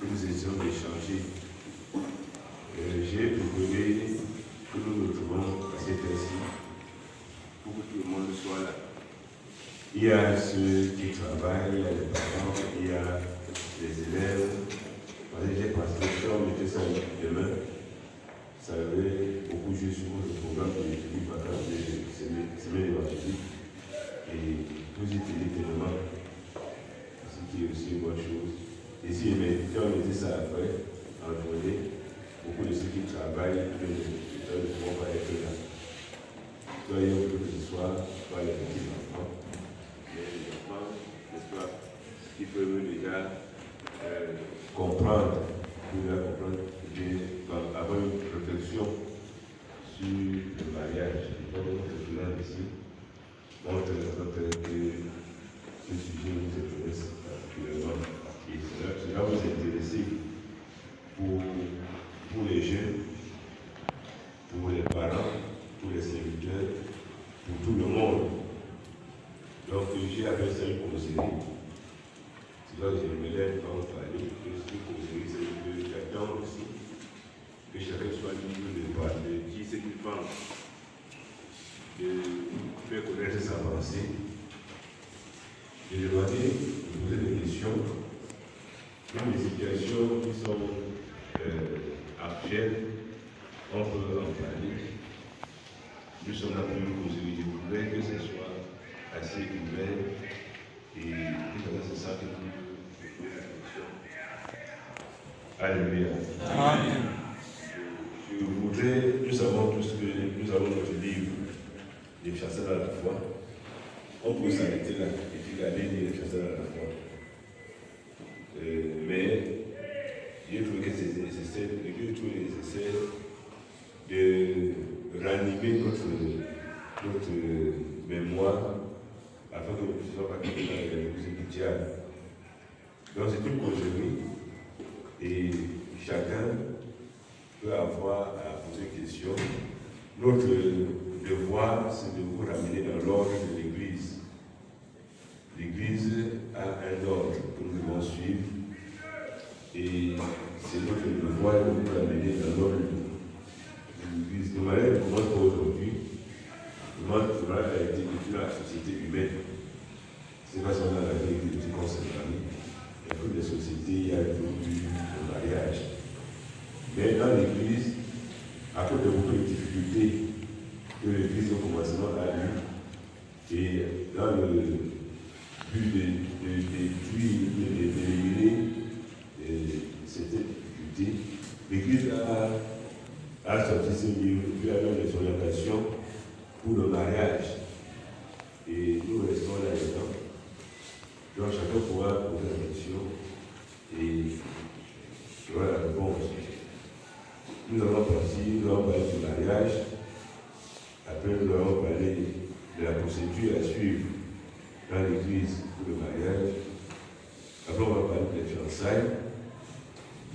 que nous essayons d'échanger. J'ai proposé que nous nous retrouvons à cette heure-ci pour que tout le monde soit là. Il y a ceux qui travaillent, il y a les parents, il y a les élèves. Parce que j'ai pensé que si on mettait ça demain, ça avait beaucoup joué sur le programme de l'étude vacance de semaine évangélique. Et vous y tenez tellement, ce qui est aussi une bonne chose. Et si on mettait ça après, en journée, beaucoup de ceux qui travaillent ne pourront pas être là. Soit il y a que ce soit les petits enfants, mais les enfants, n'est-ce pas, qui peuvent déjà comprendre, avoir une réflexion sur le mariage. Donc, notre plan ici montre que ce sujet nous intéresse particulièrement. Et cela va vous intéresser pour les jeunes, pour les parents, pour les serviteurs, pour tout le monde. Donc, j'ai appelé ça une causerie. C'est là que j'aimerais parler de cette causerie, c'est que j'attends aussi que chacun soit libre de dire ce qu'il pense, de faire connaître sa pensée. J'ai demandé de poser des questions dans des situations qui sont actuelles, on peut en parler. Nous sommes là pour une causerie. Je voudrais que ce soit assez ouvert et que chacun se sente libre de poser la question. Alléluia. Amen. Je voudrais, nous savons tous que nous avons notre livre, Les fiancés à la foi. On peut s'arrêter là et puis garder les fiancés à la foi. Mais j'ai trouvé que c'est nécessaire, de ranimer notre mémoire afin que nous puissions participer à l'église étudiale. Donc c'est une causerie et chacun peut avoir à poser une question. Notre devoir, c'est de vous ramener dans l'ordre de l'Église. L'Église a un ordre que nous devons suivre et c'est notre devoir de vous ramener dans l'ordre de l'Église. De manière que commence pas aujourd'hui, le monde a été vécu dans la société humaine. C'est pas seulement dans la vie des petits conservateurs. Dans toutes les sociétés, il y a eu le mariage. Mais dans l'Église, à cause de beaucoup de difficultés que l'Église au commencement a eu, et dans le but d'éliminer cette difficulté, l'Église a sorti ce livre, puis a donné des orientations pour le mariage. Et nous restons là-dedans. Donc chacun pourra poser la question et aura la réponse. Nous allons parler du mariage. Après, nous allons parler de la procédure à suivre dans l'église pour le mariage. Après, on va parler des fiançailles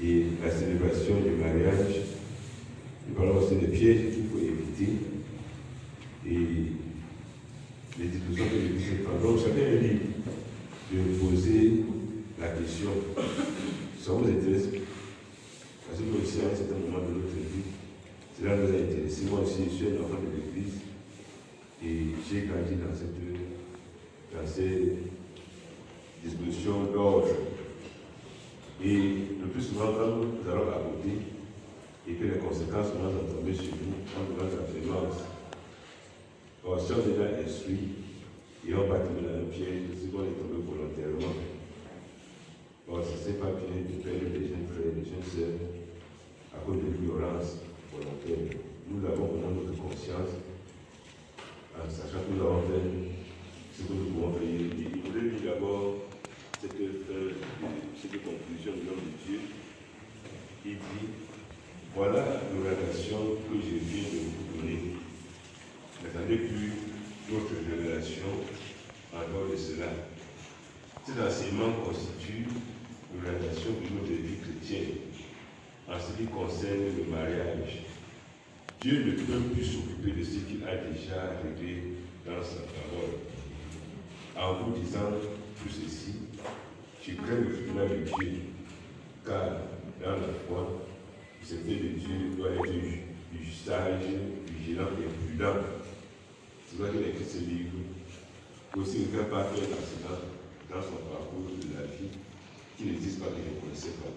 et la célébration du mariage. Nous parlons aussi des pièges qu'il faut éviter et les discussions que l'église prend. Donc, chacun est libre de poser la question. Ça vous intéresse? Parce que nous aussi, à un certain moment de notre vie, cela nous a intéressé. Moi aussi, je suis un enfant de l'église et j'ai grandi dans ces dispositions d'ordre. Et le plus souvent, quand nous allons à côté et que les conséquences commencent à tomber sur nous, on demande la présence. Or, si on est là instruit et on va tomber dans un piège, c'est qu'on est tombé volontairement. Or, ce n'est pas bien de perdre des jeunes frères, des jeunes sœurs à cause de l'ignorance volontaire. Nous l'avons dans notre conscience, en sachant que nous avons fait ce que nous pouvons faire. Il voulait dire d'abord cette conclusion du nom de Dieu. Il dit, voilà l'orientation que je viens de vous donner. N'attendez plus d'autres révélations en dehors de cela. Cet enseignement constitue l'orientation de notre vie chrétienne en ce qui concerne le mariage. Dieu ne peut plus s'occuper de ce qu'il a déjà réglé dans sa parole. En vous disant tout ceci, je crains le tribunal de Dieu. car dans la foi, c'était de Dieu doit être du sage, vigilant et prudent. C'est vrai qu'il a écrit ce livre. Aussi, il ne peut pas faire d'accident dans son parcours de la vie qui n'existe pas, qu'il ne connaissait pas.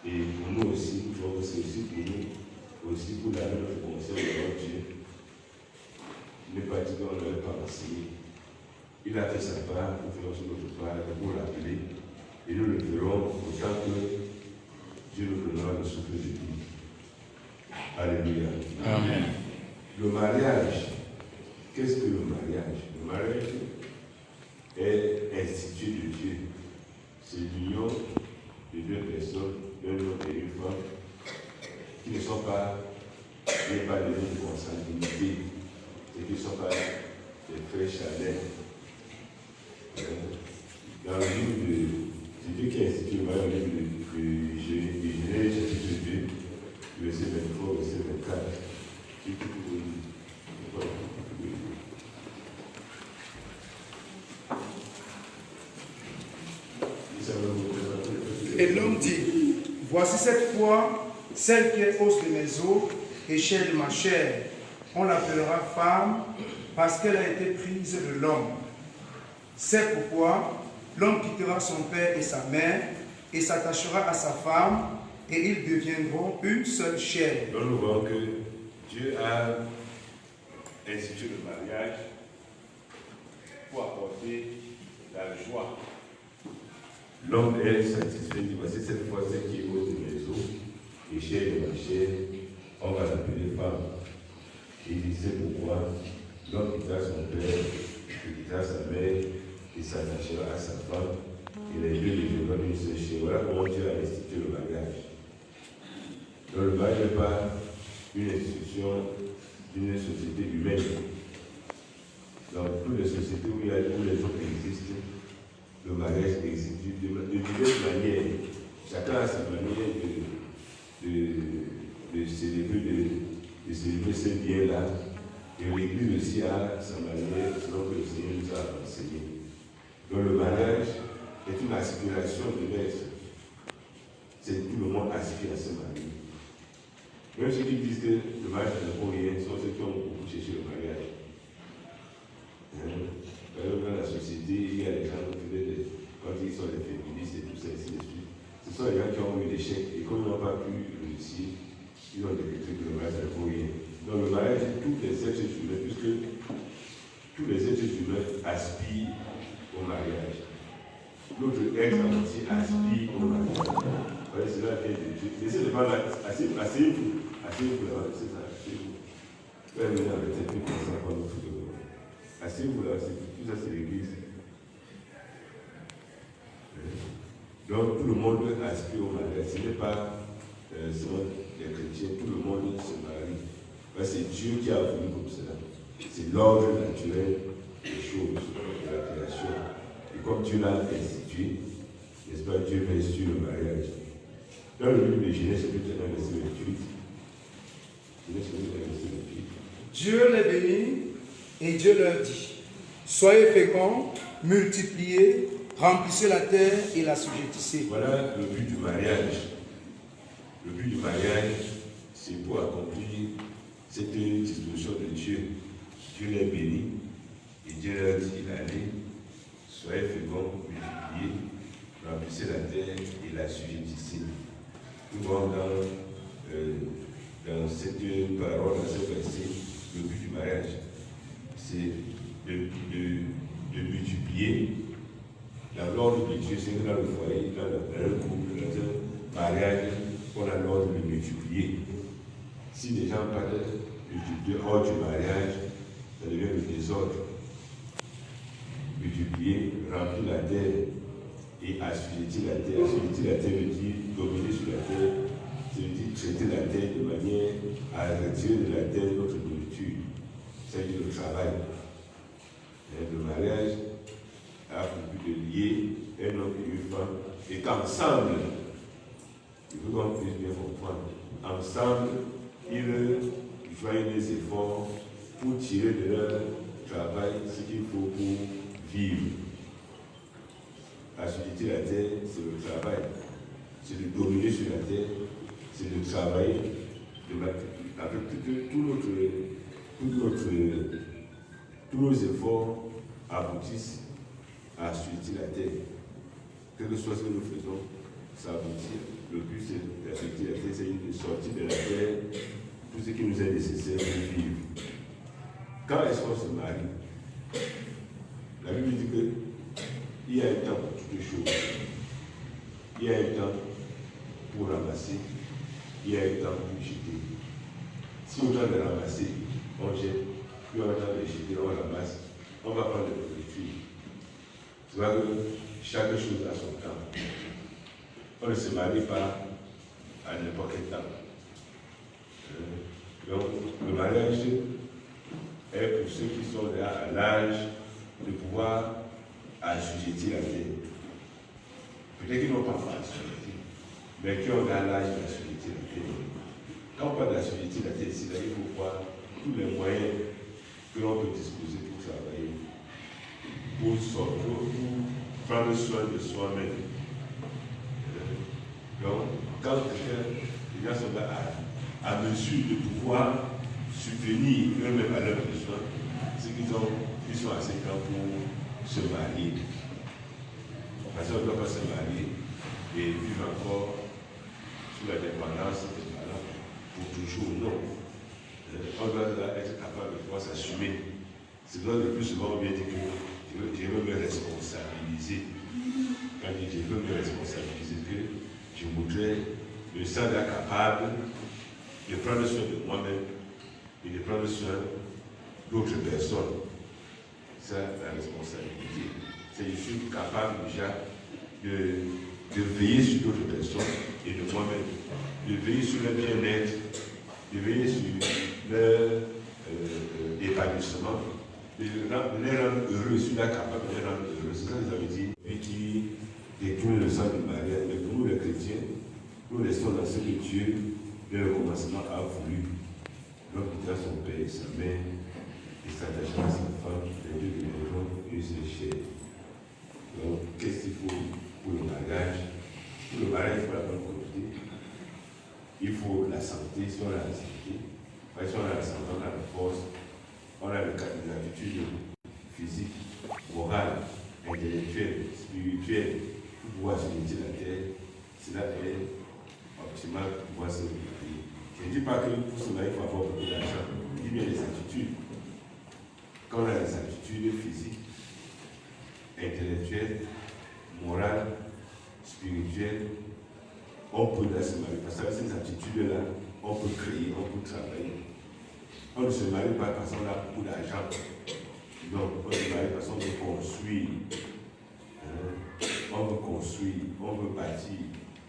Et pour nous aussi, c'est aussi pour nous, aussi pour la même conseil de notre Dieu. Il n'est pas dit qu'on ne l'avait pas enseigné. Il a fait sa part, nous faisons sur notre part pour l'appeler. Et nous le ferons autant que Dieu nous donnera le souffle de vie. Alléluia. Amen. Le mariage, qu'est-ce que le mariage? Le mariage est institué de Dieu. C'est l'union de deux personnes, un homme et une femme, qui ne sont pas des consanguinité, et qui ne sont pas des frères charnels. Dans le livre c'est Dieu qui a institué le mariage, le livre de Genèse, chapitre 2, verset 23, verset 24. Et l'homme dit, voici cette fois, celle qui est os de mes os et chair de ma chair. On l'appellera femme parce qu'elle a été prise de l'homme. C'est pourquoi l'homme quittera son père et sa mère et s'attachera à sa femme et ils deviendront une seule chair. Donc nous voyons que Dieu a institué le mariage pour apporter la joie. L'homme est satisfait, dit voici cette fois celle qui est os de mes os et chair de ma chair, on va l'appeler femme. Et il disait pourquoi l'homme quittera son père, il quittera sa mère, il s'attachera à sa femme, et les deux deviendront une seule chair. Voilà comment Dieu a institué le mariage. Donc le mariage n'est pas une institution d'une société humaine. Dans toutes les sociétés où les gens existent, le mariage existe de diverses manières. Chacun a sa manière de célébrer ces biens-là. Et l'Église aussi a sa manière selon que le Seigneur nous a enseigné. Donc le mariage est une aspiration de l'être. C'est tout le monde aspire à se marier. Même ceux qui disent que le mariage ne vaut rien sont ceux qui ont beaucoup cherché le mariage. Dans la société, il y a des gens quand ils sont des féministes et tout ça, ainsi de suite. Ce sont les gens qui ont eu l'échec et comme ils n'ont pas pu réussir, ils ont décrété que le mariage ne vaut rien. Donc le mariage, tous les êtres humains, puisque tous les êtres humains aspirent au mariage. Notre ex entier aspire au mariage. Voilà, c'est là qu'il y a des trucs. Essayez de parler, asseyez-vous là, c'est ça, asseyez-vous. Venez avec cette truc comme ça, pendant tout le monde. Asseyez-vous là, tout ça c'est l'église. Donc tout le monde aspire au mariage. Ce n'est pas seulement les chrétiens, tout le monde se marie. C'est Dieu qui a voulu comme cela. C'est l'ordre naturel des choses, de la création. Et comme Dieu l'a institué, n'est-ce pas, Dieu met sur le mariage. Dans le livre de Genèse, chapitre 1, verset 28, Genèse, chapitre 1, verset 28. Dieu les bénit et Dieu leur dit, soyez féconds, multipliez, remplissez la terre et la sujettissez. Voilà le but du mariage. Le but du mariage, c'est pour accomplir cette disposition de Dieu. Dieu les bénit et Dieu leur dit, allez, soyez féconds, multipliez, remplissez la terre et la sujettissez. Nous voyons dans cette parole, dans ce verset, le but du mariage, c'est de multiplier. Dans l'ordre de Dieu, c'est que dans le foyer, dans un couple, dans un mariage, on a l'ordre de multiplier. Si les gens parlent de multiplier hors du mariage, ça devient le désordre. Multiplier, remplir la terre et assujettir la terre. Assujettir la terre veut dire dominer sur la terre, ça veut dire traiter la terre de manière à retirer de la terre notre nourriture. C'est-à-dire le travail. Et le mariage a pour but de lier un homme et une femme et qu'ensemble, il faut qu'on puisse bien comprendre, ensemble, ils joignent des efforts pour tirer de leur travail ce qu'il faut pour vivre. Assujettir la terre, c'est le travail, c'est le de travailler avec tous nos efforts aboutissent à assujettir la terre. Quel que soit ce que nous faisons, ça aboutit. Le but, c'est d'assujettir la terre, c'est de sortir de la terre tout ce qui nous est nécessaire pour vivre. Quand est-ce qu'on se marie? La Bible dit qu'il y a un temps pour toutes les choses. Il y a un temps pour ramasser, il y a un temps pour jeter. Si on a de ramasser, on jette, puis on a de jeter, on ramasse, on va prendre de nourriture. Tu vois que chaque chose a son temps. On ne se marie pas à n'importe quel temps. Donc, le mariage est pour ceux qui sont là à l'âge de pouvoir assujettir la terre. Peut-être qu'ils n'ont pas fait assujettir, mais qui ont l'âge d'assujettir la terre. Quand on parle d'assujettir la terre, il faut voir tous les moyens que l'on peut disposer pour travailler, pour sortir, pour prendre soin de soi-même. Donc, quand les gens sont là à mesure de pouvoir subvenir eux-mêmes à leurs besoins, c'est qu'ils sont assez grands pour se marier. Parce qu'on ne doit pas se marier et vivre encore sous la dépendance des parents pour toujours. Non. On doit être capable de pouvoir s'assumer. C'est là le plus souvent on vient dire que je veux me responsabiliser. Quand je dis je veux me responsabiliser, que je voudrais me sentir capable de prendre soin de moi-même et de prendre soin d'autres personnes. C'est la responsabilité. C'est je suis capable déjà de veiller sur d'autres personnes et de moi-même, de veiller sur leur bien-être, de veiller sur leur épanouissement, de les rendre heureux, je suis là capable de les rendre heureux. C'est ça que vous avez dit, et qui détourne le sang du mariage. Mais pour nous les chrétiens, nous restons dans ce que Dieu, dès le commencement, a voulu. L'homme quittera son père et sa mère, et s'attachera à sa femme, les deux deviendront une seule chair. Donc, qu'est-ce qu'il faut pour le mariage? Pour le mariage, il faut la bonne côté. Il faut la santé, si on a la santé. Si on a la santé, on a la force, on a les aptitudes physiques, morales, intellectuelles, spirituelles, pour pouvoir se mettre la terre. Cela est optimal pour pouvoir se marier. Je ne dis pas que pour se marier, il faut avoir beaucoup d'argent. Je dis bien les aptitudes. Quand on a les aptitudes physiques, intellectuelles, morales, spirituelles, on peut se marier. Parce qu'avec ces aptitudes-là, on peut créer, on peut travailler. On ne se marie pas parce qu'on a beaucoup d'argent. Non, on se marie parce qu'on veut construire. On veut construire, on veut bâtir.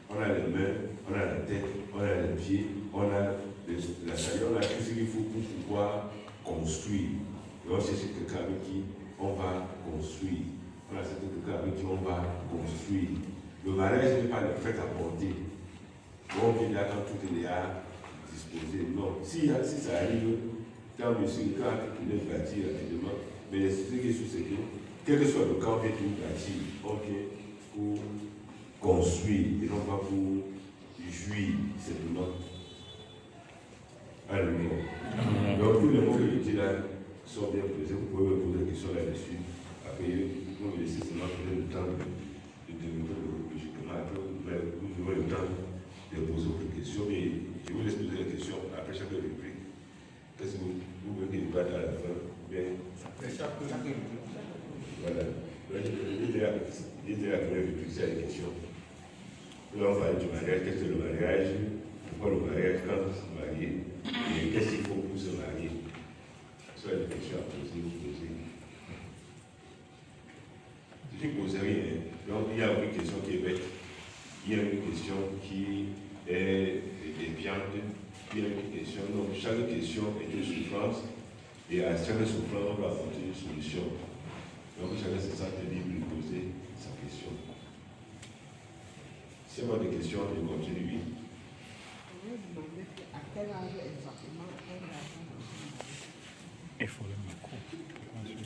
On a les mains, on a la tête, on a les pieds, on a la salle, on a tout ce qu'il faut pour pouvoir construire. Et on cherche quelqu'un avec qui on va construire. On a quelqu'un avec qui on va construire. Le mariage n'est pas le fait à porter. On vient là quand tout est déjà disposé. Non. Si ça arrive, quand monsieur il est bâti rapidement, mais ce qui est sûr, c'est que, quel que soit le cas, on vient tout bâtir. On vient pour construire et non pas pour jouir simplement. Alléluia. Donc tous les mots que je dis là sont bien posés. Vous pouvez me poser des questions là-dessus. Après, vous me laissez seulement prendre le temps de développer logiquement. Après, vous aurez le temps de poser autres questions. Mais je vous laisse poser les questions après chaque réplique. Qu'est-ce que vous voulez qu'il batte à la fin? Bien. Après chaque réplique. Voilà. J'ai déjà la première réplique, c'est la question. Là, on parle du mariage. Qu'est-ce que le mariage? Pourquoi le mariage? Quand on se marie? Et qu'est-ce qu'il faut pour se marier? Ce sont les questions à poser, vous posez. Je ne pose rien. Donc, il y a une question qui est bête. Il y a une question qui est déviante. Il y a une question. Donc, chaque question est une souffrance. Et à chaque souffrance, on va apporter une solution. Donc, chacun se sent libre de poser sa question. Si on a des questions, on continue. À quel âge exactement il faut le micro.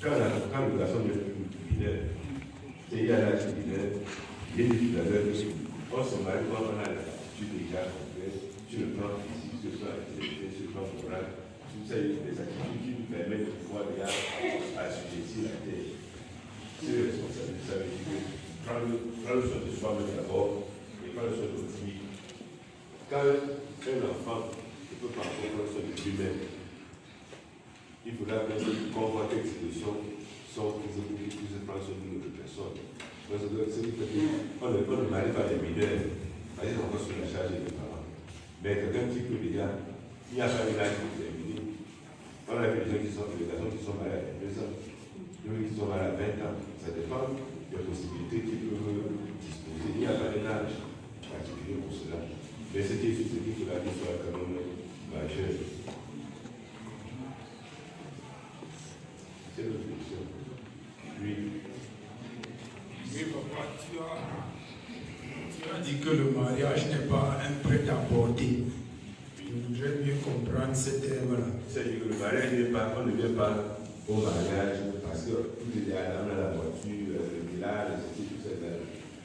Quand le garçon est mineur, il y a l'âge mineur, il est dit tout à l'heure, on se marie quand on a l'habitude déjà complète sur le plan physique, sur le plan intellectuel, sur le plan moral. Tout ça, il y a des activités qui nous permettent de pouvoir déjà assujettir la terre. C'est le responsable. Ça veut dire que prendre soin de soi-même d'abord et prendre soin de l'autrui. Quand un enfant ne peut pas encore prendre soin de lui-même, il faudra qu'on voit quelques solutions sont prises pour qu'il puisse prendre soin d'une autre personne. Parce que ce qui fait qu'on ne marie pas les mineurs, par exemple, on va sur la charge des parents. Mais quelqu'un qui peut déjà, il n'y a pas une âge déterminé. On a vu des gens qui sont, des garçons qui sont mariés à 2 ans, d'autres qui sont mariés à 20 ans. Ça dépend des possibilités qu'ils peuvent disposer. Il n'y a pas un âge particulier pour cela. Mais ce qui est sûr, c'est qu'il faudra qu'il soit quand même majeur. C'est notre question. Oui. Oui, papa, tu as dit que le mariage n'est pas un prêt-à-porter. Je voudrais bien comprendre ce terme-là. C'est-à-dire que le mariage n'est pas, on ne vient pas au mariage parce que tout est là, on a la voiture, le village, tout ça.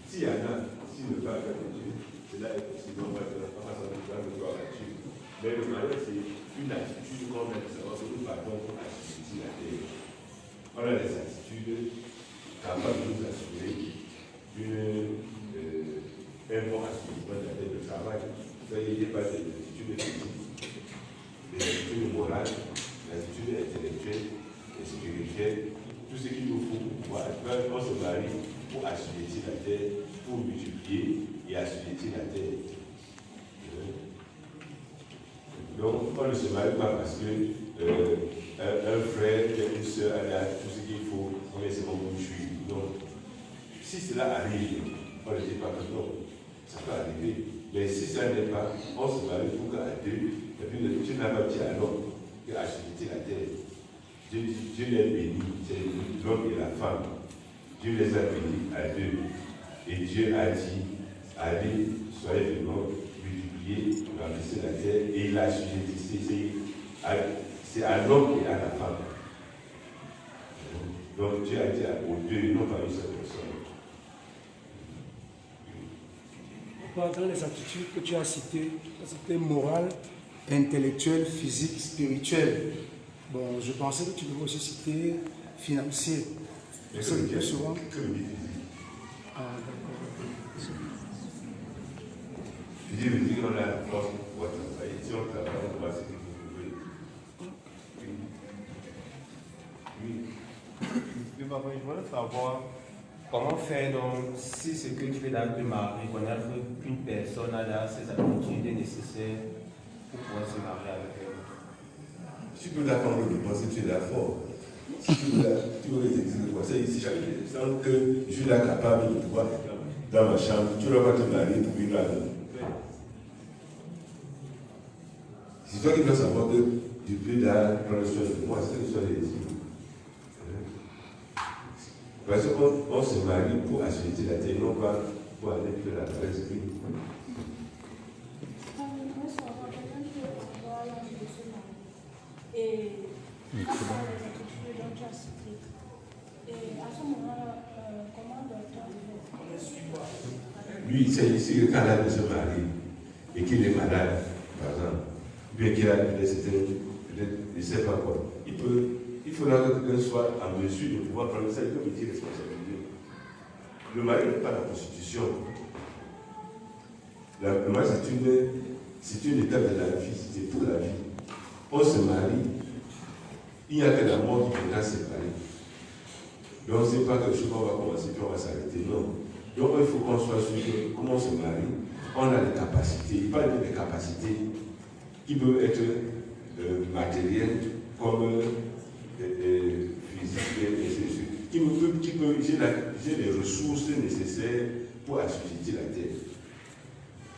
S'il y en a, s'il ne veut pas faire de Dieu, c'est là que possible, on va s'en voir là-dessus. Mais le mariage, c'est une attitude qu'on a de savoir que nous partons pour assurer la terre. On a des attitudes capables de nous assurer un bon assouplissement de la terre de travail. Il n'y a pas d'attitude physique, des attitudes morales, des attitudes intellectuelles et spirituelles, tout ce qu'il nous faut pour pouvoir. On se marie pour assujettir la terre, pour multiplier et assujettir la terre. Donc, on ne se marie pas parce que un frère, une soeur a tout ce qu'il faut, mais c'est mon bouche. Donc, si cela arrive, on ne dit pas que non, ça peut arriver. Mais si ça n'est pas, on se marie pour qu'à 2, et puis Dieu n'a pas dit à l'homme qu'assujettir la terre. Dieu les bénit, c'est l'homme et la femme. Dieu les a bénis à 2. Et Dieu a dit, allez, soyez vraiment multipliés, remplissez la terre, et il a assujetti. C'est à l'homme et à la femme. Donc Dieu a dit aux 2, non pas une seule personne. Dans les attitudes que tu as citées, morales, intellectuelles, physiques, spirituelles. Bon, je pensais que tu devais aussi citer financier. C'est le plus souvent. Ah, d'accord. Je dis qu'on a la force pour pouvoir travailler. Si on travaille, on va se développer. Oui, papa, je voudrais savoir comment faire donc, si ce que tu fais dans le mari, reconnaître qu'une personne a ses attitudes nécessaires pour pouvoir se marier avec elle. Si tu peux d'accord le penser, tu es d'accord. Si tu veux les exiger de conseil, si chaque instant que je suis là capable de pouvoir, dans ma chambre, tu ne vas pas te marier pour vivre là. C'est toi qui dois savoir que tu peux prendre soin de moi, c'est que soin des exiger. Parce qu'on se marie pour assurer la terre, non pas pour aller faire la presse. Et les attitudes dont tu as cité. Et à ce moment-là, comment doit-on Lui, c'est ici que quand il se marie et qu'il est malade, par exemple, bien qu'il a je ne sais pas quoi, il faudra que quelqu'un soit en mesure de pouvoir prendre ça comme une responsabilité. Le mari n'est pas la prostitution. Le mari, c'est une étape de la vie, c'est pour la vie. On se marie, il n'y a que la mort qui viendra séparer. Donc, ce n'est pas quelque chose qu'on va commencer puis on va s'arrêter, non. Donc, il faut qu'on soit sûr que, comme on se marie, on a des capacités. Il parle des capacités qui peuvent être matérielles comme physiques et j'ai les ressources nécessaires pour assujettir la terre.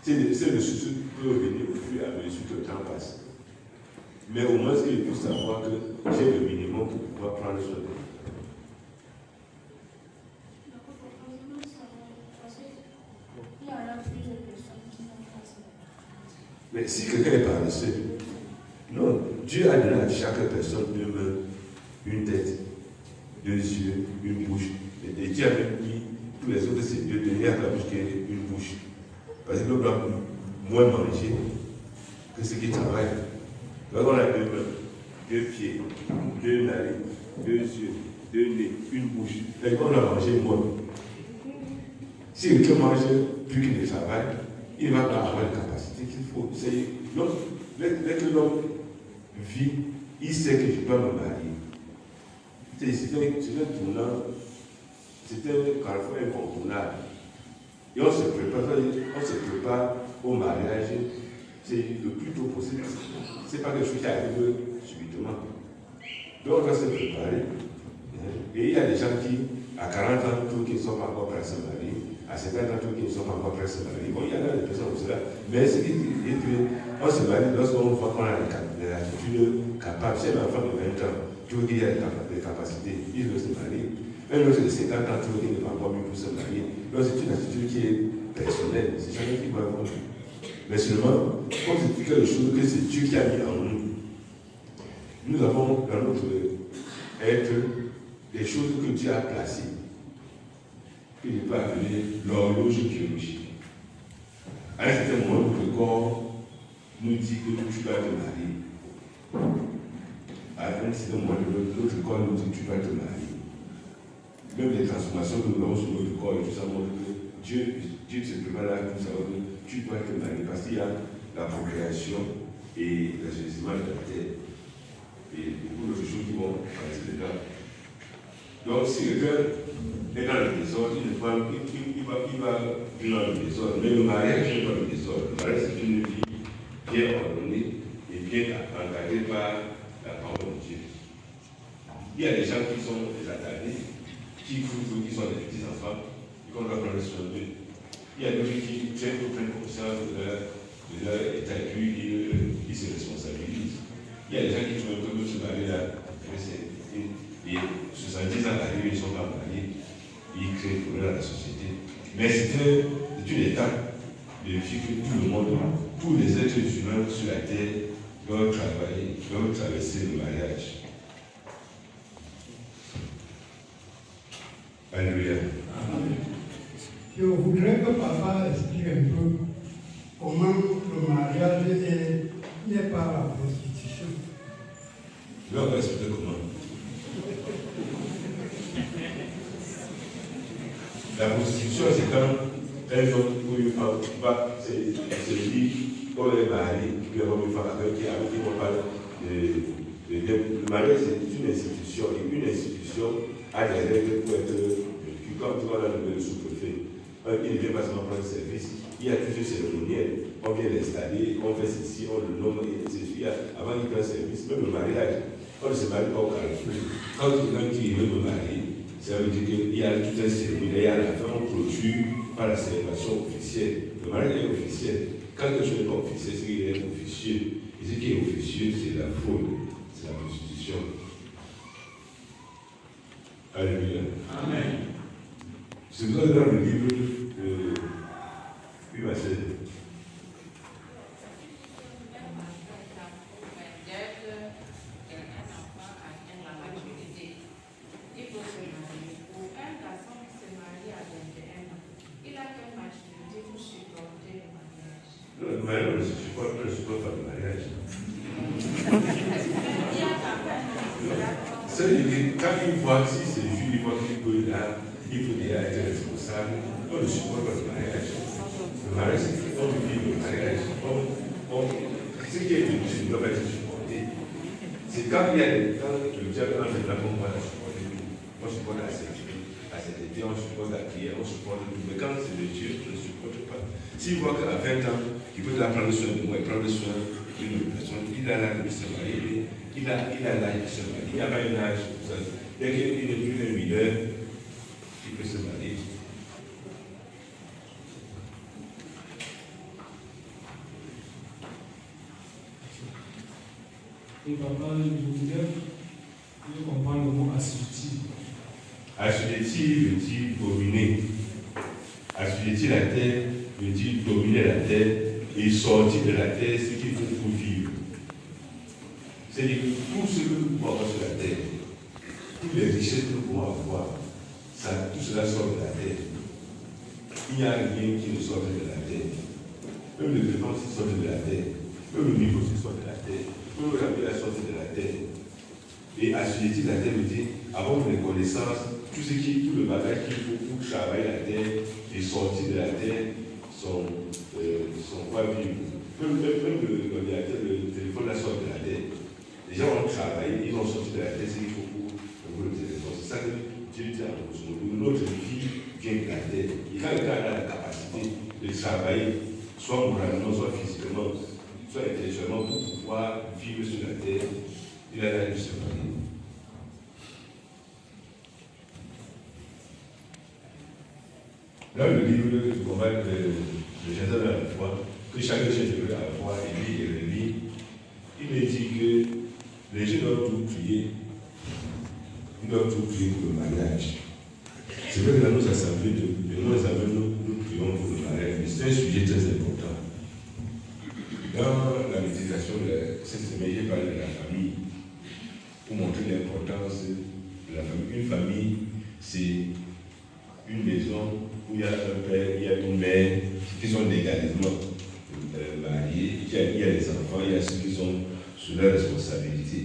Ces ressources peuvent venir au fur et à mesure que le temps passe. Mais au moins, il faut savoir que j'ai le minimum pour pouvoir prendre soin de moi. Mais si quelqu'un est paresseux, non, Dieu a donné à chaque personne une main, une tête, 2 yeux, une bouche. Et Dieu a même dit, tous les autres, c'est Dieu donné à la bouche qui est une bouche. Parce que l'on doit moins manger que ceux qui travaillent. Donc on a deux mains, deux pieds, deux narines, deux yeux, deux nez, une bouche. Et on a mangé moins. Si quelqu'un mange plus qu'il ne travaille, il ne va pas avoir la capacité qu'il faut. Donc, dès que l'homme vit, il sait que je peux me marier. C'est un tournant, c'est un carrefour incontournable. Et on se prépare au mariage, c'est le plus tôt possible. Ce n'est pas quelque chose qui arrive subitement. Donc on doit se préparer. Et il y a des gens qui, à 40 ans, qui ne sont pas encore prêts à se marier, à 50 ans, qui ne sont pas encore prêts à se marier. Bon, il y en a des personnes comme cela. Mais ce qui est qu'on se marie lorsqu'on voit qu'on a des attitudes capables. C'est un enfant de 20 ans, tu veux qu'il y ait des capacités, il veut se marier. Même lorsque de 50 ans, tu veux qu'il n'est pas encore mieux pour se marier. Donc c'est une attitude qui est personnelle, c'est jamais qui va avoir. Mais seulement, comme c'est quelque chose que c'est Dieu qui a mis en nous, nous avons dans notre être des choses que Dieu a placées, que je peux appeler l'horloge biologique. À un certain moment, notre corps nous dit que tu dois te marier. À un certain moment, notre corps nous dit que tu dois te marier. Même les transformations que nous avons sur notre corps, et tout ça montre que Dieu se prépare là pour savoir que tu dois te marier parce qu'il y a la procréation et l'assainissement de la terre. Et beaucoup d'autres choses qui vont rester dedans. Donc, si quelqu'un est dans le désordre, il va dans le désordre. Mais le mariage n'est pas le désordre. Le mariage, c'est une vie bien ordonnée et bien encadrée par la parole de Dieu. Il y a des gens qui sont des attardés, qui sont des petits-enfants, et qu'on doit prendre soin d'eux. Il y a d'autres qui prennent conscience de leur état et puis ils se responsabilisent. Il y a des gens qui trouvent un peu de se marier là, et 70 ans arrivent, ils ne sont pas mariés, ils créent le problème à la société. Mais c'est une étape de vie que tout le monde, tous les êtres humains sur la terre doivent travailler, doivent traverser le mariage. Alléluia. Je voudrais que papa explique un peu comment le mariage n'est pas la prostitution. Je vais expliquer comment. La prostitution, c'est quand un homme se dit qu'on est marié, puis on est avec qui on parle de. Le mariage, c'est une institution, et une institution a des règles pour être vécue. Comme tu vois là, le sous-préfet, il ne vient pas seulement prendre service, il y a plusieurs cérémoniels, on vient l'installer, on fait ceci, on le nomme, et ceci. Avant qu'il prenne service, même le mariage, on ne se marie pas au carrefour. Quand quelqu'un qui veut me marier, ça veut dire qu'il y a tout un cérémoniel, il y a la fin, on clôture par la célébration officielle. Le mariage est officiel. Quand quelque chose n'est pas officiel, c'est qu'il est officieux. Et ce qui est officieux, c'est la fraude, c'est la prostitution. Alléluia. Amen. C'est pour ça que dans le livre de Marcel. Le mariage ne supporte pas le mariage. C'est-à-dire quand il voit si c'est juste, il voit qu'il peut là, il faut déjà être responsable, on ne supporte pas le mariage. Le mariage, c'est on vit le mariage. Ce qui est venu, c'est ne doit pas être supporté. C'est quand il y a des temps, le diable entre là pour moi, on supporte la sécurité, à cet été, on supporte la prière, on supporte tout. Mais quand c'est de Dieu, on ne supporte pas. S'il voit qu'à 20 ans, il peut prendre soin de moi, il prend soin d'une personne, il a l'âge de se marier, il a l'âge de se marier, il n'y a pas un âge pour ça. Dès qu'il n'est plus un mineur, il peut se marier. Et papa, je voudrais comprendre le mot assujetti. Assujetti veut dire dominer. Assujetti la terre veut dire dominer la terre et sortir de la terre ce qu'il faut pour vivre. C'est-à-dire que tout ce que nous pouvons avoir sur la terre, toutes les richesses que nous pouvons avoir, tout cela sort de la terre. Il n'y a rien qui ne sort de la terre. Même les dépenses qui sortent de la terre. Même le livre aussi sort de la terre. Même la révélation c'est de la terre. Et assujetti la terre veut dire, avoir une connaissance, tout le bagage qu'il faut pour travailler la terre et sortir de la terre, son quoi vivre. Même le téléphone là sort de la terre. Les gens ont travaillé, ils ont sorti de la terre, c'est qu'il faut pour le téléphone. C'est ça que Dieu dit à notre vie vient de la terre. Et quand le gars a la capacité de travailler, soit moralement, soit physiquement, soit intellectuellement, pour pouvoir vivre sur la terre, il a la se marier. Là, le livre du combat de Jésus à la foi, que chacun cherche à la foi et lit et relit, il me dit que les gens doivent tout prier. Ils doivent tout prier pour le mariage. C'est vrai que dans nos assemblées, nous prions pour le mariage, mais c'est un sujet très important. Dans la méditation de cette semaine, j'ai parlé de la famille pour montrer l'importance de la famille. Une famille, c'est une maison où il y a un père, il y a une mère qui sont légalement mariés, il y a les enfants, il y a ceux qui sont sous leur responsabilité.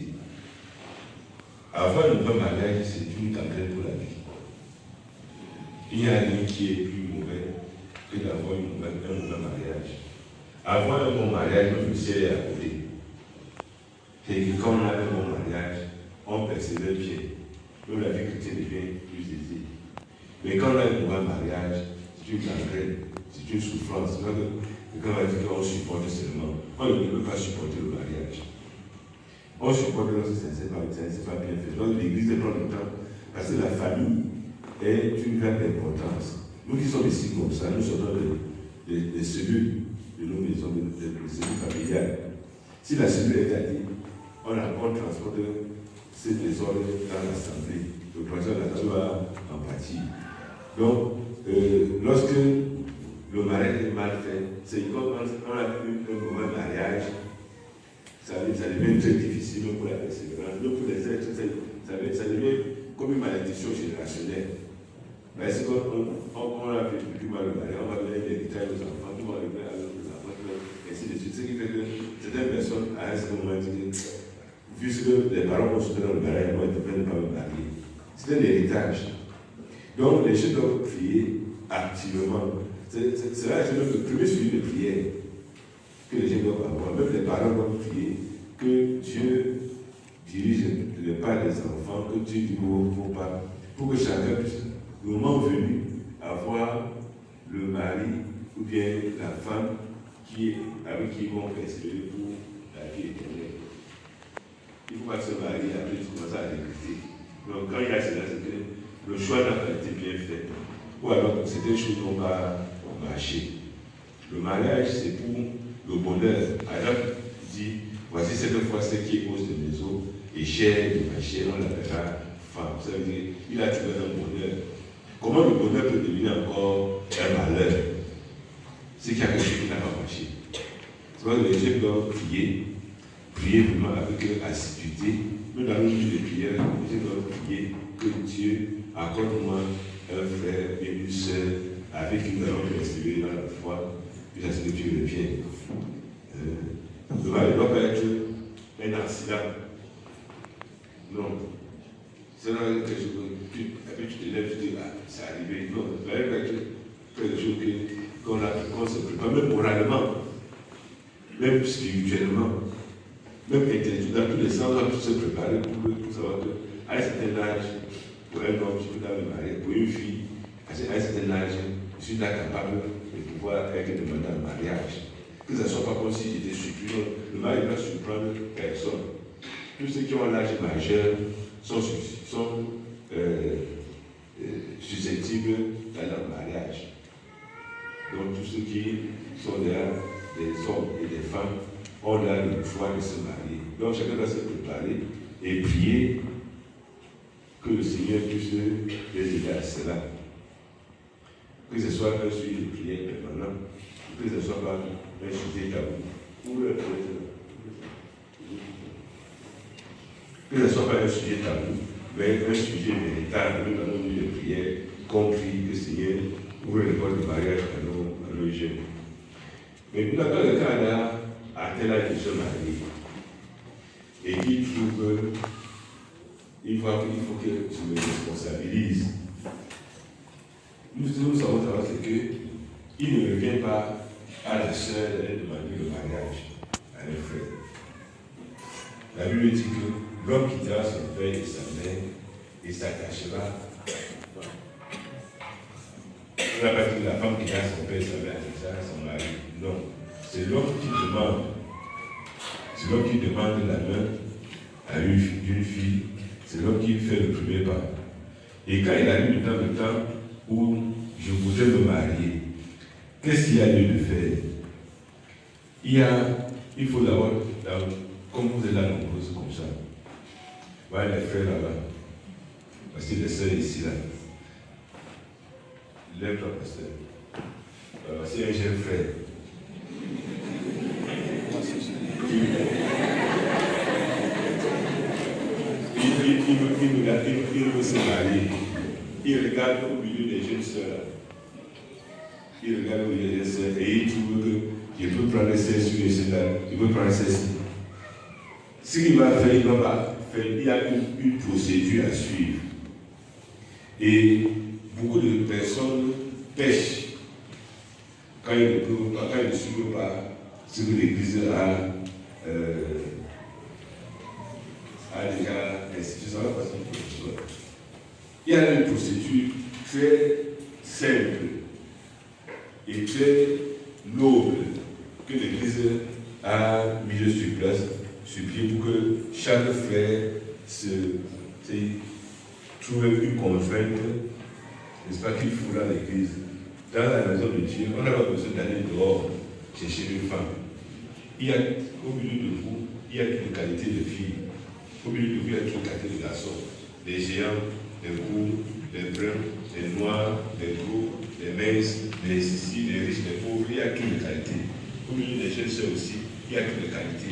Avoir un nouveau mariage, c'est une gangrène pour la vie. Il n'y a rien qui est plus mauvais que d'avoir un mauvais mariage. Avoir un bon mariage, même le ciel est à côté. Et que quand on a un bon mariage, on persévère bien. Même la vie chrétienne devient plus aisée. Mais quand on a un mauvais mariage, c'est une gangrène, c'est une souffrance. Quand on va dire qu'on supporte seulement, on ne peut pas supporter le mariage. On supporte lorsque c'est pas bien fait. Donc l'Église prend le temps, parce que la famille est une grande importance. Nous qui sommes ici comme ça, nous sommes des cellules de nos maisons, des cellules familiales. Si la cellule est aidée, on transporte ces désordres dans l'Assemblée. Le président de l'Assemblée va en pâtir. Donc, lorsque le mariage est mal fait, c'est comme on a eu un mauvais mariage, ça devient très difficile pour la persévérance. Donc, pour les êtres, ça devient comme une malédiction générationnelle. Parce qu'on a fait plus mal le mariage, on va donner l'héritage aux enfants, tout va arriver à nos enfants, et ainsi de suite. Ce qui fait que certaines personnes, à un certain moment, disent, puisque les parents ont soutenu le mariage, moi, ils ne peuvent pas me marier. C'est un héritage. Donc, les gens doivent prier activement. C'est là le premier suivi de prière que les gens doivent avoir. Même les parents doivent prier que Dieu dirige le pas des enfants, que Dieu dit vos pas, pour que chacun puisse, le moment venu, avoir le mari ou bien la femme avec qui ils vont persévérer pour la vie éternelle. Il ne faut pas se marier après tu commences à regretter. Donc quand il y a cela, c'est que le choix n'a pas été bien fait. Ou alors c'est des choses qu'on va marcher. Le mariage, c'est pour le bonheur. Adam dit, voici cette fois ce qui est cause de mes os, et chair de ma chair, on l'appellera femme. Ça veut dire, il a trouvé un bonheur. Comment le bonheur peut devenir encore un malheur? C'est qu'il y a quelque chose qui n'a pas marché. C'est pour ça que les gens doivent prier vraiment avec assiduité. Nous, dans nos jours de prière, les gens doivent prier que Dieu accorde-moi un frère et une sœur avec qui nous allons persévérer dans la foi, jusqu'à ce que Dieu revienne. Le mal ne doit pas être un accident. Non. C'est quelque chose que tu te lèves, tu dis, ah, c'est arrivé. Non, ça doit être quelque chose qu'on se prépare, même moralement, même spirituellement, même intellectuellement, dans tous les sens, on doit se préparer pour savoir qu'à un certain âge, pour un homme, je peux dans le mariage, pour une fille, à un certain âge, je suis là capable de pouvoir être demandé en mariage. Que ce ne soit pas comme si j'étais surpris. Le mariage ne va surprendre personne. Tous ceux qui ont l'âge majeur sont susceptibles d'aller en mariage. Donc tous ceux qui sont là, des hommes et des femmes, ont là le choix de se marier. Donc chacun doit se préparer et prier que le Seigneur puisse les aider à cela. Que ce soit un suivi de prière permanent, que ce ne soit pas un sujet tabou. Que ce ne soit pas un sujet tabou, mais un sujet véritable dans nos nuits de prière, compris que le Seigneur ouvre les portes de mariage à nos jeunes. Mais dans le cas là, à tel âge de se marier et qu'il trouve qu'il faut que je me responsabilise. Nous savons savoir qu'il ne revient pas à la sœur d'aller demander le mariage à un frère. La Bible dit que l'homme quittera son père et sa mère et s'attachera. On n'a pas dit que la femme quittera son père et sa mère et son mari. Non. C'est l'homme qui demande. C'est l'homme qui demande la main à une fille. C'est l'homme qui fait le premier pas. Et quand il a eu le temps où je voudrais me marier, qu'est-ce qu'il y a lieu de faire? Il faut d'abord, comme vous êtes là nombreuses comme ça, voilà les frères là-bas, parce que les sœurs ici là, lève-toi pasteur. C'est un jeune frère. Il veut se marier. Il regarde au milieu des jeunes sœurs. Il regarde au milieu des sœurs et il trouve que je peux prendre celle-ci et celle-là. Il peut prendre celle-ci. Ce qu'il va faire, il y a une procédure à suivre. Et beaucoup de personnes pêchent quand ils ne suivent pas ce que l'Église a déjà institué. Il y a une procédure très simple et très noble que l'Église a mise sur pied pour que chaque frère trouve une contrainte, n'est-ce pas, qu'il faut dans l'Église. Dans la maison de Dieu, on n'a pas besoin d'aller dehors chercher une femme. Il y a au milieu de vous, il y a une qualité de fille. Au milieu de vous, il y a une qualité de garçon. Les géants, les gros, les bruns, les noirs, les gros, les minces, les ceci, les riches, les pauvres, il n'y a qu'une qualité. Au milieu des jeunes sœurs aussi, il n'y a qu'une qualité.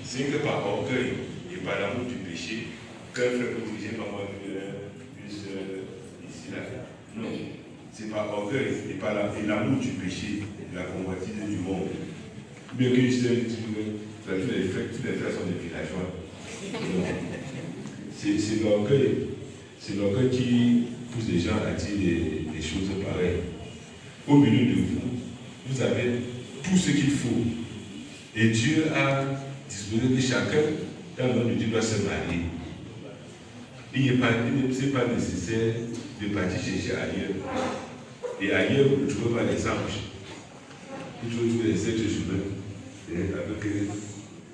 C'est que par orgueil et par l'amour du péché, qu'un frère peut dire, pas moi, une sœur ici, là. Non. C'est par orgueil et par l'amour du péché, la convoitise du monde. Bien que je sais que tous les frères sont des villageois. C'est l'orgueil. C'est l'orgueil qui pousse les gens à dire des choses pareilles. Au milieu de vous, vous avez tout ce qu'il faut. Et Dieu a disposé que chacun, dans le monde de Dieu, doit se marier. Il n'est pas nécessaire de partir chercher ailleurs. Et ailleurs, vous ne trouvez pas les anges. Vous trouvez les êtres humains avec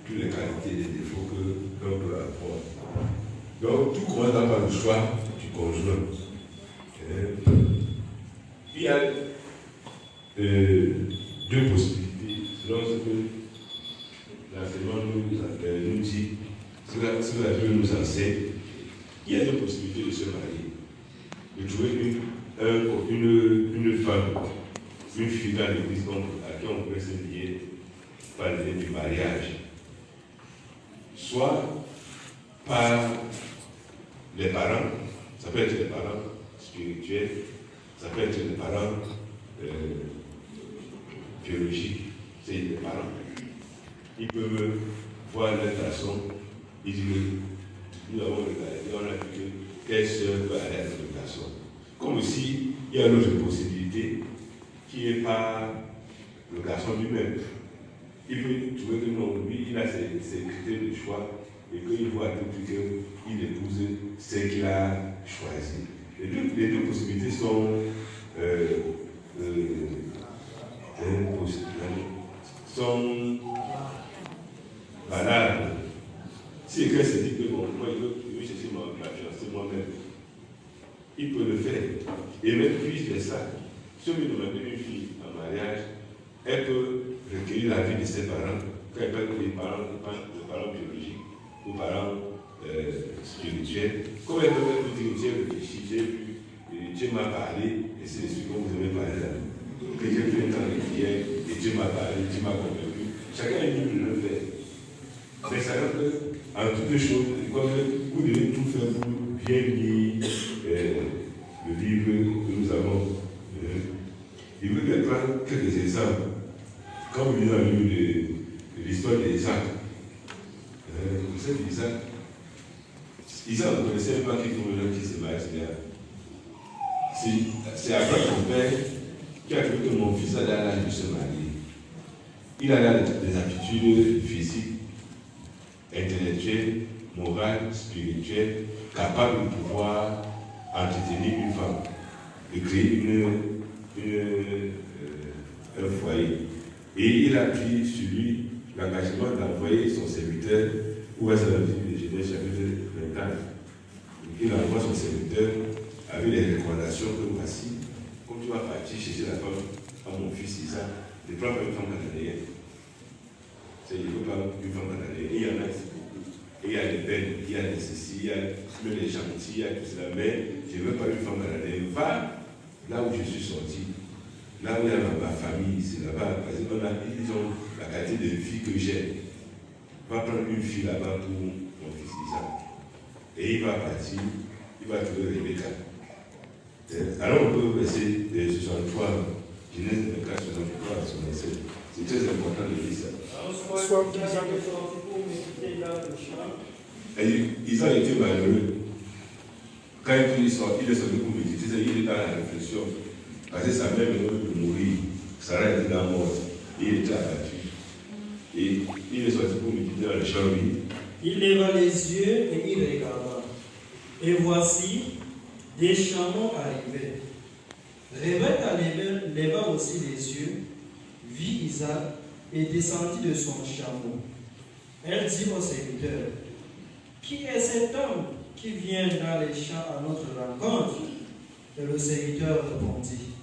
toutes les qualités et les défauts que l'on peut avoir. Donc, tout commence par le choix du conjoint. Il y a deux possibilités, selon ce que l'enseignement nous dit, ce que la Bible nous enseigne. Il y a deux possibilités de se marier. De trouver une femme, une fille dans l'église à qui on pourrait se lier par le lien du mariage. Soit par les parents, ça peut être les parents spirituels, ça peut être les parents biologiques, c'est les parents. Ils peuvent voir leur garçon, ils disent que nous avons regardé, on a vu que telle sœur peut aller avec le garçon. Comme aussi, il y a une autre possibilité qui n'est pas le garçon lui-même. Il peut trouver que non, lui, il a ses critères de choix et qu'il voit tout de suite qu'il épouse ce qu'il a choisi. Les deux possibilités sont valables. Si quelqu'un se dit que bon, moi, je veux chercher ma fiancée moi-même, il peut le faire. Et même plus de ça, si on lui demande une fille en mariage, elle peut recueillir la vie de ses parents, quand elle parle des parents biologiques ou parents spirituels. Comme elle peut dire, j'ai réfléchi, j'ai vu, Dieu m'a parlé, et c'est celui comme vous avez parlé là. Que j'ai fait un temps de prière, et Dieu m'a parlé, Dieu m'a convaincu. Chacun est libre de le faire. Mais ça veut dire qu'en toutes les choses, vous devez tout faire pour bien lire le livre que nous avons. Je veux bien prendre quelques exemples. Quand vous lisez dans le livre de l'histoire d'Isaac. Vous savez Isaac ne connaissait même pas qui se marie. C'est après mon père qui a trouvé que mon fils a l'âge de se marier. Il a des aptitudes physiques, intellectuelles, morales, spirituelles, capables de pouvoir entretenir une femme, de créer un foyer. Et il a pris sur lui l'engagement d'envoyer son serviteur, où est-ce la vie de Genèse chapitre 24. Il envoie son serviteur avec les recommandations que voici, comme tu vas partir chercher la femme à mon fils Isaac, ne prends pas une femme cananéenne. Il ne faut pas une femme cananéenne. Il y en a beaucoup. Et il y a des belles, il y a des ceci, il y a même les gentils, il y a tout cela. Mais je ne veux pas une femme cananéenne. Va là où je suis sorti. Là où il y a ma famille, c'est là-bas. Parce qu'ils ont la qualité de fille que j'aime. Va prendre une fille là-bas pour mon fils Isaac. Et il va partir, il va trouver Rebecca. Alors on peut verser 63, Genèse 24, 63 à 67. C'est très important de lire ça. Isaac était malheureux. Quand il est sorti pour méditer, il est dans la réflexion. Parce que sa mère venait de mourir, Sarah était dans la mort, il était abattu. Et il est sorti pour méditer dans le champ. Il leva les yeux et il regarda. Et voici, des chameaux arrivaient. Rebecca leva aussi les yeux, vit Isaac et descendit de son chameau. Elle dit au serviteur, qui est cet homme qui vient dans les champs à notre rencontre? Et le serviteur répondit,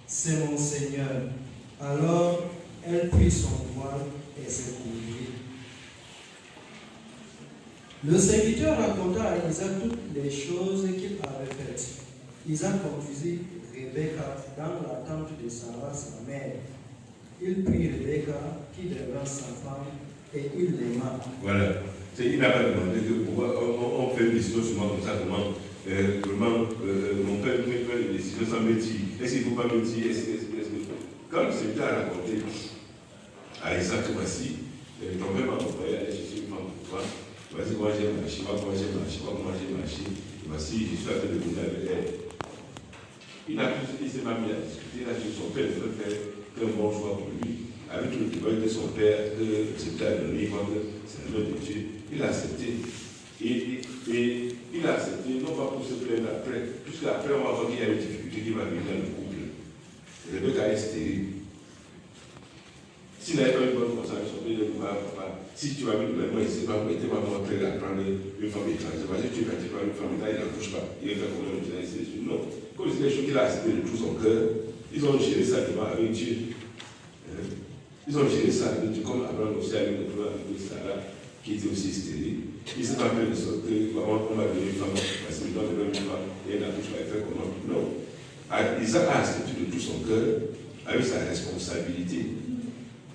c'est mon Seigneur. Alors elle prit son voile et se couvrit. Le serviteur raconta à Isaac toutes les choses qu'il avait faites. Isaac conduisit Rebecca dans la tente de Sarah, sa mère. Il prit Rebecca, qui devint sa femme, et il l'aima. Voilà. Il n'a pas demandé que pourquoi on fait une décision souvent comme ça, comment mon père fait une décision sans me dire. Est-ce qu'il ne faut pas me dire? Quand le serviteur a raconté à Isaac, voici, ton père m'a envoyé aller chercher une femme pour toi. Voici comment j'ai marché, comment j'ai marché. Voici, je suis en train de venir avec elle. Il s'est pas mis à discuter, il a dit que son père ne veut faire qu'un bon choix pour lui. Avec tout le travail de son père, que c'était à donner, c'est le nom de Dieu. Il a accepté. Et il a accepté, non pas pour se plaindre après, puisqu'après on va voir qu'il y a une difficulté qui va venir dans le couple. Rebecca est stérile. S'il n'avait pas une bonne conscience, son père ne va pas. Si tu vas venir de moi, il ne sait pas, il n'était pas prêt à prendre une femme étrangère. Parce que tu es parti par une femme, là, il n'en touche pas. Il va faire comment il a essayé. Non. Comme c'est des choses qu'il a acceptées de tout son cœur, ils ont géré ça devant avec Dieu. Ils ont géré ça avec Dieu, comme Abraham aussi a eu le problème avec Sarah, qui était aussi stérile. Il ne s'est pas fait de sorte qu'on va donner une femme, parce qu'il doit donner une femme, et elle n'accouche pas, elle fait comment? Non. Isaac a accepté de tout son cœur, avec sa responsabilité.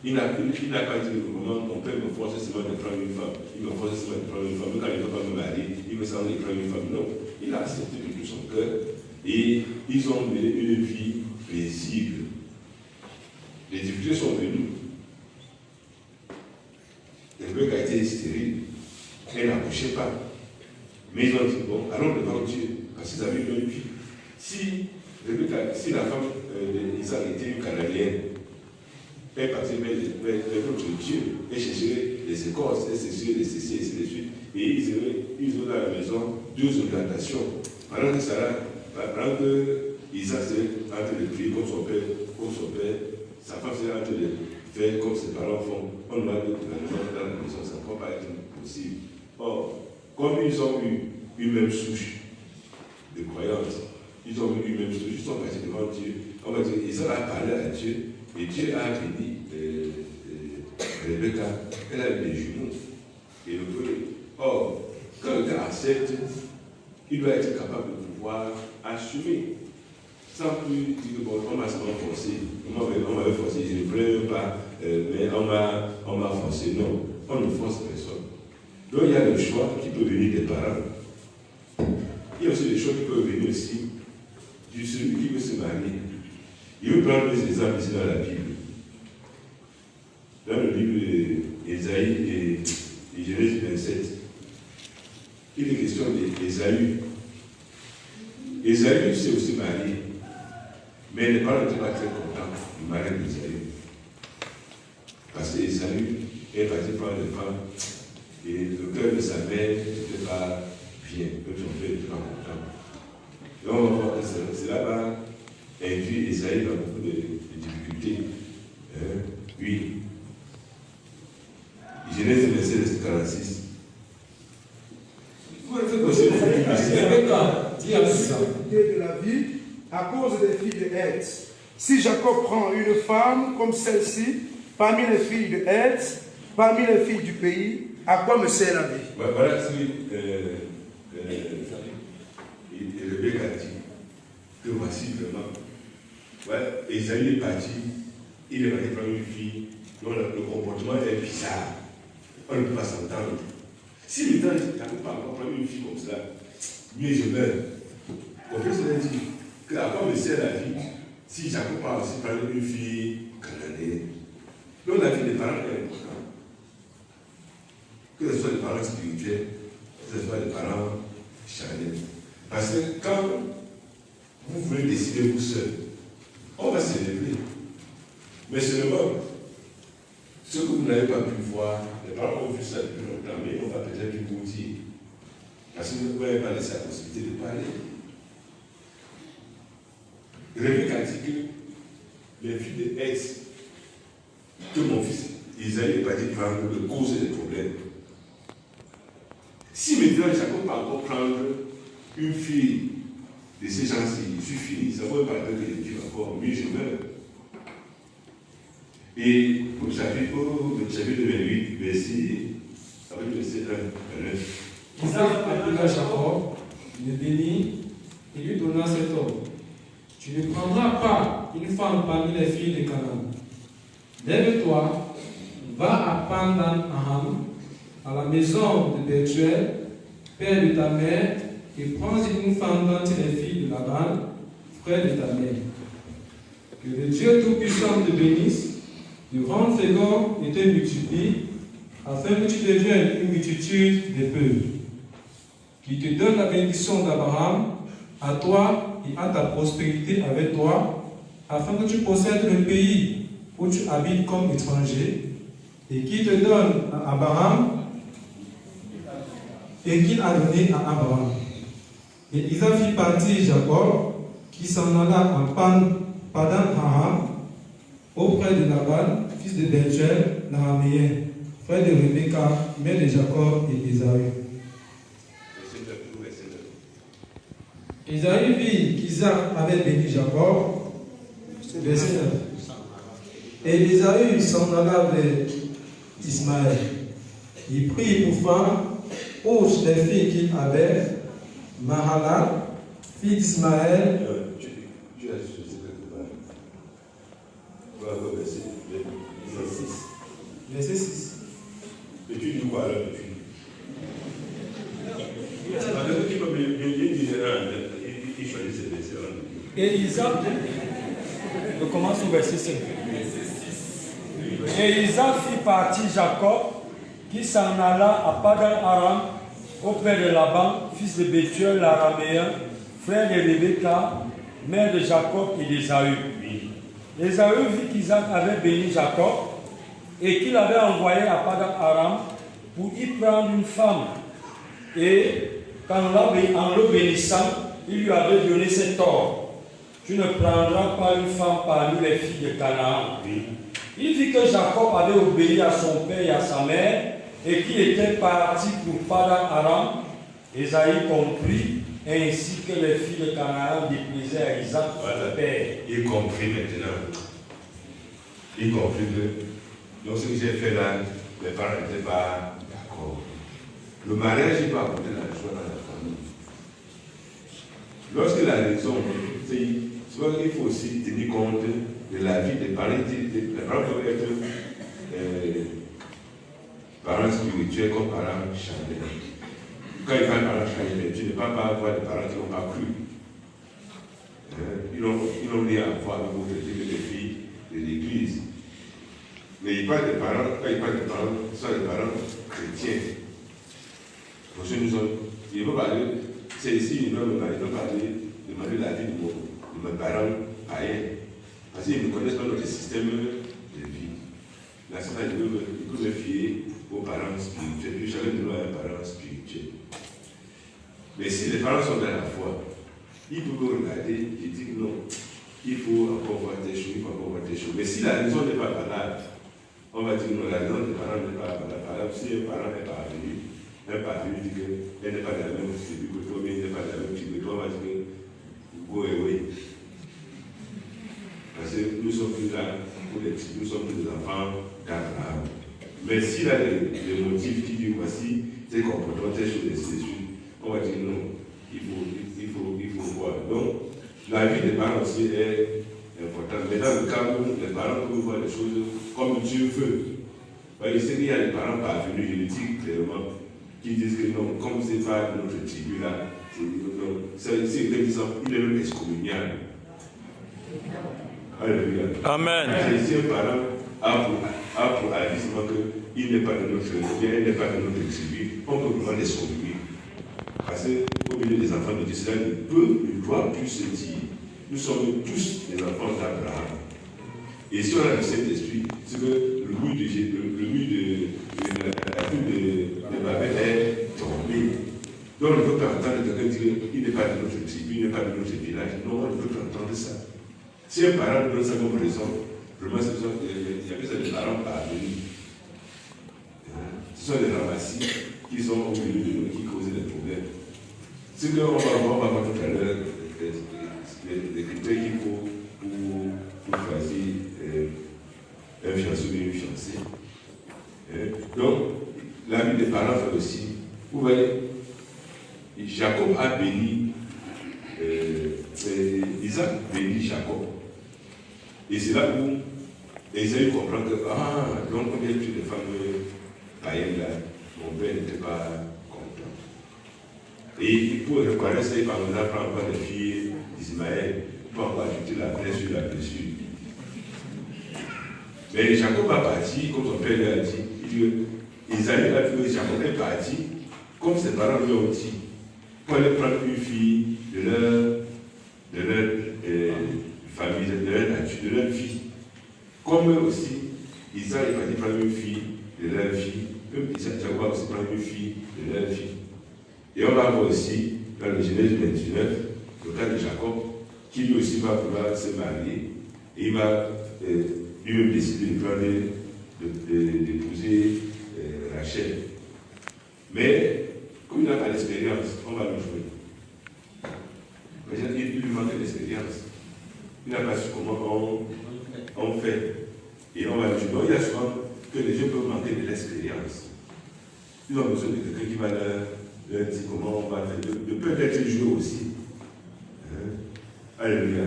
Il n'a pas dit le moment, mon père me force seulement de prendre une femme. Il me force seulement de prendre une femme. Quand il ne veut pas me marier, il me semble de prendre une femme. Non. Il a accepté de tout son cœur. Et ils ont mené une vie paisible. Les difficultés sont venues. Rebecca a été stérile. Elle n'accouchait pas. Mais ils ont dit, bon, allons devant Dieu. Parce qu'ils avaient une vie. Si la femme d'Isaac était une Cananéenne, elle partait vers notre Dieu, et chercherait les écorces, et chercherait les ceci, et ainsi de suite. Et ils ont dans la maison deux orientations. Pendant que Isaac s'est en train de prier comme son père, sa femme s'est en train de faire comme ses parents font. On va de dans la maison, ça ne peut pas être possible. Or, comme ils ont eu une même souche de croyances, ils ont eu une même souche, ils sont partis devant Dieu. On va dire, Isaac a parlé à Dieu. Et Dieu a béni Rebecca, elle a eu des jumeaux. Et le premier. Or, quand le gars accepte, il doit être capable de pouvoir assumer. Sans plus dire, bon, on m'a seulement forcé. On m'avait forcé, je ne voulais pas, mais on m'a forcé. Non, on ne force personne. Donc il y a le choix qui peut venir des parents. Il y a aussi des choix qui peuvent venir aussi de celui qui veut se marier. Je vais prendre des exemples ici dans la Bible. Dans le livre Ésaïe et Genèse 27, il est question d'Ésaü. Ésaü s'est aussi marié, mais les parents n'étaient pas très contents du mariage d'Ésaü. Parce qu'Ésaü est parti prendre des femmes et le cœur de sa mère n'était pas bien, comme son père n'était pas content. Et on va voir que cela va induire Ésaü dans beaucoup de difficultés. Oui. Genèse 27, 46. De la vie à cause des filles de Heth. Si Jacob prend une femme comme celle-ci, parmi les filles de Heth, parmi les filles du pays, à quoi me sert la vie? Voilà ce que Rebecca dit. Que voici vraiment. Ouais, Esaü est parti, il est parti prendre une fille, dont le comportement est bizarre. On ne peut pas s'entendre. Si maintenant, je ne peux pas encore prendre une fille comme cela, mieux je meurs. Comprenez ce que je dis? Que à quoi me sert la vie si Jacob part aussi prendre une fille cananéenne? Donc la vie des parents est importante. Que ce soit des parents spirituels, que ce soit des parents charnels. Parce que quand vous voulez décider vous seul, on va célébrer. Mais seulement, ce que vous n'avez pas pu voir, les parents ont vu ça depuis longtemps, mais on va peut-être vous dire. Parce que vous n'avez pas laissé la possibilité de parler. Rebecca dit que les filles de Heth, que mon fils Isaïe est parti prendre de causer des problèmes. Si maintenant Jacob peut encore prendre une fille de ces gens-ci, il suffit, ça ne va pas dire que Dieu encore, mieux je meurs. Et au chapitre 28, verset 1. Isaac appela Jacob, le bénit et lui donna cet ordre. Tu ne prendras pas une femme parmi les filles de Canaan. Lève-toi, va à Pandan Aram, à la maison de Bethuel, père de ta mère, et prends une femme d'entre les filles de Laban, frère de ta mère. Que le Dieu Tout-Puissant te bénisse, te rende fécond et te multiplie, afin que tu deviennes une multitude de peuples. Qui te donne la bénédiction d'Abraham, à toi et à ta prospérité avec toi, afin que tu possèdes le pays où tu habites comme étranger, et qui te donne à Abraham, et qu'il a donné à Abraham. Et Isaac fit partir Jacob, qui s'en alla en Padan Aram, auprès de Laban, fils de Bethuel, l'araméen, frère de Rebecca, mère de Jacob et d'Ésaü. Ésaü vit qu'Isaac avait béni Jacob, verset 9. Et Ésaü s'en alla vers Ismaël. Il prit pour femme, outre les filles qu'il avait, Mahalat, fille d'Ismaël. Tu as choisi quelque part. Voilà le verset 6. Verset 6. Et tu dis quoi alors depuis? Et Isaac, je commence au verset 5. Et Isaac fit partir Jacob, qui s'en alla à Padan Aram, auprès de Laban, fils de Bethuel l'araméen, frère de Rebecca, mère de Jacob et d'Ésaü. Ésaü vit qu'Isaac avait béni Jacob et qu'il avait envoyé à Padan Aram pour y prendre une femme. Et en le bénissant, il lui avait donné cet ordre: tu ne prendras pas une femme parmi les filles de Canaan. Il vit que Jacob avait obéi à son père et à sa mère et qu'il était parti pour Padan Aram. Ésaü comprit, ainsi que les filles de Canaan déplaisaient à Isaac, son père. Il comprit maintenant. Il comprit que donc ce que j'ai fait là, mes parents n'étaient pas d'accord. Le mariage n'est pas apporter la joie dans la famille. Lorsque la raison, il faut aussi tenir compte de la vie des parents. Les parents doivent être parents spirituels comme parents charnels. Quand ils parlent parents charnels, tu ne peux pas avoir des parents qui n'ont pas cru. Ils n'ont rien à voir avec vous, les filles de l'église. Mais il parle des parents, quand il parle des parents, ce sont les parents chrétiens. Parce que nous sommes, il veut parler, c'est ici, il veut parler, demander la vie de mes parents païens. Parce qu'ils ne connaissent pas notre système de vie. Là, c'est ça, il peut me fier aux parents spirituels. Puis chacun de nous a un parent spirituel. Mais si les parents sont dans la foi, ils peuvent regarder et dire non, il faut encore voir des choses, il faut encore voir des choses. Mais si la raison n'est pas valable, on va dire non, la raison des parents n'est pas valable. Si un parent n'est pas venu dit qu'elle n'est pas de la même tribu que toi, mais elle n'est pas de la même tribu que toi, on va dire que go away. Parce que nous sommes plus là pour les tribus, nous sommes plus des enfants d'Abraham. Mais s'il a des motifs qui disent voici tes comportements, tes choses, etc., on va dire non, il faut voir. Donc, la vie des parents aussi est importante. Mais dans le cas où les parents peuvent voir les choses comme Dieu veut, il sait qu'il y a des parents parvenus, je le dis clairement, qui disent que non, comme ce n'est pas notre tribu là, c'est l'exemple, il est même excommuniable. Alléluia. Amen. Si un parent a pour avis seulement qu'il n'est pas de notre bien, il n'est pas de notre tribu, on peut vraiment l'excommunier. Parce qu'au milieu des enfants de Dieu, cela ne doit plus se dire. Nous sommes tous les enfants d'Abraham. Et si on a le Saint-Esprit, c'est que le but de Babel est tombé. Donc on ne peut pas entendre quelqu'un dire qu'il n'est pas de notre tribu, il n'est pas de notre village. Non, on ne peut pas entendre ça. Si un parent donne ça comme raison, vraiment, il y a besoin de parents parvenus. Ce sont des ramassis qui sont au milieu de nous, qui causent des problèmes. Ce qu'on va voir tout à l'heure, les critères qu'il faut pour choisir un fiancé ou une fiancée. Donc, la vie des parents fait aussi. Vous voyez, Jacob a béni, Isaac bénit Jacob. Et c'est là où Esaü comprend que, donc on vient de des femmes païennes là, mon père n'était pas content. Et pour reconnaître ça, il va nous apprendre encore les filles d'Ismaël, pour encore ajouter la plaie sur la blessure. Mais Jacob a parti, comme son père lui a dit, il dit, Esaü a vu que Jacob est parti, comme ses parents lui ont dit, pour aller prendre une fille de leur famille, de leur nature, de leur vie. Comme eux aussi, Isaac est parti prendre une fille de leur vie, même Jacob va aussi prendre une fille de leur vie. Et on va voir aussi, dans le Genèse 29, le cas de Jacob, qui lui aussi va vouloir se marier, et il va lui-même décider d'épouser Rachel. Mais, comme il n'a pas d'expérience, on va le jouer. Il lui manque d'expérience. Il n'a pas su comment on fait. Et on va le jouer. Donc, il y a souvent que les gens peuvent manquer de l'expérience. Ils ont besoin de quelqu'un qui va leur dire comment on va faire. De peut-être jouer aussi. Alléluia.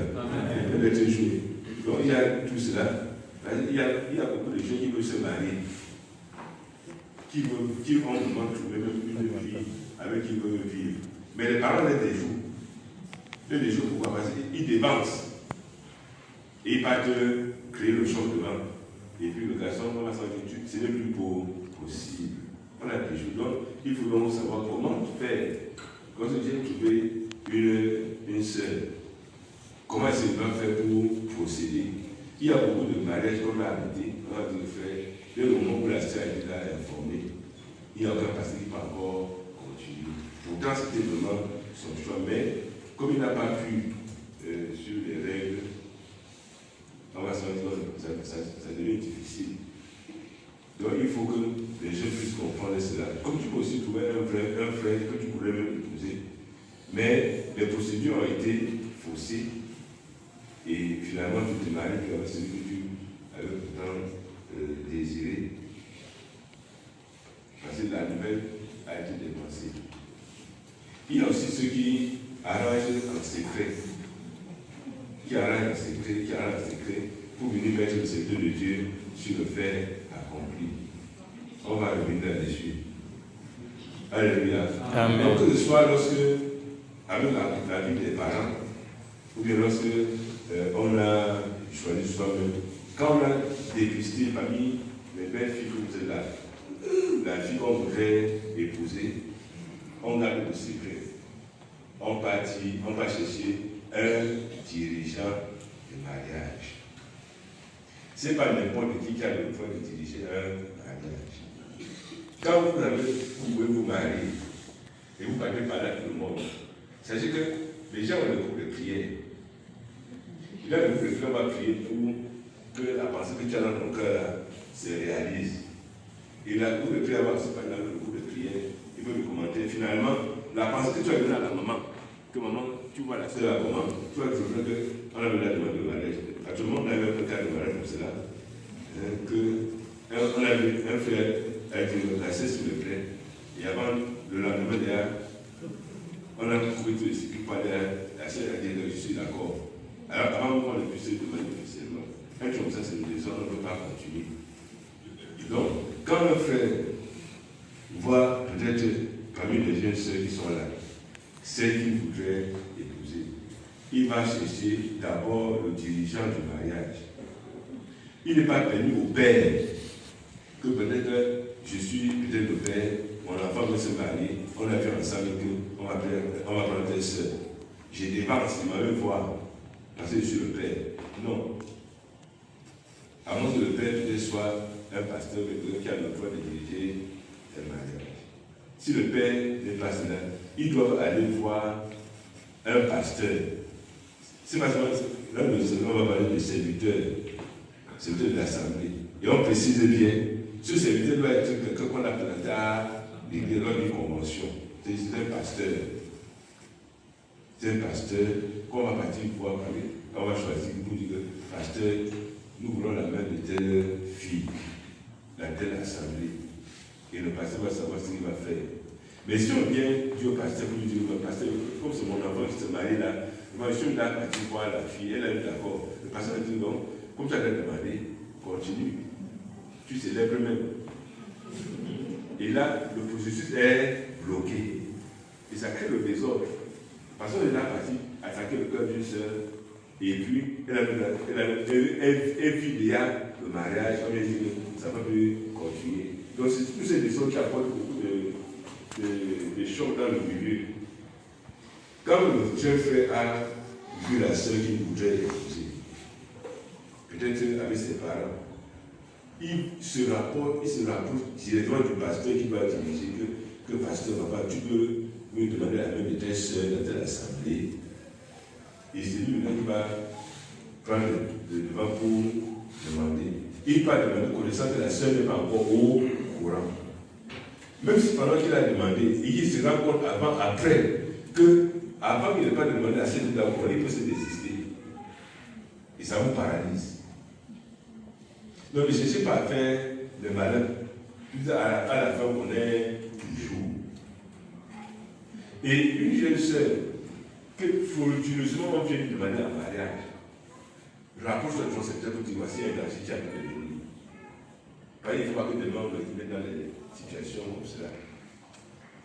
De peut-être jouer. Donc, il y a tout cela. Il y a beaucoup de gens qui veulent se marier. Qui ont vraiment trouvé même une vie avec qui ils veulent vivre. Mais les parents les déjouent. Les déjouent pourquoi? Parce qu'ils dépensent. Et ils partent créer le champ devant. Et puis le garçon, on va s'en dire, ce n'est plus possible. On a déjoué. Donc, il faut donc savoir comment faire. Quand j'ai trouvé une sœur, comment est-ce qu'il va faire pour procéder? Il y a beaucoup de mariages qu'on a habité, on va dire frère. Le moment où la sœur a été là informée, il n'y a aucun passé qui peut encore continuer. Pourtant, c'était vraiment son choix. Mais comme il n'a pas pu sur les règles, on va se dire que ça devient difficile. Donc il faut que les gens puissent comprendre cela. Comme tu peux aussi trouver un frère que tu pourrais même épouser. Mais les procédures ont été faussées. Et finalement, tu te maries avec celui que tu avais pourtant désiré. Parce que la nouvelle a été dépensée. Il y a aussi ceux qui arrangent en secret. Qui arrangent en secret pour venir mettre le secret de Dieu sur le fait accompli. On va revenir là-dessus. Alléluia. Amen. Donc, que ce soit lorsque, avec la vie des parents, ou bien lorsque on a choisi soi-même, quand on a dépisté parmi belle-fille que vous êtes là, la fille qu'on voudrait épouser, on garde le secret. On va chercher un dirigeant de mariage. Ce n'est pas n'importe qui a le droit de diriger un mariage. Quand vous pouvez vous marier et vous partez parler à tout le monde, sachez que les gens ont le groupe de prière. Et là, le groupe de prière va prier pour que la pensée que tu as dans ton cœur se réalise. Et là, le groupe de prière va se parler dans le groupe de prière. Il veut le commenter. Finalement, la pensée que tu as donnée à la maman, que maman, tu vois la sœur à maman, tu vois toujours qu'on a venu la demande de mariage. Actuellement, on a eu un cas de mariage comme cela, on a vu un frère avec une cassette sur le plaid, et avant le lendemain, on a trouvé tout ce qui parlait, la sœur a dit que je suis d'accord. Alors, avant qu'on ne puisse se demander officiellement, un truc comme ça, c'est une raison, on ne peut pas continuer. Donc, quand un frère voit peut-être parmi les jeunes sœurs qui sont là, celles qu'il voudrait épouser, il va chercher d'abord le dirigeant du mariage. Il n'est pas permis au père que peut-être je suis peut-être le père, mon enfant veut se marier, on a fait ensemble qu'on va prendre des sœurs. J'ai dépense, il m'avait voir, parce que je suis le père. Non. À moins que le père peut-être soit un pasteur qui a le droit de diriger un mariage. Si le père n'est pas là, ils doivent aller voir un pasteur. C'est parce que là, on va parler de serviteur de l'Assemblée. Et on précise bien, ce serviteur doit être quelqu'un qu'on a présenté à l'église lors d'une convention. C'est un pasteur. C'est un pasteur qu'on va partir voir parler. On va choisir pour dire que, pasteur, nous voulons la main de telle fille, dans telle assemblée. Et le pasteur va savoir ce qu'il va faire. Mais si on vient dire au pasteur pour lui dire, pasteur, comme c'est mon enfant qui se marie là, moi je suis là parti voir la fille, elle est d'accord. Le pasteur va dire non, comme tu as demandé, continue. Tu célèbres même. Et là, le processus est bloqué. Et ça crée le désordre. Parce qu'on est là parti attaquer le cœur d'une sœur, et puis elle vit déjà le mariage, on lui dit que ça ne peut plus continuer. Donc c'est tous ces désordres qui apportent beaucoup de chocs dans le milieu. Quand le jeune frère a vu la sœur qu'il voudrait épouser, peut-être avec ses parents, il se rapproche directement du pasteur qui va diriger que pasteur, papa, tu peux me demander la main de telle sœur dans telle assemblée. Et c'est lui maintenant qui va prendre le devant pour demander. Il va demander connaissant que la sœur n'est pas encore au courant. Même si pendant qu'il a demandé, il se rend compte après, que avant qu'il n'ait pas demandé à cette d'accord, il peut se désister. Et ça vous paralyse. Donc ne cherchez pas à faire le malin. Puis à la fin, on est toujours. Et une jeune sœur, que frauduleusement on vient lui demander un mariage, rapproche le concepteur pour dire voici un danger qui a pu devenir. Il ne faut pas que des membres se mettent dans les situations comme cela.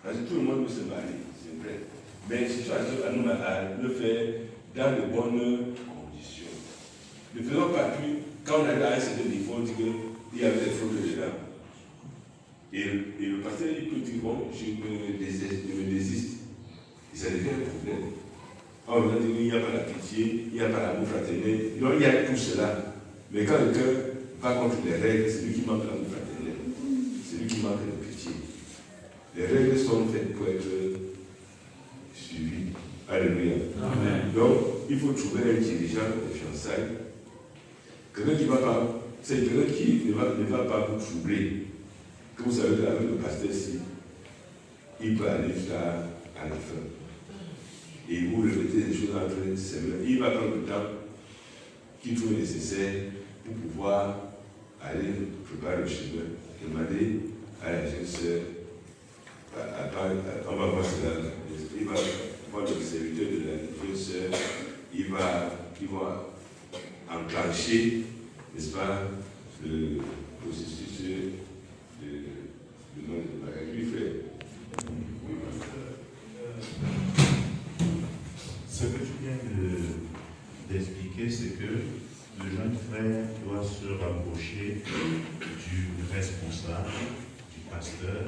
Parce que tout le monde veut se marier, c'est vrai. Mais c'est à nous à le faire dans de bonnes conditions. Ne faisons pas plus, quand on arrive à un certain niveau, on dit qu'il y avait des fraudes dedans. Et le pasteur, il peut dire, bon, je me désiste. Et ça devient un problème. On va dire, il n'y a pas la pitié, il n'y a pas l'amour fraternel. Donc il y a tout cela. Mais quand le cœur va contre les règles, c'est lui qui manque l'amour fraternel. C'est lui qui manque de pitié. Les règles sont faites pour être suivies. Alléluia. Amen. Donc, il faut trouver un dirigeant de fiançailles. Quelqu'un qui va pas, c'est quelqu'un qui ne va pas vous troubler. Que vous savez qu'avec le pasteur ici, il peut aller jusqu'à la fin. Et vous répétez des choses entre ses mains. Il va prendre le temps qu'il trouve nécessaire pour pouvoir aller préparer le chemin. Demander à la jeune sœur, on va voir cela, il va voir le serviteur de la jeune sœur, il va enclencher, n'est-ce pas, le processus de mariage. Oui, frère. Ce que tu viens d'expliquer, c'est que le jeune frère doit se rapprocher du pasteur,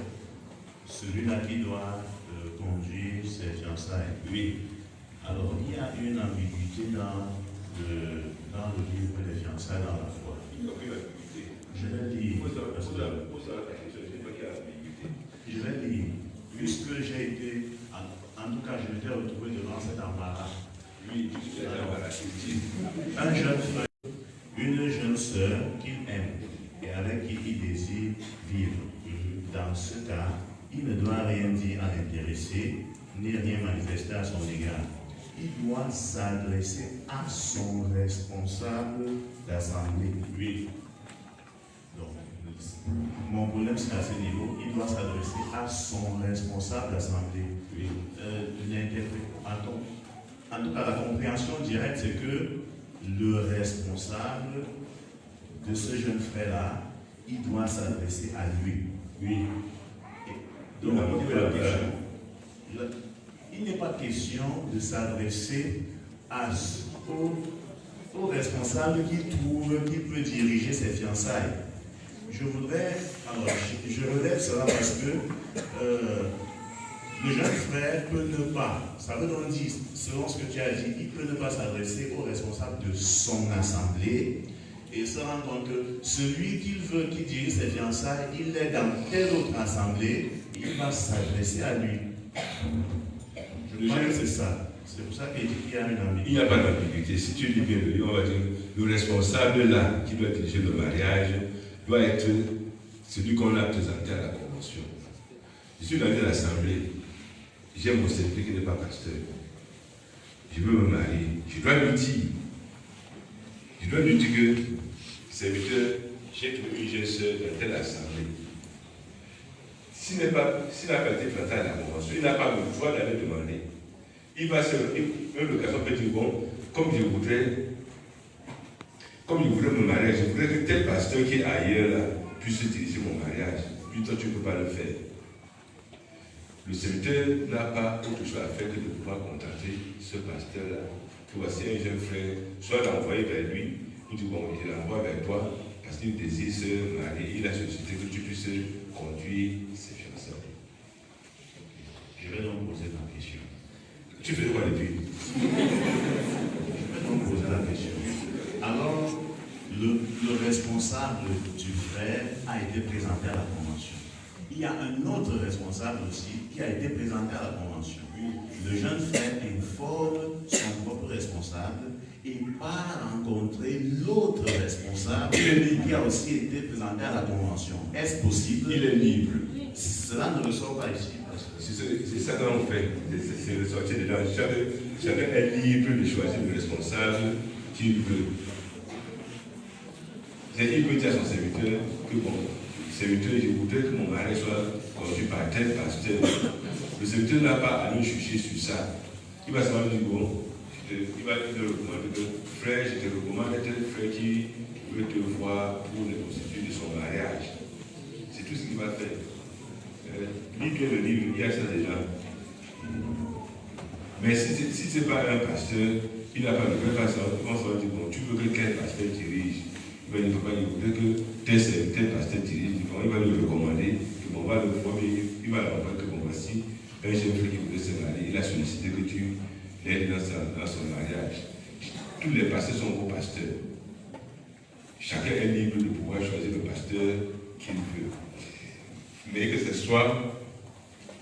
celui-là qui doit conduire ses fiançailles. Oui. Alors, il y a une ambiguïté dans le livre des fiançailles dans la foi. Je vais lire. Je vais lire. Puisque j'ai été, en tout cas, je m'étais retrouvé devant cet embarras. Oui, un jeune frère, une jeune sœur qu'il aime et avec qui il désire vivre. Dans ce cas, il ne doit rien dire à l'intéressé, ni rien manifester à son égard. Il doit s'adresser à son responsable d'assemblée. Oui. Donc, mon problème c'est à ce niveau, il doit s'adresser à son responsable d'assemblée. Oui. En tout cas, la compréhension directe, c'est que le responsable de ce jeune frère-là, il doit s'adresser à lui. Oui. Et donc, il n'est pas question de s'adresser au responsable qui trouve qu'il peut diriger ses fiançailles. Je relève cela parce que le jeune frère peut ne pas, ça veut donc dire, selon ce que tu as dit, il peut ne pas s'adresser au responsable de son assemblée et se rendre compte que celui qu'il veut qui dirige ses fiançailles, il est dans telle autre assemblée, il va s'adresser à lui. Je crois que c'est ça. C'est pour ça qu'il y a une ambiguïté. Il n'y a pas d'ambiguïté. Si tu lis bien le livre, on va dire le responsable là, qui doit diriger le mariage, doit être celui qu'on a présenté à la convention. Je suis dans l'assemblée. J'ai mon serviteur qui n'est pas pasteur. Je veux me marier. Je dois lui dire que, serviteur, j'ai trouvé une jeune soeur dans telle assemblée. S'il n'a pas été planté à la convention, il n'a pas le droit d'aller demander. Il va se même l'occasion peut dire, bon, comme je voudrais me marier, je voudrais que tel pasteur qui est ailleurs là, puisse diriger mon mariage. Puis toi, tu ne peux pas le faire. Le serviteur n'a pas autre chose à faire que de pouvoir contacter ce pasteur-là. Que voici un jeune frère, soit l'envoyer vers lui, ou du bon, il l'envoie vers toi, parce qu'il désire se marier, il a sollicité que tu puisses conduire ses fiançailles. Je vais donc poser ma question. Tu fais quoi depuis? Je vais donc poser la question. Alors, le responsable du frère a été présenté à la convention. Il y a un autre responsable aussi qui a été présenté à la convention. Le jeune frère informe son propre responsable et part rencontrer l'autre responsable qui a aussi été présenté à la convention. Est-ce possible? Il est libre. Cela ne ressort pas ici. C'est ça qu'on fait. C'est ressorti dedans. Chacun est libre de choisir le responsable qu'il veut. Il peut dire à son serviteur que bon, serviteur, je voudrais que mon mari soit conduit par tel pasteur. Le serviteur n'a pas à nous juger sur ça. Il va savoir dire bon, il va te recommander que frère, je te recommande tel frère qui veut te voir pour le constituer de son mariage. C'est tout ce qu'il va faire. Lis bien le livre, il y a ça déjà. Mais si ce n'est pas un pasteur, il n'a pas de vrai pasteur, il va savoir dire bon, tu veux que quel pasteur dirige? Il ne peut pas dire que tel pasteur dirige, il va lui recommander, que bon, va le voir, il va l'envoyer que bon, voici un jeune frère qui voulait se marier, il a sollicité que tu l'aides dans son mariage. Tous les pasteurs sont vos pasteurs. Chacun est libre de pouvoir choisir le pasteur qu'il veut. Mais que ce soit,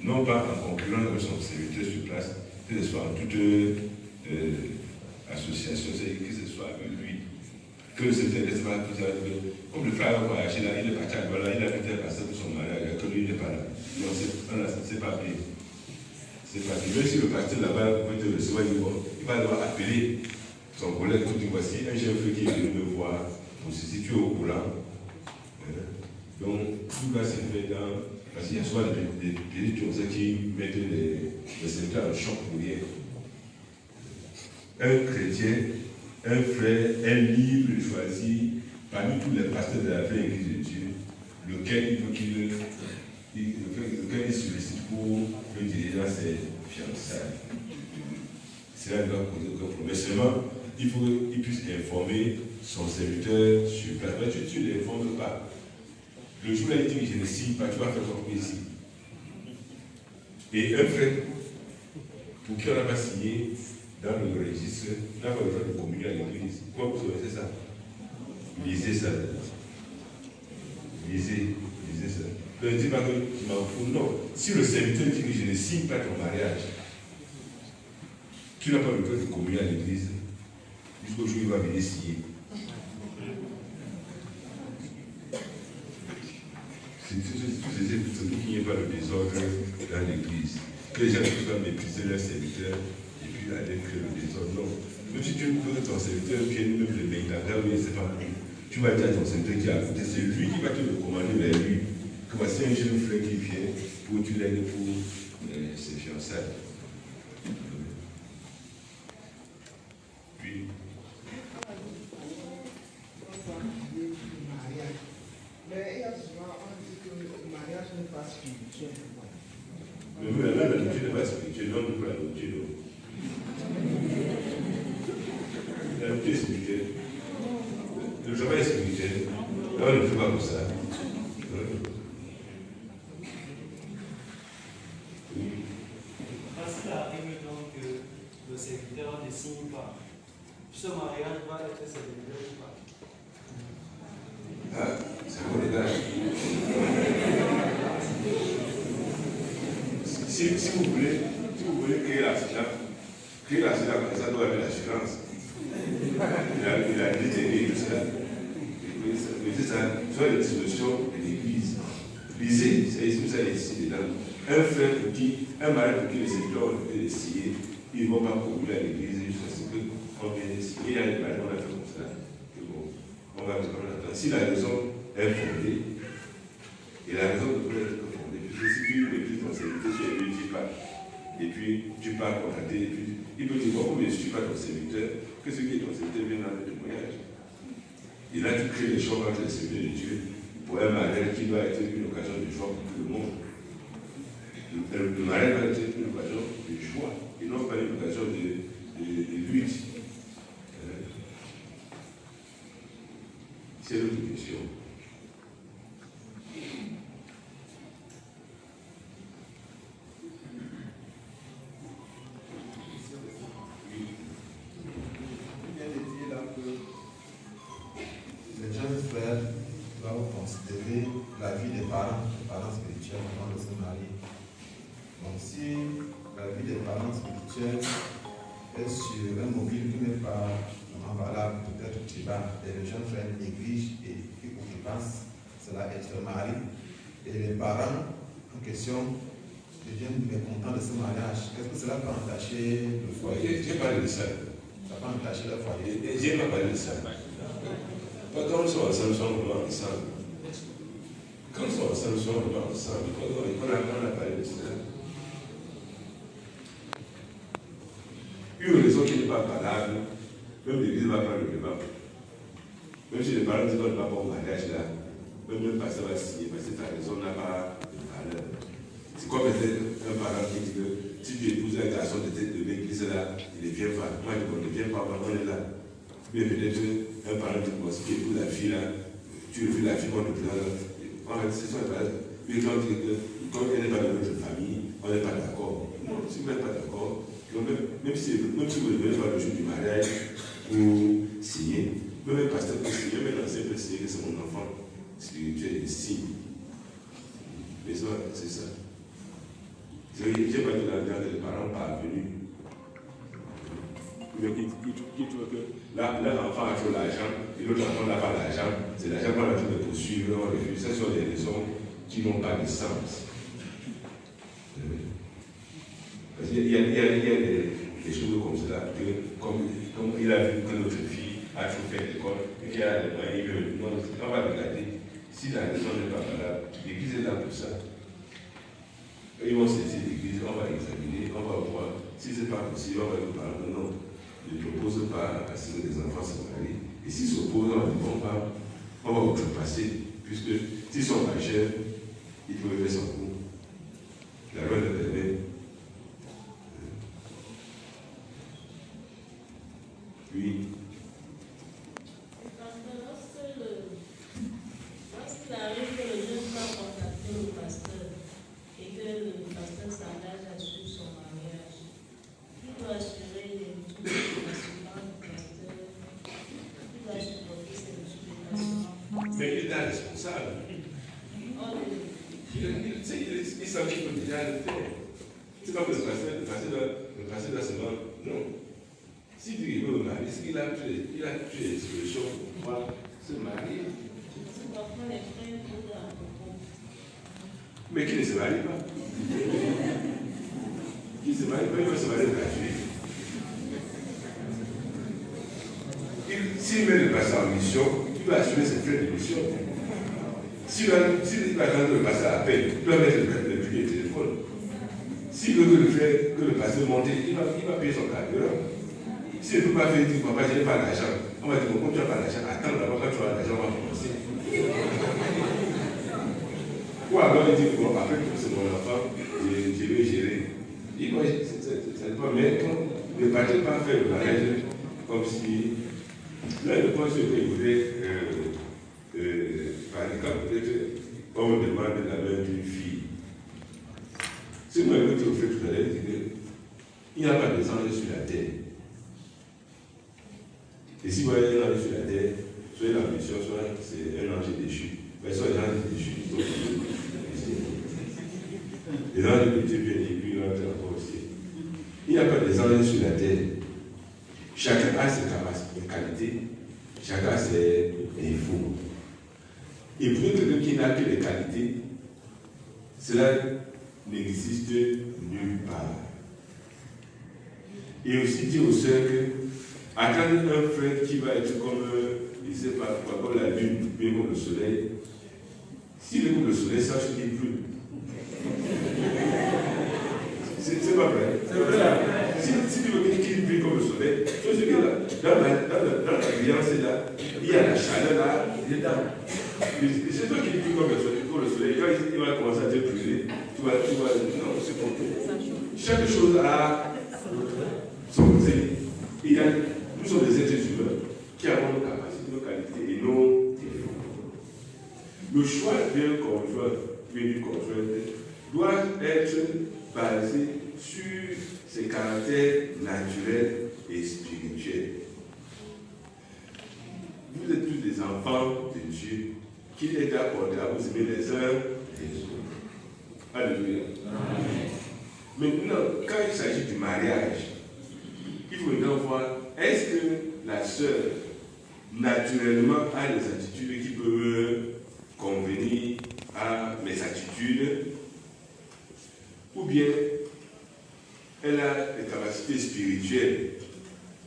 non pas en concurrence avec son serviteur sur place, que ce soit en toute association, que ce soit avec lui. Que ce soit comme le frère a voyagé là, il est parti à Douala, il a fait un pasteur pour son mariage, que lui il n'est pas là. Non, c'est pas bien. C'est pas bien. Même si le pasteur là-bas peut te recevoir, il va devoir appeler son collègue pour dire voici un jeune frère qui est venu me voir pour se situer au courant. Donc, tout va se faire dans. Parce qu'il y a souvent des choses qui mettent les secteurs en choc pour rien. Un chrétien, un frère est libre de choisir parmi tous les pasteurs de la vraie Église de Dieu lequel il veut lequel il sollicite pour le diriger dans ses fiançailles. Cela ne doit poser aucun problème. Mais seulement, il faut qu'il puisse informer son serviteur sur place. Mais tu ne l'informes pas. Le jour où il dit que je ne signe pas, tu vas faire comme ici. Et un frère, pour qui on n'a pas signé dans le registre, n'a pas besoin de communier à l'église. Comment vous savez ça? Lisez ça. Lisez ça. Ne dis pas que je m'en fous. Non. Si le serviteur dit que je ne signe pas ton mariage, tu n'as pas besoin de communier à l'église jusqu'au jour où il va venir signer. C'est surtout qu'il n'y ait pas de désordre dans l'église. Que les gens puissent mépriser leur serviteur et puis aller créer le désordre. Non. Même si tu veux que ton serviteur vienne, même le médecin, oui, c'est pas lui. Tu vas dire à ton serviteur qui est à côté, c'est lui qui va te recommander vers lui. Que voici un jeune frère qui vient pour tu l'aides pour ses fiançailles. Puis. Mais il y a souvent, on dit que le mariage n'est pas spirituel. Mais la nourriture n'est pas spirituelle, non, nous la nourriture. La nourriture est spirituelle. Le travail est spirituel. Là, on ne fait pas comme ça. Parce qu'il arrive donc que le serviteur ne signe pas. Ce mariage va être célébré ou pas? Ah, c'est un bon détail. Si vous voulez créer l'accident, ça doit être l'assurance. Il a dit d'aider tout ça. C'est ça, soit les dispositions de l'église. Lisez, c'est ça ici dedans. Un frère pour qui, un mari pour qui le serviteur a été signé, ils ne vont pas communier à l'église jusqu'à ce qu'on vienne signer. Il y a des maris, on a fait comme ça. On va attendre. Si la raison est fondée, et la raison ne peut être fondée, puisque si tu méprises ton serviteur, tu ne lui dis pas, et puis tu pars contacter, et puis il peut dire, pourquoi je ne suis pas ton serviteur, que ce qui est ton serviteur vient dans le témoignage. Et là, tu crées les choses entre les serviteurs de Dieu pour un mariage qui doit être une occasion de joie pour tout le monde. Le mariage doit être une occasion de joie, et non pas une occasion de lutte. C'est l'autre question. Les jeunes frères doivent considérer la vie des parents spirituels avant de se marier. Donc si la vie des parents spirituels est sur un mobile qui n'est pas valable, peut-être tu vas, et les jeunes frères négligent et qui pensent cela être marié. Et les parents en question deviennent mécontents de ce mariage. Est-ce que cela peut entacher le foyer? J'ai parlé de ça. Ça peut entacher le foyer. J'ai pas parlé de ça. Quand on sort ensemble, on va ensemble. Quand on sort ensemble, on va ensemble. Quand on a parlé de ça. Une raison qui n'est pas valable, même l'église ne va pas le débat. Même si les parents disent qu'on ne va pas au mariage là, même le pasteur va signer parce que ta raison n'a pas de valeur. C'est comme peut-être un parent qui dit que si tu épouses un garçon de l'église là, il ne vient pas. Moi je dis qu'on ne vient pas, on est là. Mais peut-être un parent dit que si tu épouses la fille là, tu veux la fille qu'on te plaint. En fait, c'est ça. Mais quand on dit que comme elle n'est pas de notre famille, on n'est pas d'accord. Non, si vous n'êtes pas d'accord, même si vous ne venez pas le jour du mariage pour signer, même un pasteur peut signer, même l'ancien peut signer que c'est mon enfant spirituel, il signe. Mais ça, c'est ça. J'ai pas dit là-dedans que les parents parvenus. Mais qui trouvent que là, l'enfant a trop l'argent, et l'autre enfant n'a pas l'argent, c'est l'argent qu'on a tout de poursuivre, on refuse. Ce sont des raisons qui n'ont pas de sens. Parce qu'il y a des choses comme cela, que comme il a vu que notre fille a trop fait l'école, et qu'il a les moyens, on va regarder. Si la raison n'est pas valable, l'église est là pour ça. Ils vont saisir l'église, on va examiner, on va voir. Si ce n'est pas possible, on va nous parler. Non, ne propose pas à ce que les enfants se marient. Et s'ils s'opposent, on va dire on va outrepasser, puisque s'ils sont majeurs, ils peuvent faire son coup. La loi le permet. Oui. Lorsqu'il arrive que le jeune il sent qu'il faut déjà le faire. C'est pas que le pasteur doit se rendre. Non. S'il dit qu'il veut le marier, c'est qu'il a tué les solutions pour pouvoir se marier. Mais qui ne se marie pas? Qui se marie pas, il va se marier gratuit. S'il met le pasteur en mission, il va assumer ses frais de mission. S'il va attendre que le pasteur appelle, il doit mettre le prix de téléphone. S'il veut que le pasteur monte, il va payer son carburant. S'il ne peut pas faire, il dit, papa, je n'ai pas d'argent. On va dire, comme tu n'as pas d'argent, attends d'abord quand tu as l'argent, on va commencer. Ou alors il dit, bon, après tout, c'est mon enfant, je vais gérer. Il dit, ça dépend, mais ne partez pas faire le mariage comme si. Là, je pense qu'il voudrait, par exemple, peut-être, on me demande la main d'une fille. Si moi, je vous fais tout à l'heure, il n'y a pas de anges sur la terre. Et si vous voyez un ange sur la terre, soit l'ambition, soit c'est un ange déchu. Mais soit les anges déchus, les anges de Dieu viennent et puis l'ange encore aussi. Il n'y a pas des anges sur la terre. Chacun a ses qualités, chacun a ses défauts. Et pour quelqu'un qui n'a que les qualités, cela n'existe nulle part. Et aussi dire aux sœurs que attendre un frère qui va être comme, je ne sais pas, comme la lune, bien comme le soleil, s'il est comme le soleil, sache qu'il pleut. C'est pas vrai. C'est vrai. Si tu veux qu'il brille comme le soleil, je sais que là, dans la brillance là, il y a la chaleur là, il est là. C'est toi qui brille comme le soleil. Quand il va commencer à te brûler, tu vas, non, c'est pour tout. Chaque chose a son côté. Nous sommes des êtres humains qui avons nos capacités, nos qualités et nos défauts. Le choix d'un conjoint et d'une conjointe doit être basé sur ses caractères naturels et spirituels. Vous êtes tous des enfants de Dieu qu'il est accordé à vous aimer les uns les autres. Alléluia. Maintenant, quand il s'agit du mariage, il faut maintenant voir, est-ce que la sœur, naturellement, a des attitudes qui peuvent convenir à mes attitudes, ou bien elle a des capacités spirituelles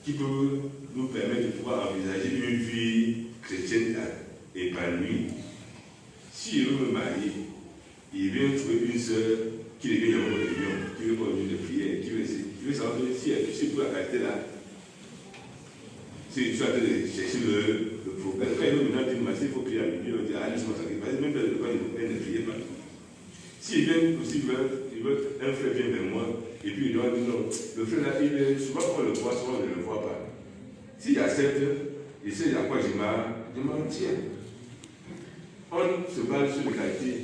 qui peuvent nous permettre de pouvoir envisager une vie chrétienne épanouie. Si je veux me marier, il vient trouver une sœur qui est bien dans mon réunion, qui veut conduire des prières, qui veut savoir si elle touche pour la qualité là. Si tu as cherché le problème, quand il veut maintenant dire, il faut prier à minuit, il va dire, allez, je m'en sacrifie, même quand il ne priait pas. S'il vient aussi, un frère vient vers moi, et puis il doit dire non, le frère là, souvent on le voit, souvent on ne le voit pas. S'il accepte, il sait à quoi je m'en tiens. On se base sur les qualités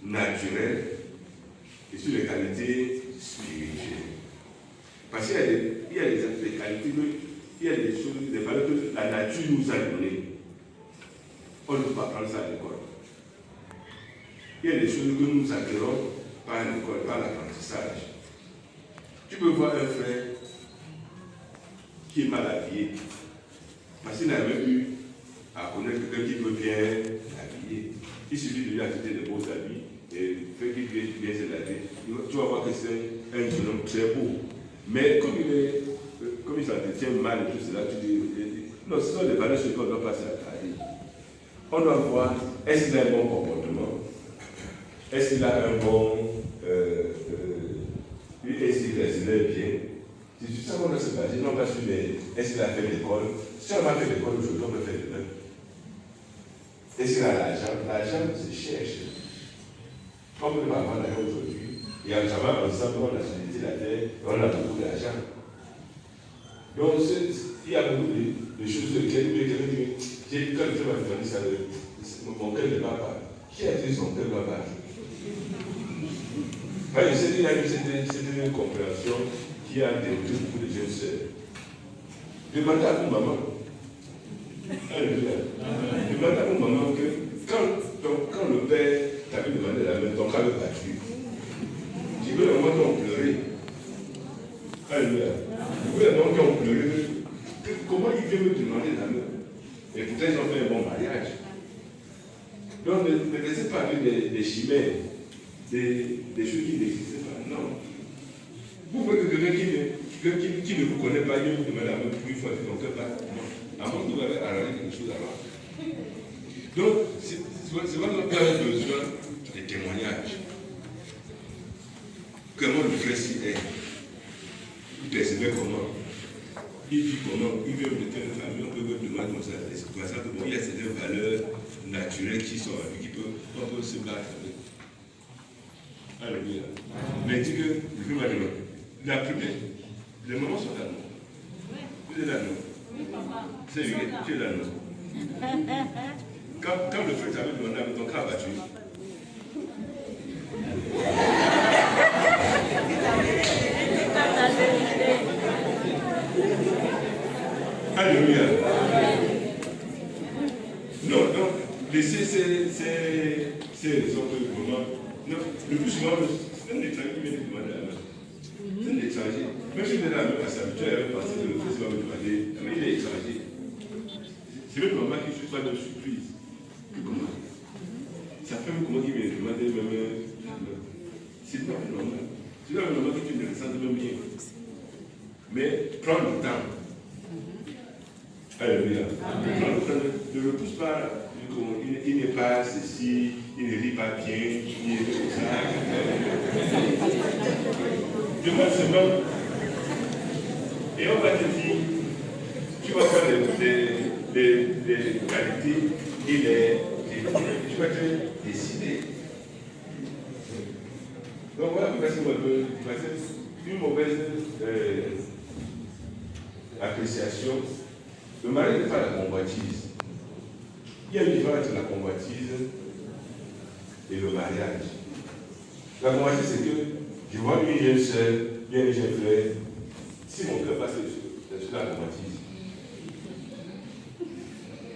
naturelles et sur les qualités spirituelles. Parce qu'il y a des qualités, il y a des choses, des valeurs que la nature nous a données. On ne peut pas prendre ça à l'école. Il y a des choses que nous acquérons par l'école, par l'apprentissage. Tu peux voir un frère qui est mal habillé, parce qu'il n'a même eu à connaître quelqu'un qui peut bien l'habiller. Il suffit de lui acheter de beaux habits et faire qu'il vienne bien se laver. Tu vas voir que c'est un jeune homme très beau. Mais comme il s'entretient mal et tout cela, tu dis, non, ce sont les valeurs sur lesquelles on doit passer à travailler. On doit voir, est-ce qu'il a un bon comportement? Est-ce qu'il a un bon... est-ce qu'il est bien? C'est sur ça qu'on doit se baser, non pas sur les... Est-ce qu'il a fait l'école? Si on n'a pas fait l'école aujourd'hui, on peut faire demain. Est-ce qu'il a l'argent? L'argent se cherche. On peut pas avoir l'argent aujourd'hui. Et en travaillant ensemble, on a solidité la terre, on a beaucoup d'argent. Donc, il y a beaucoup de choses sur lesquelles quelqu'un dit, quand le frère m'a demandé ça, mon cœur ne va pas. Qui a dit son cœur ne va pas? Parce que c'est une compréhension qui a détruit beaucoup de jeunes sœurs. Demandez à vos mamans. Alléluia. Demandez à vos mamans que quand le père t'avait demandé la main m'avait battu. J'ai vu les mamans qui ont pleuré. Alléluia. J'ai vu les mamans qui ont pleuré. Comment ils viennent me demander la main? Et pourtant, ils ont fait un bon mariage. Donc, ne laissez pas des chimères, des choses qui n'existent pas. Non. Vous voyez que quelqu'un qui ne vous connaît pas, il vous demande la main pour une fois que ton cœur bat. Non. À moins que vous avez arrangé quelque chose avant. Donc, c'est vraiment qu'on a besoin de témoignages. Comment le frère s'y est? Il percevait comment? Il vit comment? Il vient de telle famille, on peut me demander comme ça. C'est pour ça que bon, il y a certaines valeurs naturelles qui sont avec lui, on peut se battre avec. Alléluia. Mais dit que, je vais dire, la première, les mamans sont là, non? Vous êtes là, non? Oui, papa. C'est vrai, tu es là, non? Quand le frère t'avait demandé avec ton cas battu, alléluia. Non, donc, laissez ces raisons que vraiment. Non, le plus souvent, c'est un étranger qui vient de demander la main. C'est un étranger. Même si vous êtes la main à s'habituer, elle va passer le festival me demander, mais il est étranger. C'est même maman qui ne fait pas de surprise. Comment? Ça fait même comment il vient de demander même la main. C'est pas normal. C'est pas normal que tu ne le sentes même bien. Mais prends le temps. Alléluia. Ne le pousse pas. Il n'est pas ceci, il ne vit pas bien, il est comme ça. Demande seulement. Et on va te dire, tu vas faire les qualités et tu vas te décider. Donc voilà pourquoi c'est une mauvaise appréciation. Le mari n'est pas la convoitise. Il y a une différence entre la convoitise et le mariage. La convoitise, c'est que je vois une jeune soeur, bien une jeune frère. Si mon cœur passe sur la convoitise,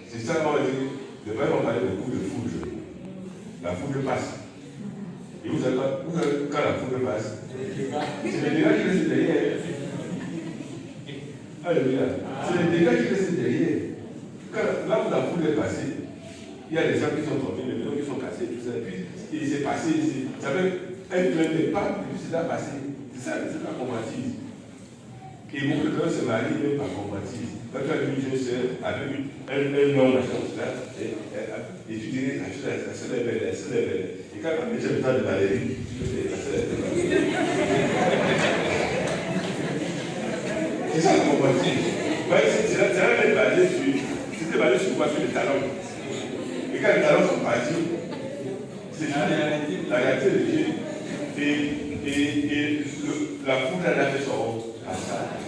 c'est ça qu'on va dire. Le Père m'a parlé beaucoup de foudre. La foudre passe. Et vous savez quand la foudre passe, c'est les dégâts qui restent derrière. Alléluia. C'est les dégâts qui restent derrière. Là où la foudre est passée, il y a des gens qui sont tombés, les maisons qui sont cassées, tout ça. Puis il s'est passé, ça fait un plein de pas, et puis c'est là passé. C'est ça, c'est la convoitise. Et beaucoup de gens se marient même par convoitise. Quand tu as une jeune soeur avec un nom, machin, là, et tu dirais, la soeur est belle, la soeur est belle. Et quand tu as déjà le temps de Valérie, tu dis, la soeur est belle. C'est ça la convoitise. C'est là même basé sur, c'était basé sur quoi? Sur les talents. Et quand les talents sont partis, c'est la réalité de Dieu. Et la foudre a fait son passage.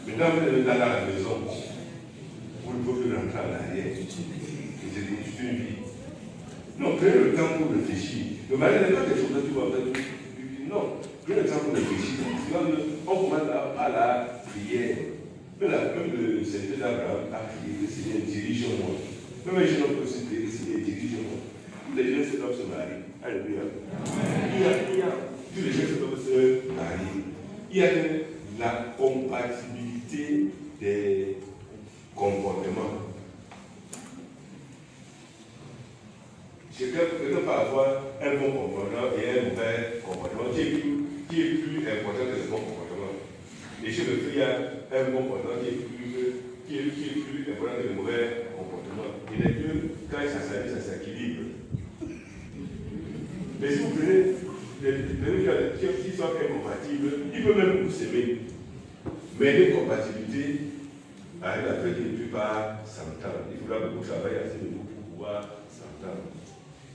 Maintenant, vous êtes dans la maison, vous ne pouvez plus rentrer en arrière. Et c'est une vie. Non, prenez le temps pour réfléchir. Le mari n'est pas quelque chose que tu vas faire. Non, prenez le temps pour réfléchir. Sinon, on commence à la prière. Mais même le Seigneur d'Abraham a prié, le Seigneur dirige-moi. Même les jeunes peuvent se dire, le Seigneur dirige-moi. Tous les jeunes se doivent se marier. Alléluia. Tous les jeunes doivent se marier. Il y a la compatibilité des comportements. Quelqu'un peut avoir un bon comportement et un mauvais comportement qui est plus important que le bon comportement. Et chez le frère, il y a un bon comportement qui est plus important que le mauvais comportement. Et les deux, quand ils s'assalissent, ça s'équilibre. Mais si vous prenez les qui sont incompatibles, ils peuvent même vous s'aimer. Mais l'incompatibilité arrive après qu'il ne peut pas s'entendre. Il faudra beaucoup travailler à ce niveau pour pouvoir s'entendre.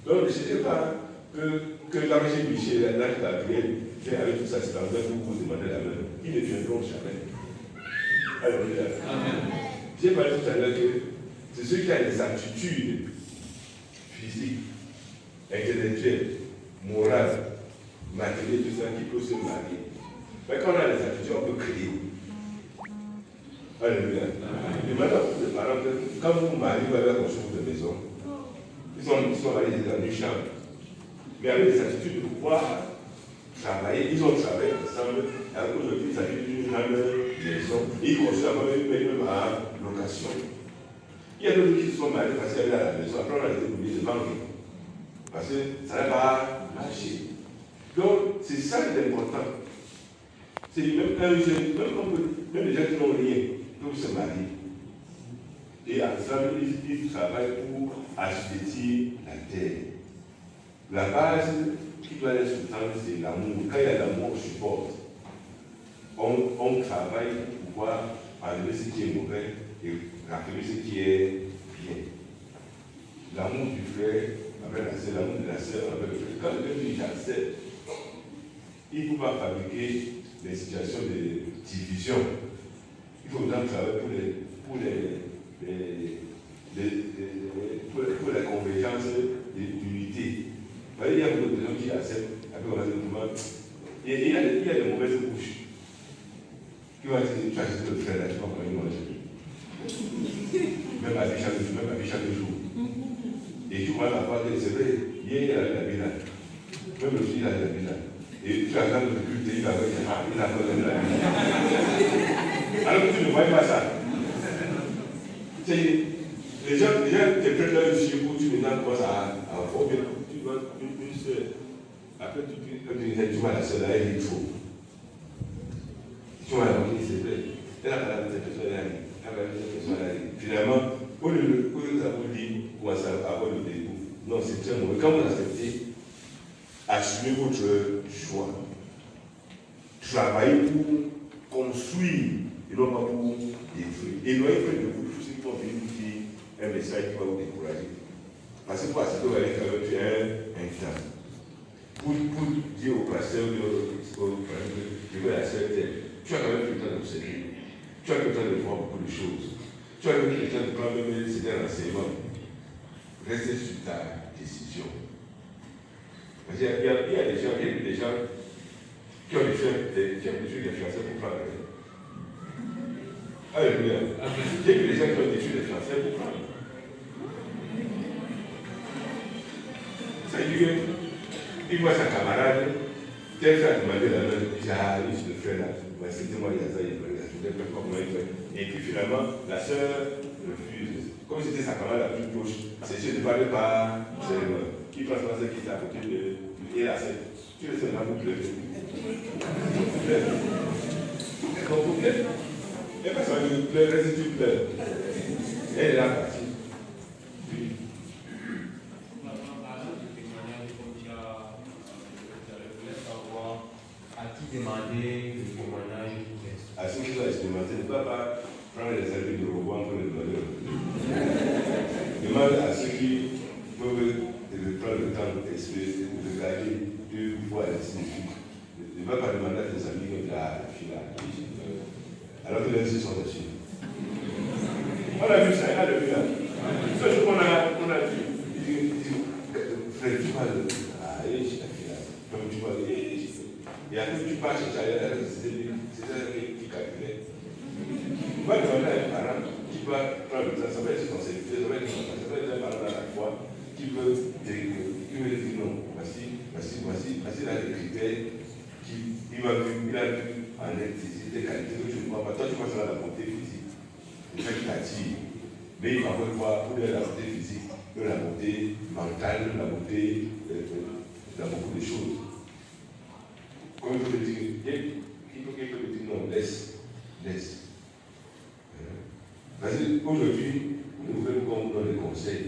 Donc ne cherchez pas que l'ange Michel, l'ange Gabriel, vienne avec tout ça, c'est l'ange pour vous demander la main. Ils ne viendront jamais. Alléluia. J'ai parlé tout à l'heure que c'est ceux qui ont des aptitudes physiques, intellectuelles, morales, matérielles, tout ça, qui peuvent se marier. Mais quand on a des aptitudes, on peut créer. Alléluia. Et maintenant, les parents, quand vous vous mariez, vous allez construire des maisons. Ils sont mariés dans une chambre. mais avec des attitudes de pouvoir travailler. Ils ont travaillé ensemble. Alors qu'aujourd'hui, il s'agit d'une grande maison. Ils construisent avant même à location. Il y a d'autres qui se sont mariés parce qu'il y avait à la maison. Après, on a été obligé de vendre. Parce que ça n'a pas marché. Donc, c'est ça qui est important. C'est même un jeune, même les gens qui n'ont rien, peuvent se marier. Et ensemble, ils travaillent pour assujettir la terre. La base qui doit être soutenue, c'est l'amour. Quand il y a l'amour, on supporte. On travaille pour pouvoir enlever ce qui est mauvais et raffermir ce qui est bien. L'amour du frère avec la sœur, l'amour de la sœur avec le frère. Quand le frère dit j'accepte, il ne faut pas fabriquer des situations de division. Il faut donc travailler pour la convergence d'unité. Il y a beaucoup de gens qui acceptent, après on va dire, il y a des mauvaises bouches. Qui vont dire, tu as acheté le frère là, tu vas pas y manger. Même à chaque jour. Et tu vois la part de c'est vrai, hier il avait la villa. Même le fils il avait la villa. Et tu attends le culte, il va dire, ah, il a pas de la villa. Alors que tu ne vois pas ça. Les gens te prennent leur yeux où tu maintenant commences à avoir bien. Tu vois une soeur. Après, tu vois la soeur là, elle est trop. Tu vois la famille, c'est vrai. Elle a pas la cette personne là. Finalement, au lieu d'avoir dit, commencer à avoir le dégoût. Non, c'est très mauvais. Quand vous acceptez, assumez votre choix. Travaillez pour construire et non pas pour détruire. Et non, il faut de vous tous ceux qui vont venir vous dire un message qui va vous décourager. Parce que pour accepter, vous allez quand même faire un temps. Pour dire au pasteur, je vais accepter, tu as quand même le temps d'observer. Tu as le temps de voir beaucoup de choses. Tu as le temps de prendre même certains renseignements. Restez sur ta décision. Parce qu'il y a des gens qui ont des fiancés pour prendre. Alléluia. J'ai vu des gens qui ont déçu des fiancés pour prendre. Ça veut dire qu'il voit sa camarade, tel frère a demandé la main, il dit, ah, oui, je le fais là. C'était moi, il y a ça, il y a comment il fait. Et puis finalement, la sœur refuse. Comme c'était sa camarade la plus proche, c'est sûr ne parlait pas seulement. Il passe par ce qui est à côté de. Et la sœur, tu le sais, là, vous pleurez. Donc vous pleurez. Et parce que tu pleures, reste tu pleures. Elle est là partie. Demander le témoignage. À ceux qui ont expérimenté, ne pas prendre les avis de Roboam pour les demander. Demande à ceux qui peuvent prendre le temps de regarder, de voir les signes. Ne va pas demander à tes amis qui ont la fille là. Alors que les yeux sont dessus. On a vu ça, on a vu là. Ce jour qu'on a vu, il dit, frère, tu vas le. Ah, et je la fille là. Comme tu vois, et après, tu pars chercher ailleurs, c'est ça qui calculait. Tu vas demander à un parent qui va prendre le temps, ça va être conseillé, ça va être un parent à la fois qui veut dire non, voici là les critères il a vu en électricité, qualité que tu ne vois pas. Toi, tu vois ça la beauté physique. C'est ça qui t'attire. Mais il va voir pour la beauté physique, la beauté mentale, la beauté dans beaucoup de choses. Comme il faut le dire, il faut le dire non, laisse. Parce qu'aujourd'hui, nous voulons donner des conseils.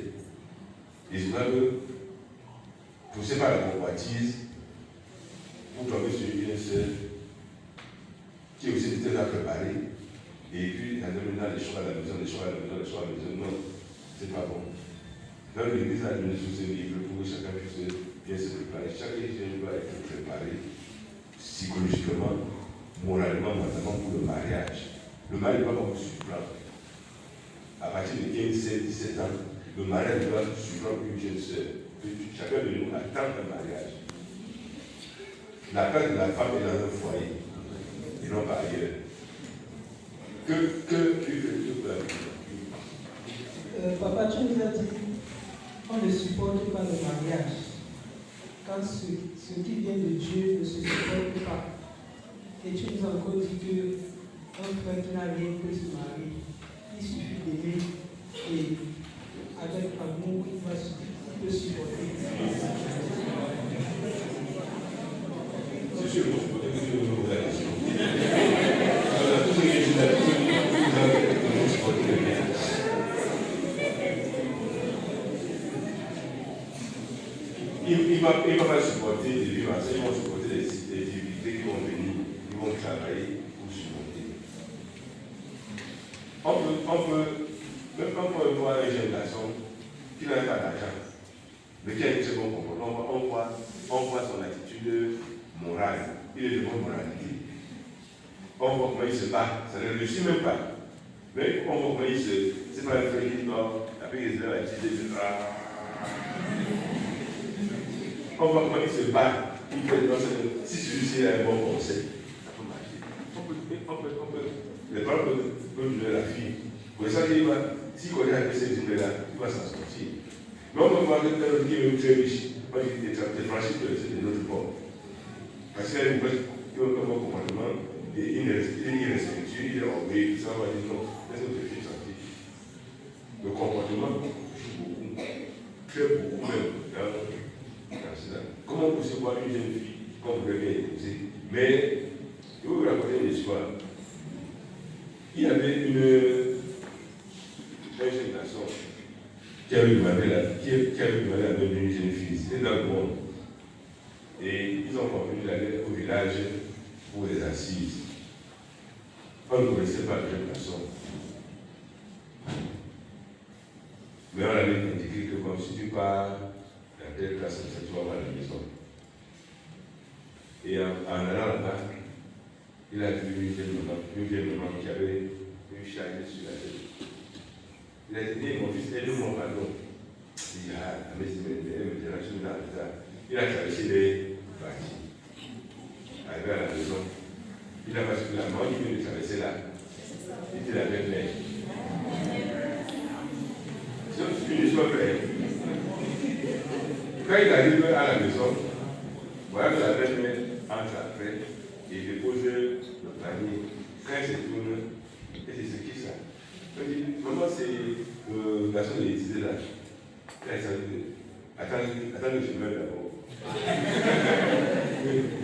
Et je crois que, poussé par la convoitise, vous tombez sur une sœur qui est aussi déjà préparée, et puis elle donne maintenant les choix à la maison, non, c'est pas bon. Dans l'église, elle nous sous ce livre pour que chacun puisse bien se préparer. Chaque jeune doit être préparé psychologiquement, moralement, notamment pour le mariage. Le mariage doit vous surprendre. À partir de 15, 16, 17 ans, le mariage doit surprendre une jeune sœur. Chacun de nous attend un mariage. La place de la femme est dans un foyer, et non pas ailleurs. Papa, tu nous as dit, on ne supporte pas le mariage. quand ce qui vient de Dieu ne se supporte pas. Et tu nous as encore dit qu'un frère qui n'a rien peut se marier. Il suffit d'aimer et avec amour, il peut supporter. C'est sûr, vous supportez que Dieu vous pose la question. Alors, tout ce que je dis là, vous supportez le bien. Il ne va pas supporter les vivaces, ils vont supporter les divinités qui vont venir, qui vont travailler pour supporter. Même quand on voit un jeune garçon qui n'a pas d'argent, mais qui a une très bonne comportement, on voit son attitude morale, il est de bonne moralité. On voit comment il se bat, ça ne réussit même pas. Mais on voit comment il se. C'est pas un frère qui dort, après il se lève à utiliser le on voit comment il se bat. Il fait si celui-ci a un bon conseil, ça peut marcher. Les parents peuvent jouer la fille. Pour ça qu'il va, s'il connaît un peu ces idées-là, il va s'en sortir. Mais on peut voir quelqu'un qui est même très riche, il est franchi de notre bord. Parce qu'il a un bon comportement, et il est irrespectueux, il est orgueilleux, ça va dire non, laissez votre fille sortir. Le comportement joue beaucoup, très beaucoup même. Comment vous pouvez voir une jeune fille, comme vous l'avez épousée, mais je vais vous raconter une histoire. Il y avait un jeune garçon qui avait demandé la main d'une jeune fille, c'était dans le monde. Et ils ont convenu d'aller au village pour les assises. On ne connaissait pas le jeune garçon. Mais on avait indiqué que bon, si tu pars dans telle classe, tu vas voir la maison. Et en allant là-bas, il a vu une vieille maman qui avait une charge sur la tête. Il a dit, mon fils, aide-moi, pardon. Il dit, ah, mais c'est il a traversé les bâtis. Arrivé à la maison, il a passé la main, il vient de traverser là. Il était la belle-mère. C'est une histoire vraie. Quand il arrive à la maison, voilà que la belle-mère entre après et dépose le panier. Quand elle se tourne, elle dit, c'est qui ça? Elle dit, maman, c'est le garçon de l'utilisé là. Elle dit, attends que je meurs d'abord.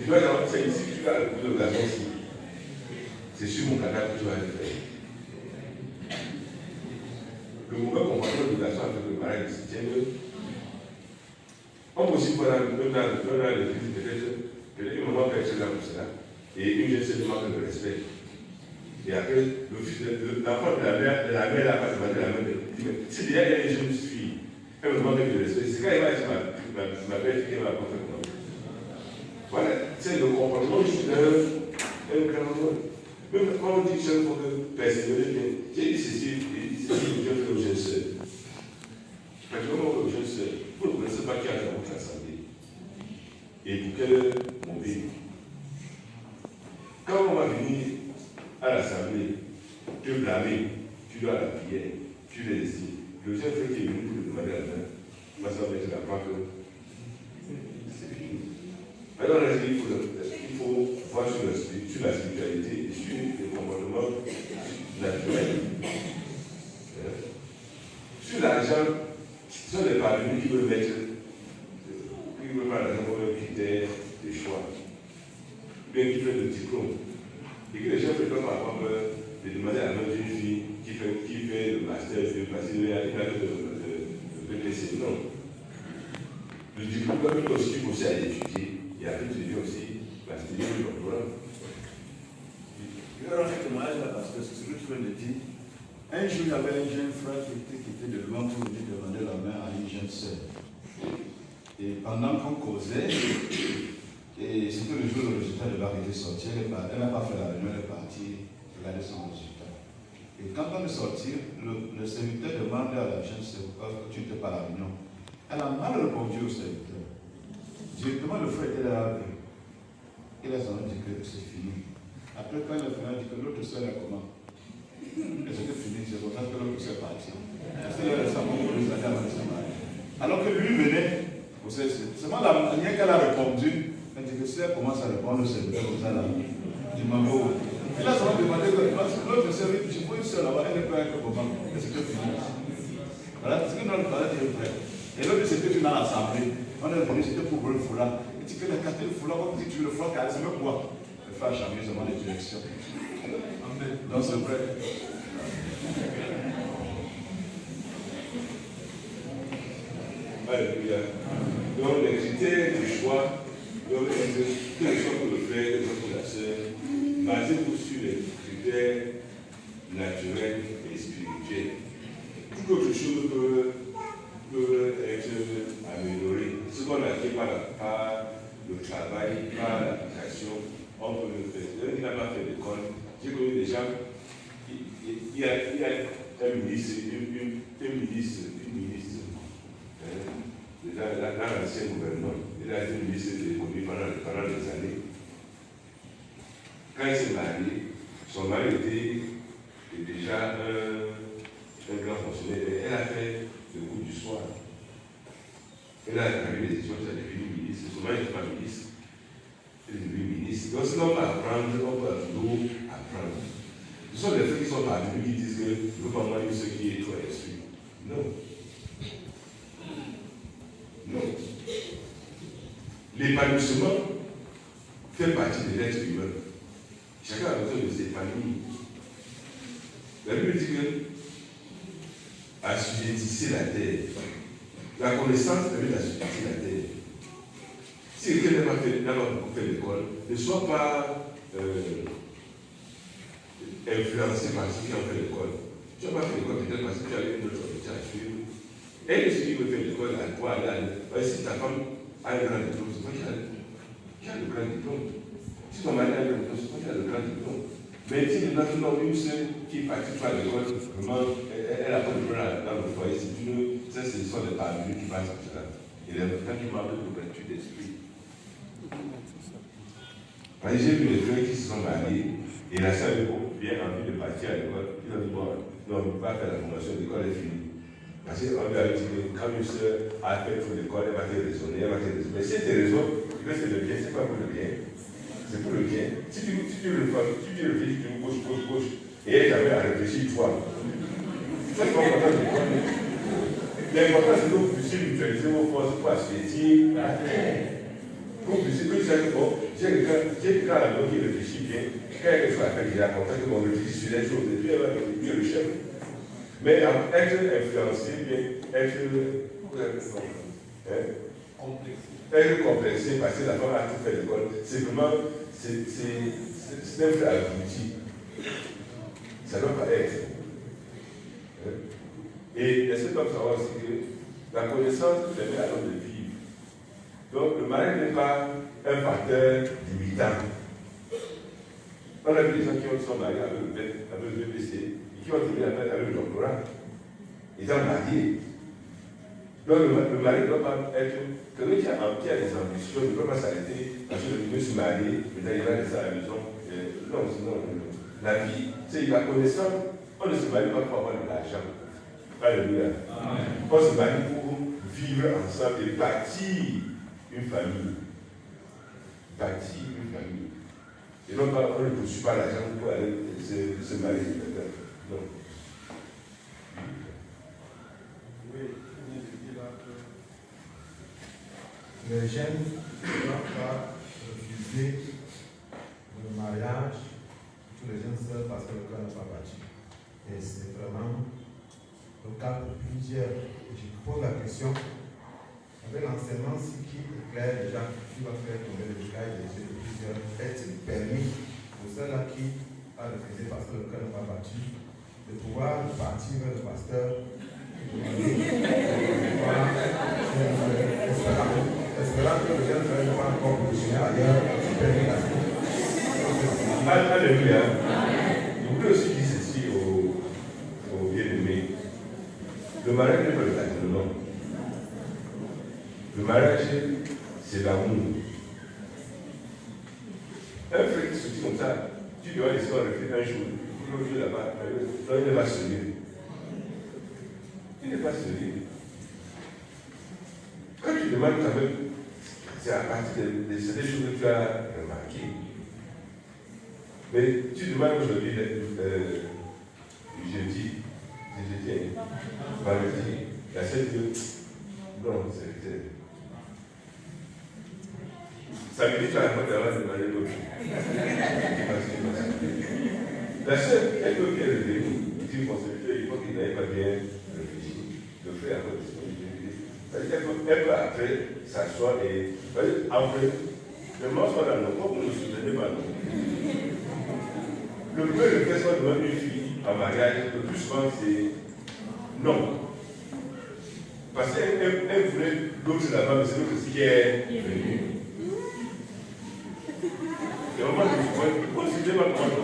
Je dois savoir, c'est ici que tu vas le garçon ici. C'est sur mon cadavre que tu vas le faire. Le mauvais comportement du garçon avec le mariage se tient. On peut aussi voir dans le fils peut-être une maman peut être là pour cela. Et une jeune se demande le respect. Et après, l'enfant de la mère n'a pas demandé la main de. Si déjà il y a une jeune fille, elle me demande le respect. C'est quand elle va dire ma belle fille, elle va pas faire comme ça. Voilà, c'est le comportement d'un grand homme. Même quand on dit que c'est pour persévérer bien, j'ai dit ceci, je fais aux jeunes sœurs. Particulièrement aux jeunes sœurs, vous ne connaissez pas qui a dans votre assemblée. Et pour quel mauvais. Quand on va venir à l'assemblée, te blâmer, tu dois la prière, tu les dis. Le jeune frère qui est venu pour te demander la main, ma soeur va te l'apprendre que c'est fini. Alors, il faut voir sur la spiritualité et sur le comportement naturel. Sur l'argent, ce sont les parvenus qui veulent mettre, qui veulent par exemple comme un critère de choix, bien qui fait le diplôme. Et que les gens ne peuvent pas avoir peur de demander à la main d'une fille qui fait le master, il a le BPC. Non. Le diplôme, comme aussi, il faut aussi aller étudier. Et après, tu dis aussi, c'est le doctorat. Je vais rendre ce témoignage là parce que c'est ce que tu viens de dire. Un jour, il y avait un jeune frère qui était de loin pour venir demander la main à une jeune sœur. Et pendant qu'on causait, et c'était le jour où le résultat de l'arrivée sortir, elle n'a pas fait la réunion, elle est partie regarder son résultat. Et quand on est sorti, le serviteur demande à la jeune sœur pourquoi tu n'étais pas à la réunion. Elle a mal répondu au serviteur. Directement, le frère était là. Il a dit que c'est fini. Après, quand il a fini, il a dit que l'autre sœur est comment? Et c'était fini, c'est pour ça que l'autre sœur est partie. Alors que lui venait, C'est seulement la manière qu'elle a répondu, elle dit que si elle commence à répondre, c'est comme ça là. Il m'a dit, et là, ça m'a demandé que l'autre service, je vois une seule là-bas, elle est prête à comment. Et c'est que fini. Voilà, c'est que notre parole est prête. Et l'autre, c'était une assemblée. On est venu, c'était pour le foulard. Il dit que la carte le foulard, on dit que tu le foulard, c'est même quoi. Le faire changer seulement les directions. Amen. Donc c'est vrai. Alléluia. Donc les critères du choix doivent être que ce soit pour le frère, que ce soit pour la sœur, basez-vous sur les critères naturels et spirituels. Tout autre chose peut être amélioré. Ce qu'on a fait par le travail, par l'application, on peut le faire. Celui qui n'a pas fait l'école, j'ai connu des gens, il y a un ministre, une ministre, dans l'ancien gouvernement, il a été ministre de l'économie pendant des années. Quand il s'est marié, son mari était déjà un grand fonctionnaire. Elle a fait le coup du soir. Elle a travaillé les études, elle est devenue ministre. Son mari n'est pas ministre. Elle est devenue ministre. Donc, sinon, on peut apprendre, on peut apprendre. Ce sont des gens qui sont parvenus qui disent que je ne veux pas marier ce qui est trop instruit. Non. Non. L'épanouissement fait partie de l'être humain. Chacun a besoin de s'épanouir. La Bible dit que assujettissez la terre. La connaissance permet d'assujettir la terre. Si quelqu'un n'a pas beaucoup fait l'école, ne sois pas influencé par ceux qui ont fait l'école. Tu n'as pas fait l'école peut-être parce que tu as une autre obligation à suivre. Et celui qui veut faire l'école, à toi, si ta femme a un grand diplôme, c'est toi qui as le grand diplôme. Si ton mari a un grand diplôme, c'est toi qui as le grand diplôme. Mais si maintenant une seule qui est partie faire l'école, vraiment, elle n'a pas de problème dans le foyer, c'est une, ça ce sont des parvenus qui passent comme ça. Et les enfants qui manquent d'ouverture d'esprit. Parce que j'ai vu les frères qui se sont mariés, et la sœur avait bien envie de partir à l'école. Ils ont dit, bon, non, on ne peut pas faire la formation, l'école est finie. Parce qu'on lui a dit que quand une soeur a fait pour l'école, elle va te raisonner, elle va te raisonner. Mais si elle te raisonne, tu veux c'est le bien, c'est pas pour le bien. C'est pour le bien. Si tu réfléchis, tu gauche, et elle t'avait à réfléchir une fois. C'est pas important de l'école. L'important, c'est que vous puissiez mutualiser vos forces pour assujettir la terre. Pour que vous puissiez dire, bon, j'ai quelqu'un à la maison qui réfléchit bien, quand il y a quelque chose à faire, il est content que mon réfléchisse sur les choses, et puis elle va devenir le chef. Mais être influencé, être complexé parce que la femme a tout fait l'école, c'est vraiment, c'est un peu abouti. Ça ne doit pas être. Et est-ce que tu dois savoir aussi que la connaissance permet à l'homme de vivre. Donc le mariage n'est pas un facteur limitant. On a vu des gens qui sont mariés avec le BPC et qui ont terminé avec le doctorat. Ils ont marié. Donc le mari ne doit pas être. Quelqu'un qui a des ambitions ne peut pas s'arrêter parce que le monsieur se marie, mais il va rester à la maison. Non, sinon, la vie, c'est la connaissance. On ne se marie pas pour avoir de l'argent. Alléluia. On se marie pour vivre ensemble et bâtir une famille. Bâtir une famille. Et non pas, on ne poursuit pas l'argent pour aller se marier. Non. Les jeunes ne doivent pas refuser le mariage, tous les jeunes seuls parce que le cœur n'a pas battu. Et c'est vraiment le cas pour plusieurs. Et je pose la question, avec l'enseignement qui est clair déjà, qui va faire tomber le cahier des yeux de plusieurs, est-il permis pour ceux-là qui a refusé parce que le cœur n'a pas battu, de pouvoir partir vers le pasteur, espérant que le jeune frère ne va encore continuer ailleurs, Alléluia. Je voulais aussi dire ceci aux bien-aimés. Le mariage n'est pas le tâtonnement. Le mariage, c'est l'amour. Un frère qui se dit comme ça, tu dois laisser un reflet un jour, l'autre jour là-bas, il ne va se lever. Il n'est pas sérieux. Quand tu demande quand même, c'est à partir de ces choses que tu as remarquées. Mais tu demandes aujourd'hui, jeudi, vendredi, la scène de. Non, c'est. Ça veut dire que tu as la faute d'avoir demandé l'autre. La seule, elle peut bien le déni. Si vous pensez que il faut qu'il n'avait pas bien réfléchi, le fait à votre disponibilité. Elle peut après s'asseoir et. Après, le mensonge dans nos corps, vous ne souvenez pas, non. Le peu de personnes devant une fille en mariage, le plus souvent, c'est non. Parce qu'elle voulait l'autre là-bas, mais c'est l'autre aussi qui est venu. Et au moment où vous ne suivez pas comment.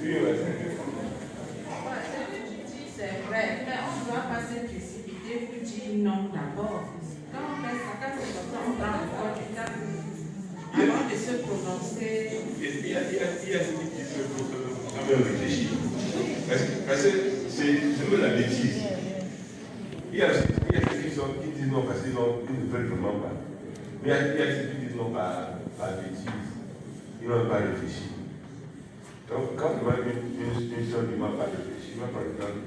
Oui, c'est vrai, mais on ne doit pas se précipiter pour dire non d'abord. Quand on fait ça, quand c'est comme ça, on prend encore du temps avant de se prononcer. Il y a ce qui disent quand même réfléchir. Parce que c'est la bêtise. Il y a ceux qui disent non parce qu'ils ne veulent vraiment pas. Mais il y a ceux qui disent non par bêtise. Ils n'ont pas réfléchi. Donc, quand tu vois une soeur qui ne m'a pas réfléchi, par exemple,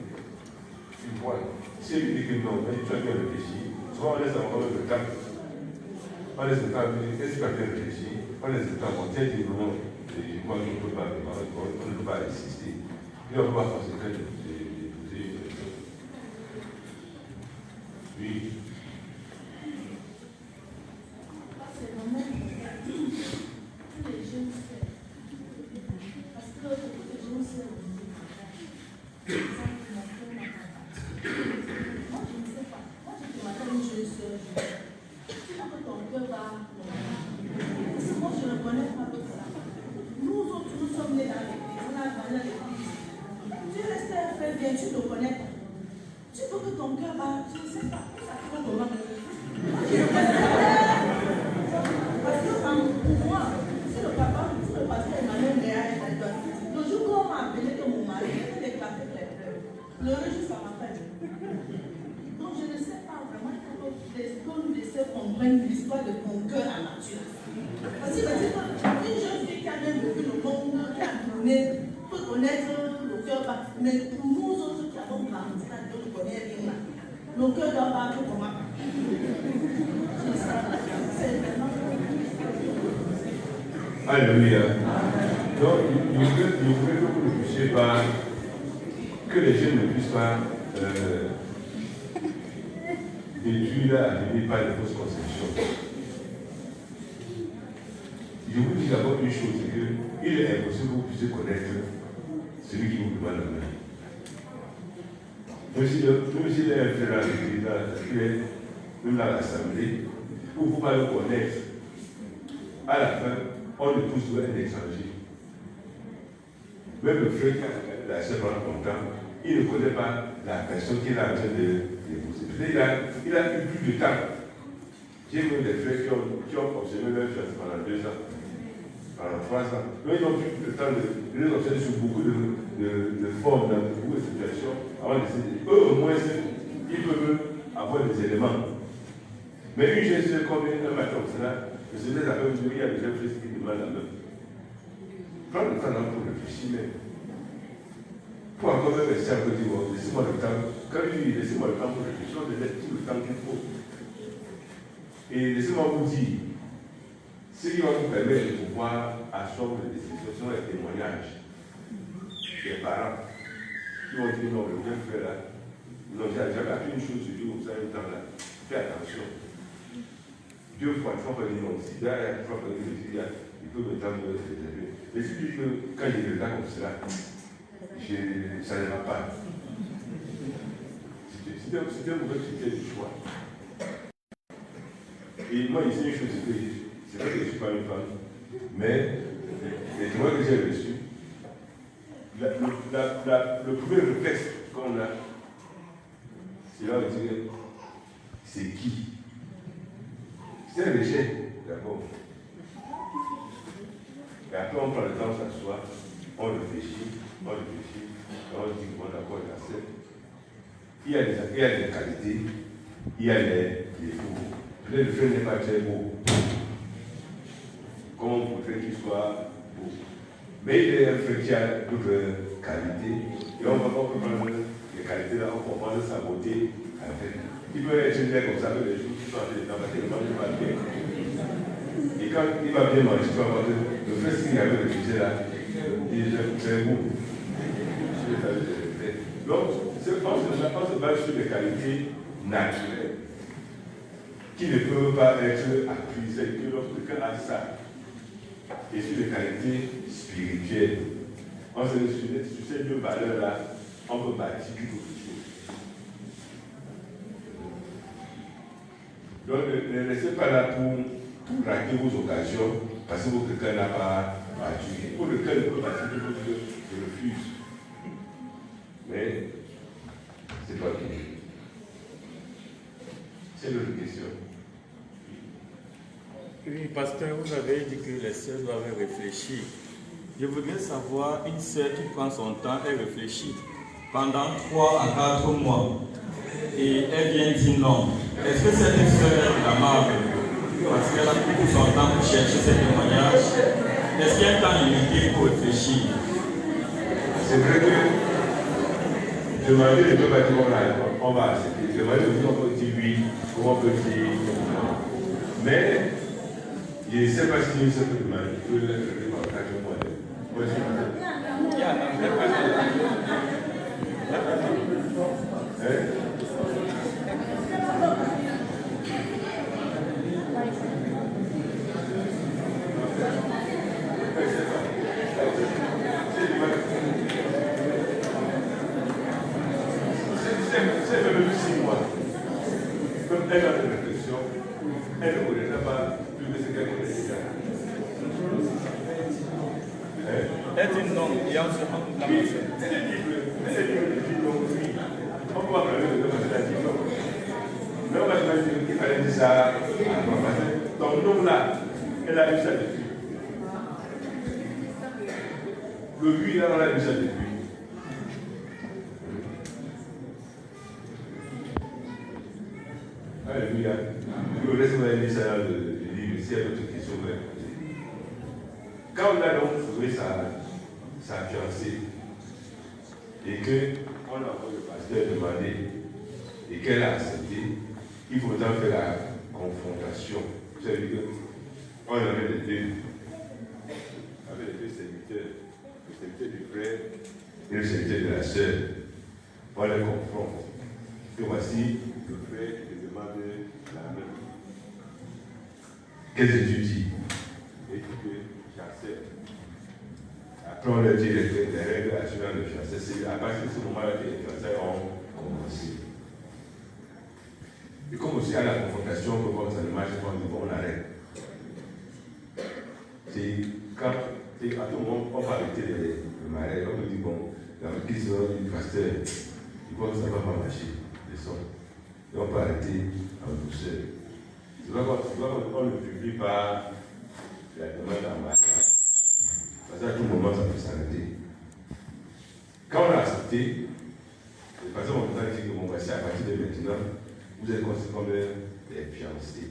tu vois, si elle dit que non, mais tu as bien réfléchi, souvent on laisse encore le temps. On laisse le temps, est-ce que tu as bien réfléchi? On laisse le temps, on tient dit non, je crois qu'on ne peut pas, on ne peut pas résister. Et on ne peut pas forcer quelqu'un d'épouser une personne. Oui. C'est vraiment que les jeunes sœurs. Parce que les jeunes sœurs, moi je ne sais pas. Moi je te m'appelle une jeune sœur. Tu vois que ton cœur va. Parce que moi je ne connais pas tout ça. Nous autres, nous sommes nés dans l'église. On a grandi dans l'église. Tu restes un frère bien, tu ne connais pas. Tu veux que ton cœur va. Je ne sais pas. Ça te va comment. Moi je ne connais pas. Parce que pour moi, si le pasteur Emmanuel Léa est là, le jour où on m'a appelé que mon mari était éclaté les pleurs, pleurer jusqu'à ma peine. Donc je ne sais pas vraiment qu'on nous laisse comprendre l'histoire de ton cœur à nature. Parce que une jeune fille qui a bien vécu le monde, qui a tourné, peut connaître le cœur bas. Mais pour nous autres qui avons grandi, on ne connaît rien là. Le cœur doit battre comment? C'est vraiment. Alléluia. Donc, il voudrait que vous ne puissiez pas, que les jeunes ne puissent pas détruire à venir par les fausses conceptions. Je vous dis d'abord une chose, c'est qu'il est impossible que vous puissiez connaître celui qui vous demande la main. Même s'il est un frère dans l'église, qu'il est même dans l'assemblée, vous ne pouvez pas le connaître. À la fin, on le pousse vers un étranger. Même le frère qui a regardé la sœur pendant longtemps, il ne connaît pas la personne qu'il est en train d'épouser. Peut-être il a eu plus de temps. J'ai vu des frères qui ont observé leur fille pendant 2 ans, pendant 3 ans. Mais ils n'ont plus le temps de les observer sur beaucoup de formes, dans beaucoup de situations, avant de décider. Eux, au moins, ils peuvent avoir des éléments. Mais une jeune sœur comme un matin comme cela, je sais pas, il y a des jeunes filles qui demandent la main. Prends le temps pour réfléchir, mais pour encore même rester un peu dire, laissez-moi le temps. Quand je dis laissez-moi le temps pour réfléchir, on laisse tout le temps qu'il faut. Et laissez-moi vous dire, ce qui va vous permettre de pouvoir assumer les décisions sont les témoignages des parents qui vont dire non, le bien frère là, non, j'avais appris une chose sur Dieu, vous savez, temps là, fais attention. 2 fois, 3 fois, il dit non, si derrière 3 fois, il peut me tendre de réserver. Mais si tu dis que quand j'ai le temps comme cela, ça ne va pas. C'était un mauvais critère de choix. Et moi, ici, une chose, c'est vrai que je ne suis pas une femme, mais les témoins que j'ai reçus, le premier réflexe qu'on a, c'est là de dire, c'est qui? C'est un rejet, d'accord. Et après, on prend le temps, on s'assoit, on réfléchit, il y a des qualités, il y a les défauts. Peut-être le frère n'est pas très beau. Comment on voudrait qu'il soit beau. Mais il est un frère qui a d'autres qualités. Et on va pas prendre les qualités là, on comprend sa beauté. Il peut être une comme ça, avec les choses qui sont en train de travailler, il va bien. Et quand il va bien manger, tu vas voir que le frère qui avait refusé là, il est très beau. Donc, on se base sur les qualités naturelles qui ne peuvent pas être acquises. C'est que lorsque quelqu'un a ça, et sur les qualités spirituelles, sur ces deux valeurs-là, on peut bâtir quelque chose. Donc, ne restez pas là pour rater vos occasions parce que quelqu'un n'a pas battu. Pour lequel il peut bâtir quelque chose que je refuse. Mais c'est pas tout. C'est l'autre question. Oui, pasteur, vous avez dit que les sœurs doivent réfléchir. Je veux bien savoir, une sœur qui prend son temps, elle réfléchit pendant 3 à 4 mois et elle vient dire non. Est-ce que cette sœur est blâmable parce qu'elle a pris tout son temps pour chercher ces témoignages? Est-ce qu'il y a un temps limité pour réfléchir? C'est vrai que demander ne peut pas dire on va accepter. Demander on peut dire oui, ou on peut dire non. Mais je ne sais pas si nous sommes demander, je peux le faire pendant 4 mois. C'est même 6 mois. Comme elle a des réflexions, elle ne connaîtra pas plus de ce qu'elle connaît déjà. Elle dit non, il y a un second la mention. Elle est libre, oui. On peut parler de deux manières différentes. Mais on va imaginer qu'il fallait dire ça à ton nom là, elle a eu ça depuis. Le lui, là, on a eu ça depuis. Alléluia. Laisse-moi lire ça dans le livre, s'il y a d'autres questions, vous poser. Quand on a donc trouvé sa fiancée, et qu'on a envoyé le pasteur demander, et qu'elle a accepté, il faut autant faire la confrontation. C'est-à-dire qu'on avait les deux, avec les deux serviteurs, le serviteur du frère et le serviteur de la sœur. On les confronte. Et voici le frère qui demande la main. Qu'est-ce que tu dis? Et que j'accepte. Après, on leur dit les règles assurant le fiancé. C'est à partir de ce moment-là que les fiançailles ont commencé. Et comme aussi à la confrontation, on peut voir que ça ne marche pas, on dit bon, on arrête. C'est quand, à tout moment, on va arrêter le mariage, on peut dire bon, dans le crise du pasteur, il voit que ça ne va pas marcher. Et on peut arrêter en douceur. C'est pas qu'on ne publie pas la demande en mariage. Parce qu'à tout moment, ça peut s'arrêter. Quand on a accepté, le pasteur m'a dit que bon, voici à partir de maintenant, vous êtes considérés comme des fiancés.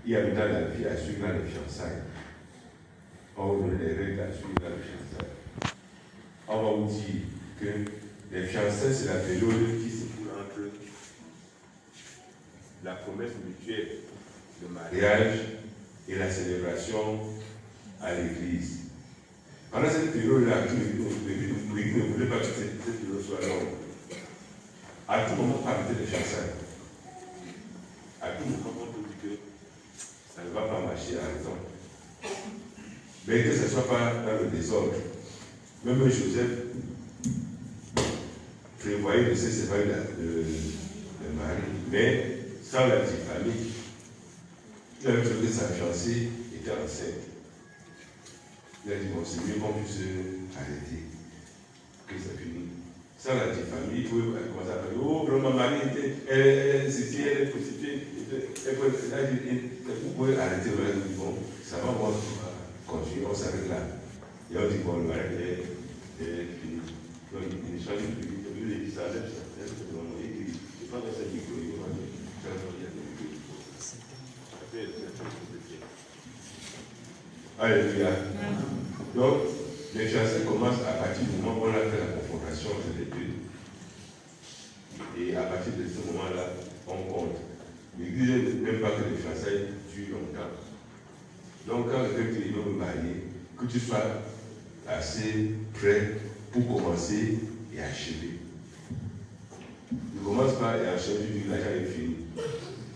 Il y a maintenant la vie à suivre dans les fiançailles. On va vous donner les règles à suivre dans les fiançailles. On va vous dire que les fiançailles, c'est la période qui se coule entre la promesse mutuelle, le mariage et la célébration à l'église. Pendant cette période-là, l'Église ne voulait pas que cette période soit longue. À tout moment, arrêter les fiançailles. À tout moment, on peut dire que ça ne va pas marcher à raison. Mais que ce ne soit pas dans le désordre. Même Joseph prévoyait de se séparer le mari, mais sans la petite famille. Il avait trouvé que sa fiancée était enceinte. Il a dit bon, c'est mieux qu'on puisse arrêter, que ça finisse. Sans la petite famille, il pouvait commencer à parler. Oh, vraiment, ma mari était, elle est prostituée. Vous pouvez arrêter, on dit bon, ça va, on va continuer, on s'arrête là. Et on dit bon, le mariage est fini. Donc, il change de vie, ça lève ça. Je pense que c'est micro. Alléluia. Donc, les fiançailles commencent à partir du moment où on a fait la confrontation entre les deux. Et à partir de ce moment-là, on compte. L'Église n'aime pas que les fiançailles durent longtemps. Donc, quand quelqu'un est me marier, que tu sois assez prêt pour commencer et achever. Ne commence pas et achève du l'argent est fini.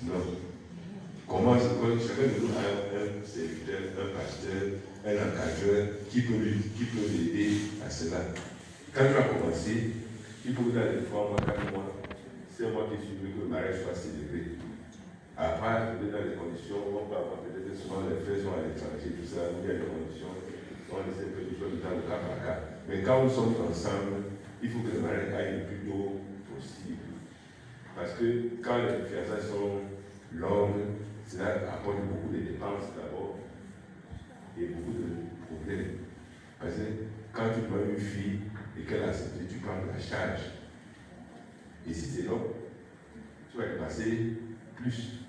Non. Commence, chacun de nous a un serviteur, un pasteur, un encadreur qui peut l'aider à cela. Quand tu as commencé, il faut que dans les 3 mois, 4 mois, c'est moi qui suis que le mariage soit célébré. À part dans les conditions, on peut avoir peut-être souvent les frères sont à l'étranger, tout ça, il y a des conditions, on essaie de faire des choses dans le cas par cas. Mais quand nous sommes ensemble, il faut que le mariage aille le plus tôt possible. Parce que quand les fiançailles sont longues, cela apporte beaucoup de dépenses d'abord et beaucoup de problèmes. Parce que quand tu prends une fille et qu'elle a accepté, tu prends la charge. Et si c'est long, tu vas dépasser plus.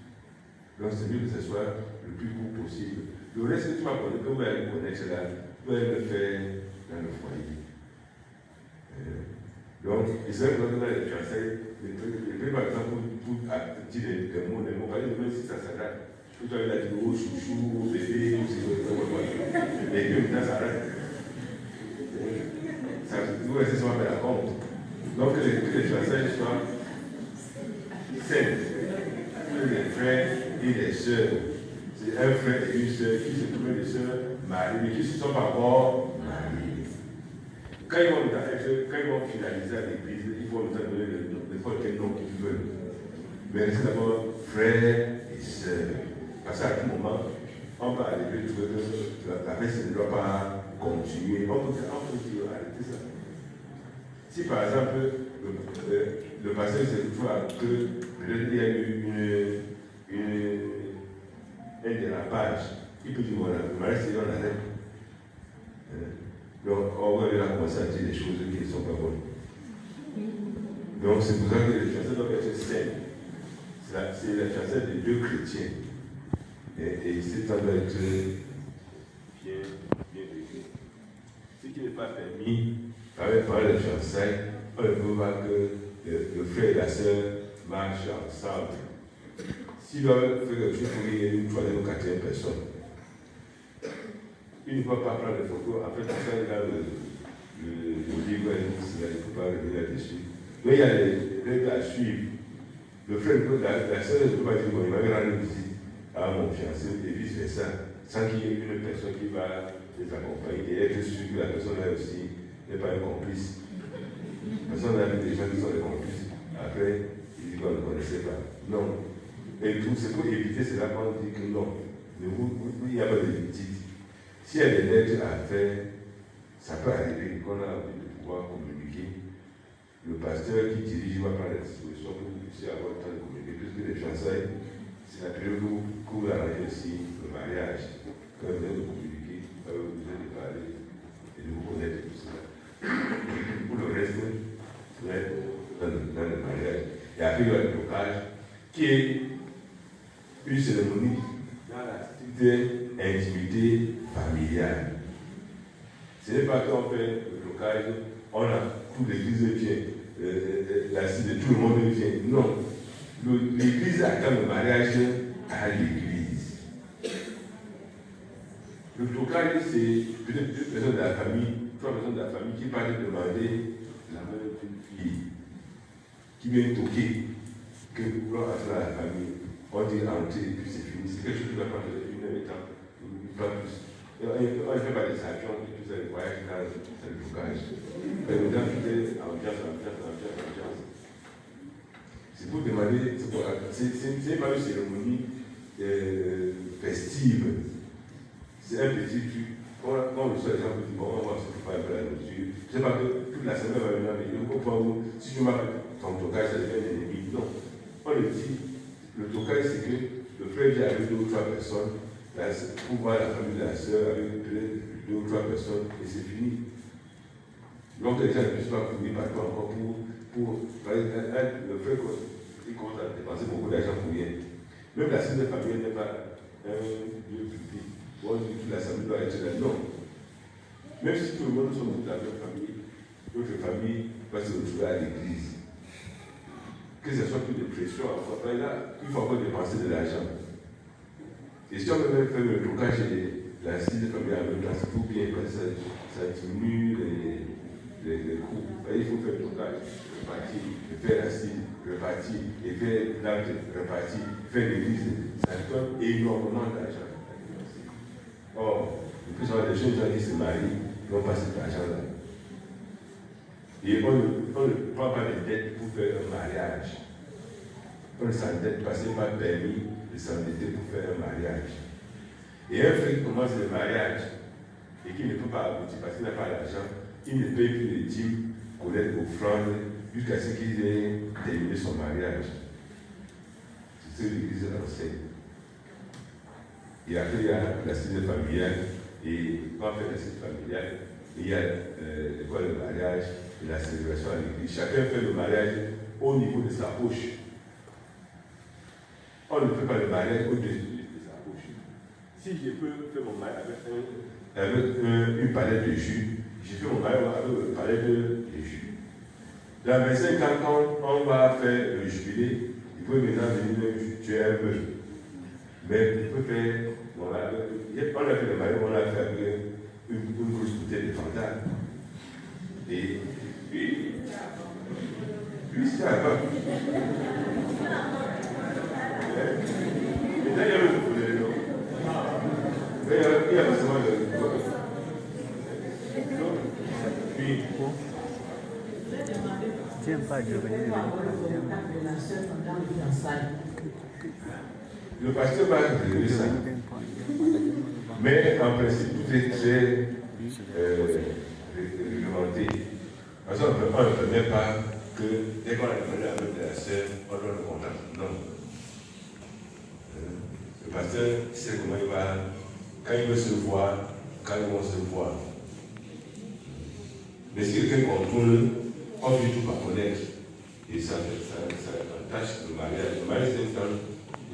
Donc c'est mieux que ce soit le plus court possible. Le reste que tu vas connaître, que vous allez connaître là, vous allez le faire dans le foyer. Donc, et c'est vrai que dans les fiançailles, les par exemple, pour dire des mots, même si ça s'arrête, tout à l'heure, il a dit, oh, chouchou, oh, bébé, ou c'est et puis maintenant, ça arrête. Vous restez sur la compte. Donc, que les fiançailles soient saines, que les frères et les sœurs, c'est un frère et une sœur qui se trouvent des sœurs mariées, mais qui ne sont pas encore mariées. Quand ils vont finaliser à l'église, il faut nous donner n'importe quel nom qu'ils veulent. Mais c'est d'abord frères et sœurs. Parce qu'à tout moment, on peut arriver à trouver que la fête ne doit pas continuer. On peut arrêter ça. Si par exemple, le pasteur se trouve que peut-être il y a eu un dérapage, il peut dire voilà, le mariage c'est on arrête. Donc, on va commencer à dire des choses qui ne sont pas bonnes. Donc, c'est pour ça que les fiançailles doivent être saines. C'est la fiançailles des deux chrétiens. Et ça doit être bien vécu. Ce qui n'est pas permis par les fiançailles, on ne peut pas que le frère et la sœur marchent ensemble. S'ils doivent faire quelque chose pour une troisième ou quatrième personne, il ne peut pas prendre des photos. En fait, ça, il a le livre, il ne peut pas revenir là-dessus. Donc, il y a des règles à suivre. Le frère, la sœur ne peut pas dire, bon, il va rendre visite à mon fiancé et vice-versa, sans qu'il y ait une personne qui va les accompagner et être sûr que la personne là aussi n'est pas un complice. Personne n'a vu des gens qui sont des complices. Après, il dit qu'on ne connaissait pas. Non. Et tout, c'est pour éviter cela qu'on dit que non. Mais il n'y a pas de victime. S'il y a des lettres à faire, ça peut arriver qu'on a envie de pouvoir communiquer. Le pasteur qui dirige va prendre la disposition pour que vous puissiez avoir le temps de communiquer. Puisque les fiançailles, c'est la période où vous arrangez aussi le mariage. Quand vous avez de communiquer, vous avez besoin de parler et de vous connaître tout cela. Pour le reste, vous êtes dans le mariage. Et après, il y a le blocage, qui est une cérémonie dans la stricte intimité familiale. Ce n'est pas qu'on fait le blocage, on a toute l'église vient, l'assise de tout le monde vient. Non. L'église attend le mariage à l'église. Le blocage, c'est peut-être 2 personnes de la famille, 3 personnes de la famille qui partent demander la main d'une fille qui vient toquer, que nous voulons entrer dans la famille. On dit entrer et puis c'est fini. C'est quelque chose qui va prendre 1 heure de temps, pas plus. On ne fait pas des avions et tout ça, les voyages là, c'est le blocage. Mais le temps qui est ambiance. C'est pour demander, c'est pas une cérémonie festive. C'est un petit truc. Quand on reçoit les gens, on dit bon, on va se faire un peu la mesure. Je ne sais pas que toute la semaine va venir, mais je comprends où, si je m'appelle ton blocage, ça devient un ennemi. Non. On le dit, le blocage, c'est que le frère vient avec 2 ou 3 personnes. Pour voir la famille de la sœur avec 2 ou 3 personnes et c'est fini. Donc les gens ne puissent pas courir partout encore pour commence à dépenser beaucoup d'argent pour rien. Même la cellule de famille n'est pas un lieu public. Bon, toute la famille doit être là. Non. Même si tout le monde sommes toute la même famille, notre famille va se retrouver à l'église. Que ce soit plus de pression, là, il faut encore dépenser de l'argent. Et si on veut même faire le blocage de la cellule de famille à même place, tout bien, ça diminue les coûts. Il faut faire le blocage, repartir, faire la cellule, repartir, et faire l'acte, repartir, faire l'église. Ça coûte énormément d'argent. Or, le plus souvent, les jeunes gens qui se marient n'ont pas cet argent-là. Et on ne prend pas de dette pour faire un mariage. On ne s'endette pas, ce n'est pas permis de s'endetter pour faire un mariage. Et un frère qui commence le mariage et qui ne peut pas aboutir parce qu'il n'a pas d'argent, il ne paye plus de dîmes, collecte, offrande, jusqu'à ce qu'il ait terminé son mariage. C'est ce que l'Église enseigne. Et après, il y a la cellule familiale, et quand on fait la cellule familiale, il y a l'école de mariage et la célébration à l'église. Chacun fait le mariage au niveau de sa poche. On ne fait pas le mariage au-dessus de sa poche. Si je peux faire mon mariage avec une palette de jus, je fais mon mariage avec une palette de jus. Dans 25 ans, quand on va faire le jubilé, il peut maintenant venir tuer un peu. Mais il peut faire, on a fait le mariage, on l'a fait avec une grosse bouteille de Fanta. Et puis c'est à bas. Et là, il y a le problème. Il y a forcément le puis, tiens pas de venir. Le pasteur va régler ça. Mais en principe, tout est très réglementé. Parce qu'on ne permet pas que dès qu'on a demandé avec la sœur, on donne le contact. Non. Le pasteur sait comment il va, quand il veut se voir, quand ils vont se voir. Mais si quelqu'un contourne, on ne peut tout pas connaître. Et ça entache le mariage. Le mariage, c'est un temps,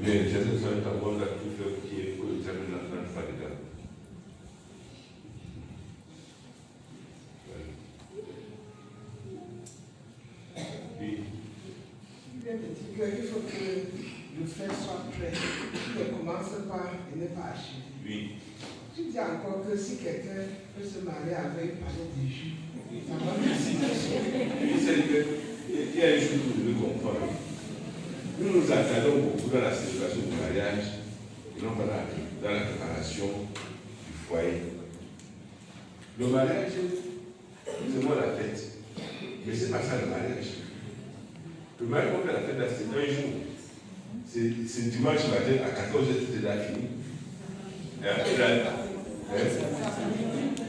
mais c'est un temps où on a tout fait qui est pour le terme de l'enfant pas dedans. Il vient de dire qu'il faut que le frère soit prêt. Il ne commence pas et n'est pas achevé. Oui. Tu dis encore que si quelqu'un peut se marier avec une palette de jus, ça va bien. Il y a une chose que vous devez comprendre. Nous nous attardons beaucoup dans la célébration du mariage et non pas dans la préparation du foyer. Le mariage, c'est moi la fête. Mais ce n'est pas ça le mariage. Le mariage, on fait la fête là, c'est un jour. C'est dimanche matin à 14h, tout est déjà fini. Et après là,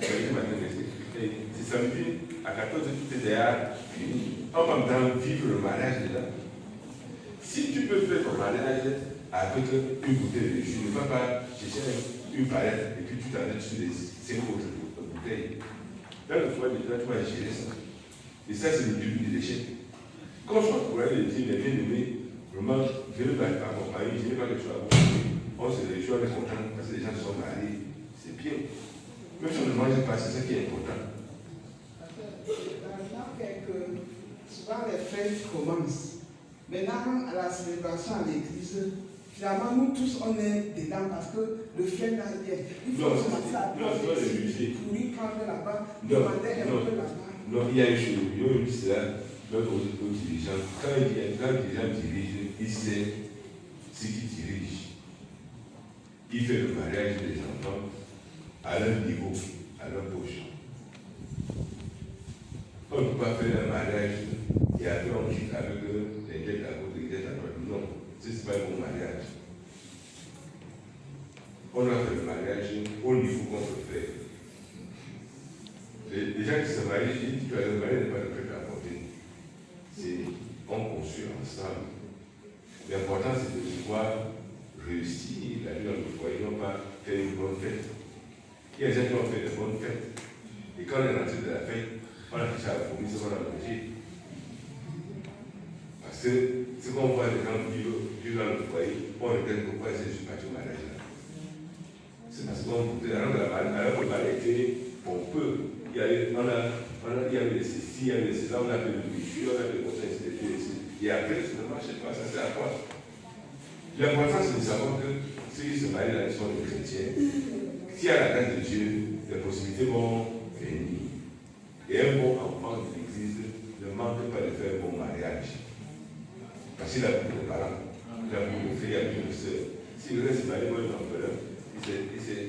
c'est samedi à 14h, tout est déjà fini. En même temps, vivre le mariage déjà. Si tu peux faire ton mariage avec une bouteille de jus, ne vas pas chercher une palette et puis tu t'arrêtes sur les 5 autres bouteilles. Dans le foyer, déjà, tu vas gérer ça. Et ça, c'est le début de l'échec. Quand je pourrais le dire, les bien-aimés, vraiment, je ne vais pas accompagner, je n'ai pas quelque chose à accompagner. On se les choses, on est content parce que les gens sont mariés. C'est bien. Même si on ne mange pas, c'est ça qui est important. Souvent les fêtes commencent. Maintenant, à la célébration à l'église, finalement, nous tous, on est dedans parce que le frère n'a rien. Il faut commencer à prendre lui prendre là-bas, demander un peu là-bas. Non, il y a une chose, il dit cela, même aux dirigeants. Quand le dirigeant dirige, il sait ce qu'il dirige. Il fait le mariage des enfants à leur niveau, à leur poche. On ne peut pas faire un mariage et après on quitte avec les dettes à côté, les dettes à droite. Non, ce n'est pas un bon mariage. On doit faire le mariage au niveau qu'on peut faire. Les gens qui se marient, ils disent que le mariage n'est pas le prêt à porter. C'est on construit ensemble. L'important c'est de pouvoir réussir la vie dans le foyer, non pas faire une bonne fête. Il y a des gens qui ont fait de bonnes fêtes. Et quand on est rentré de la fête, on a touché à la fourmi, c'est qu'on a mangé. Parce ce qu'on voit les gens vivre dans le foyer, on regarde pourquoi je suis parti au mariage là. C'est parce qu'on alors que le mariage était pompeux. Il y avait les ceci, il y avait les ceci, on a fait le bijoux, on a fait le conseil, et après, finalement, je ne sais pas, ça sert à quoi. L'important, c'est de savoir que ceux qui se marient là, ils sont des chrétiens. S'il y a la grâce de Dieu, les possibilités vont venir. Et un bon enfant de l'Église ne manque pas de faire un bon mariage. Parce qu'il a beaucoup de parents, il a beaucoup de frères, il a beaucoup de sœurs. S'il reste marié, moi, un orphelin, il sait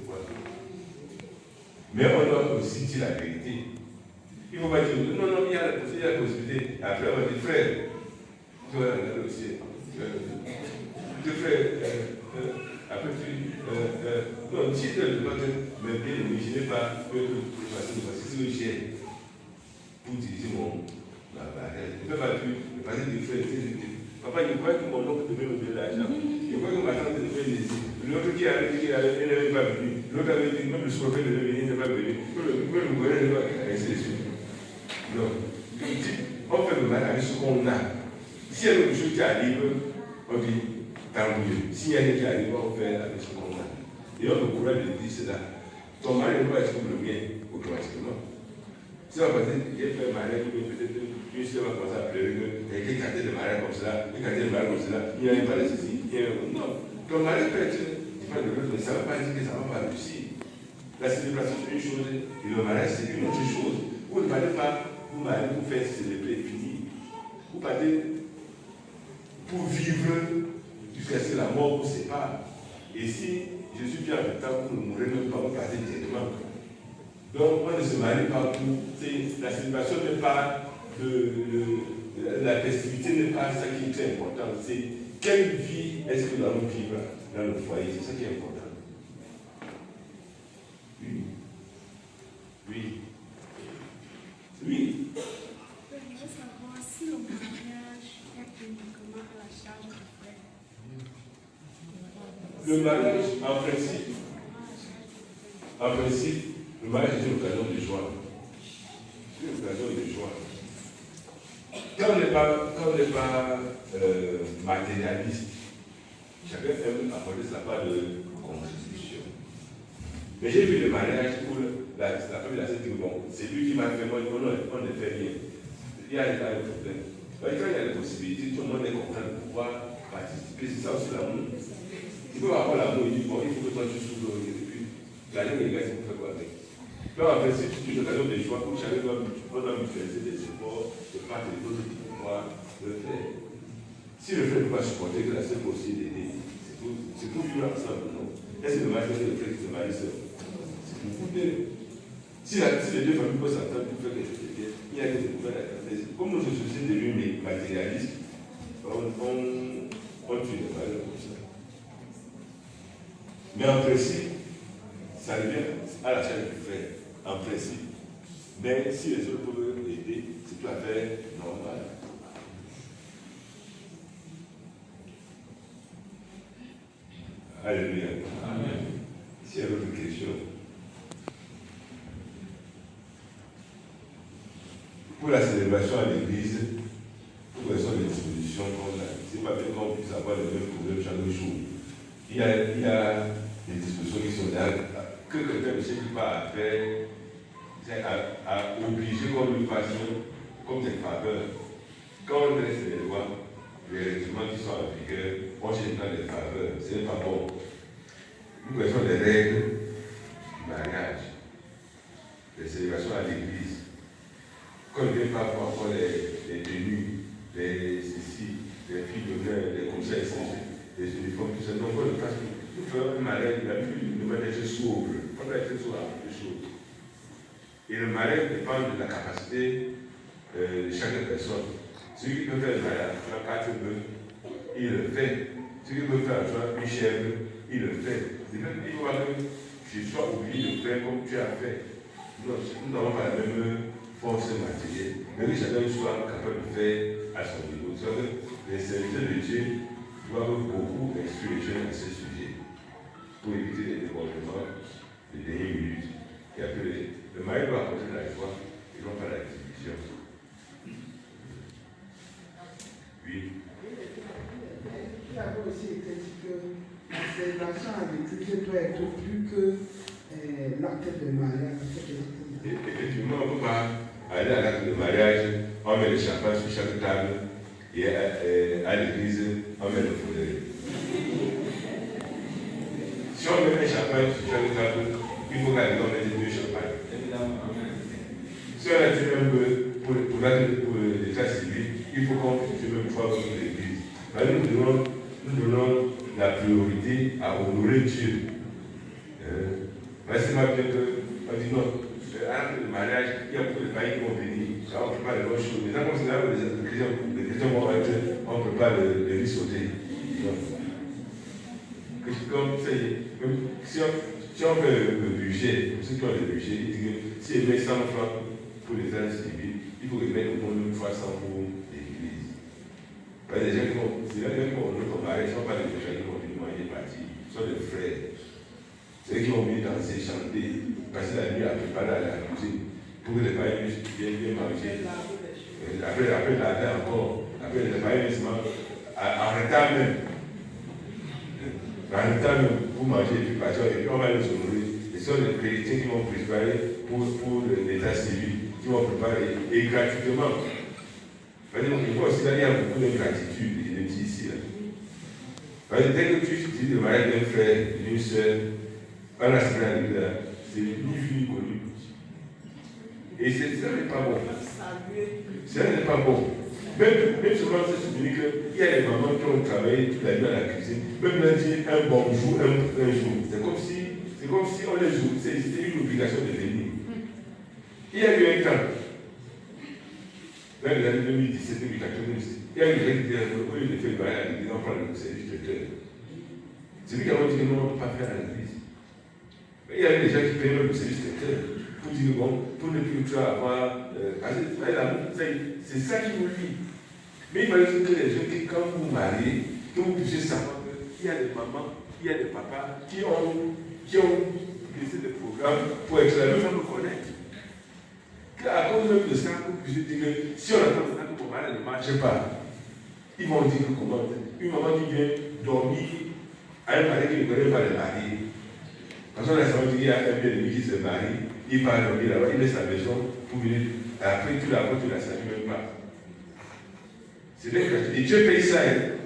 pourquoi. Mais on doit aussi dire la vérité. Il ne faut pas dire, non, il y a la possibilité. Après, on va dire, frère, tu vas regarder aussi. Tu frère, après non, si tu ne peux pas me bien, je n'ai pas que parce que c'est le chien pour utiliser mon mariage. Je ne peux pas plus, parce que du frère, papa, je crois que mon oncle devait me donner l'argent. Je crois que ma tante devait me laisser. L'autre qui avait dit qu'elle n'avait pas venu. L'autre avait dit, même le souverain devait venir, il n'est pas venu. Même le gouvernement n'est pas resté. Donc, on fait le mal avec ce qu'on a. S'il y a quelque chose qui arrive, on dit, tant mieux. S'il y a quelque chose qui arrive, on fait avec ce qu'on a. Et on a le courage de dire cela. Ton mari ne va pas être comme le mien, automatiquement. Si on va dire, il a fait un mariage, peut-être une sœur va commencer à pleurer, il y a quelqu'un qui a des mariages comme cela, il y a des mariages comme cela, il n'y a pas de ceci, non. Ton mari peut être différent de l'autre, mais ça ne veut pas dire que ça ne va pas réussir. La célébration, c'est une chose, et le mariage, c'est une autre chose. Vous ne parlez pas, vous mariez, vous faites célébrer et finir. Vous parlez pour vivre jusqu'à ce que la mort vous sépare. Et si je suis bien avec toi, vous ne mourrez même pas, vous partez directement. Donc, on ne se marie pas pour. La célébration n'est pas. La festivité n'est pas ça qui est très important. C'est quelle vie est-ce que nous allons vivre dans le foyer. C'est ça qui est important. Oui. Oui. Oui. Je veux savoir si le mariage est uniquement à la charge du frère. Le mariage, en principe, le mariage est une occasion de joie. C'est une occasion de joie. Quand on n'est pas matérialiste, chacun aime apporter sa part de contribution. Mais j'ai vu le mariage où la femme de la sœur dit, bon, c'est lui qui m'a fait, moi, on ne fait rien. Il y a des problèmes. Quand il y a des possibilités, tout le monde est content de pouvoir participer. C'est ça aussi l'amour. Il peut avoir l'amour, il dit, bon, il faut que toi tu souffres, et puis l'argent est gars, il faut faire quoi avec. Donc, en fait, c'est une occasion de joie où chacun doit mutualiser des efforts, de part et d'autre pour pouvoir le faire. Si le frère ne peut pas supporter que la sœur peut aussi l'aider, c'est pour vivre ensemble, non? Est-ce que le mari est le frère qui se marie seul? C'est pour vous deux. Si les deux familles peuvent s'entendre pour faire quelque chose de bien, il y a des problèmes à faire. Comme nous sommes sociétés devenues matérialistes, on tue le mari comme ça. Mais en principe, ça revient à la charge du frère, en principe. Mais si les autres peuvent aider, c'est tout à fait normal. Alléluia. Amen. S'il y a d'autres questions. Pour la célébration à l'église, quelles sont les dispositions qu'on a? C'est pas bien qu'on puisse avoir le même problème chaque jour. Il y a des dispositions qui sont là, que quelqu'un ne sait pas à faire, à obliger qu'on lui fasse comme des faveurs. Quand on laisse les lois, les règlements qui sont en vigueur, on cherche dans les faveurs, ce n'est pas bon. Nous connaissons les règles du mariage, les célébrations à l'église. Quand on ne vient pas voir encore les tenues, les filles d'honneur, les conseils, les uniformes, tout ça, donc on le fasse. Nous faisons un mariage, il a pu nous être sobre. On doit être sobre à beaucoup de choses. Et le mariage dépend de la capacité de chaque personne. Celui qui peut faire le mariage, tu as 4 bœufs, il le fait. Celui qui peut faire une chèvre, il le fait. Il faut que tu sois obligé de faire comme tu as fait. Nous n'avons pas la même force matérielle, mais que chacun soit capable de faire à son niveau. Les serviteurs de Dieu doivent beaucoup instruire les jeunes à ce sujet pour éviter les débordements des dernières minutes. Et après, le mari doit apporter la joie et non pas la division. célébration à l'église doit être plus que l'acte de mariage. Effectivement, on ne peut pas aller à l'acte de mariage, on met le champagne sur chaque table, et à l'église, on met le fauteuil. Si on met un champagne sur chaque table, il faut qu'à l'église on mette 2 champagnes. Si on a tué un peu pour l'état civil, il faut qu'on tue même 3 pour l'église. Nous donnons la priorité à honorer Dieu. C'est pas bien qu'on dit non, le mariage, il y a beaucoup de pays qui vont venir, on ne peut pas les bonnes choses. Mais quand on considère que les chrétiens vont être, on ne peut pas les sauter. Comme ça y est, si on fait le budget, pour ceux qui ont le budget, ils disent que s'ils mettent 100 francs pour les aides civiles, il faut qu'ils mettent au moins une fois 100 pour l'église. Parce que les gens qui vont, c'est là qui vont honorer ton mariage, ce ne sont pas les gens qui vont venir manger partie, ce sont des frères. C'est eux qui vont venir danser, chanter, passer la nuit à préparer à la cuisine, pour que les parents puissent bien manger. Après laver encore, après les parents puissent manger, en retard même. En retard même, pour manger et puis partir, et puis on va les honorer. Ce sont les chrétiens qui vont préparer pour l'état civil, qui vont préparer, et gratuitement. Parce que il faut aussi là, il y a beaucoup de gratitude, je le dis ici. Parce que dès que tu dis le mariage d'un frère, d'une soeur, on a ce c'est ni vu ni connu. Et ça n'est pas bon. Ça n'est pas bon. Même souvent, c'est souvenir qu'il y a des mamans qui ont travaillé toute la nuit à la cuisine, même lundi, un bonjour, un jour. C'est comme si on les joue, c'était une obligation de venir. Il y a eu un temps, dans les années 2017, 2014, il y a eu des gens qui disaient, au lieu de faire le mariage à l'église, on prend le service traiteur. C'est lui qui a dit que non, on ne peut pas faire à l'église. Il y a des gens qui payent le service traiteur pour dire bon, pour ne plus avoir. C'est ça qui vous lie. Mais il fallait que les gens, quand vous vous mariez, que vous puissiez savoir qu'il y a des mamans, il y a des papas qui ont laissé des programmes pour être là, même me connaître. À cause même de ça, vous puissiez dire que si on attend maintenant que mon mari ne marche pas, ils vont dire que comment. Une maman qui vient dormir à un mari qui ne connaît pas le mari. Parce qu'on a senti qu'il y a un bien de lui qui se marie, il part dormir là-bas, il laisse sa maison pour venir. Après, tu la vois, tu la salues même pas. C'est bien gratuit. Et Dieu paye ça. Hein.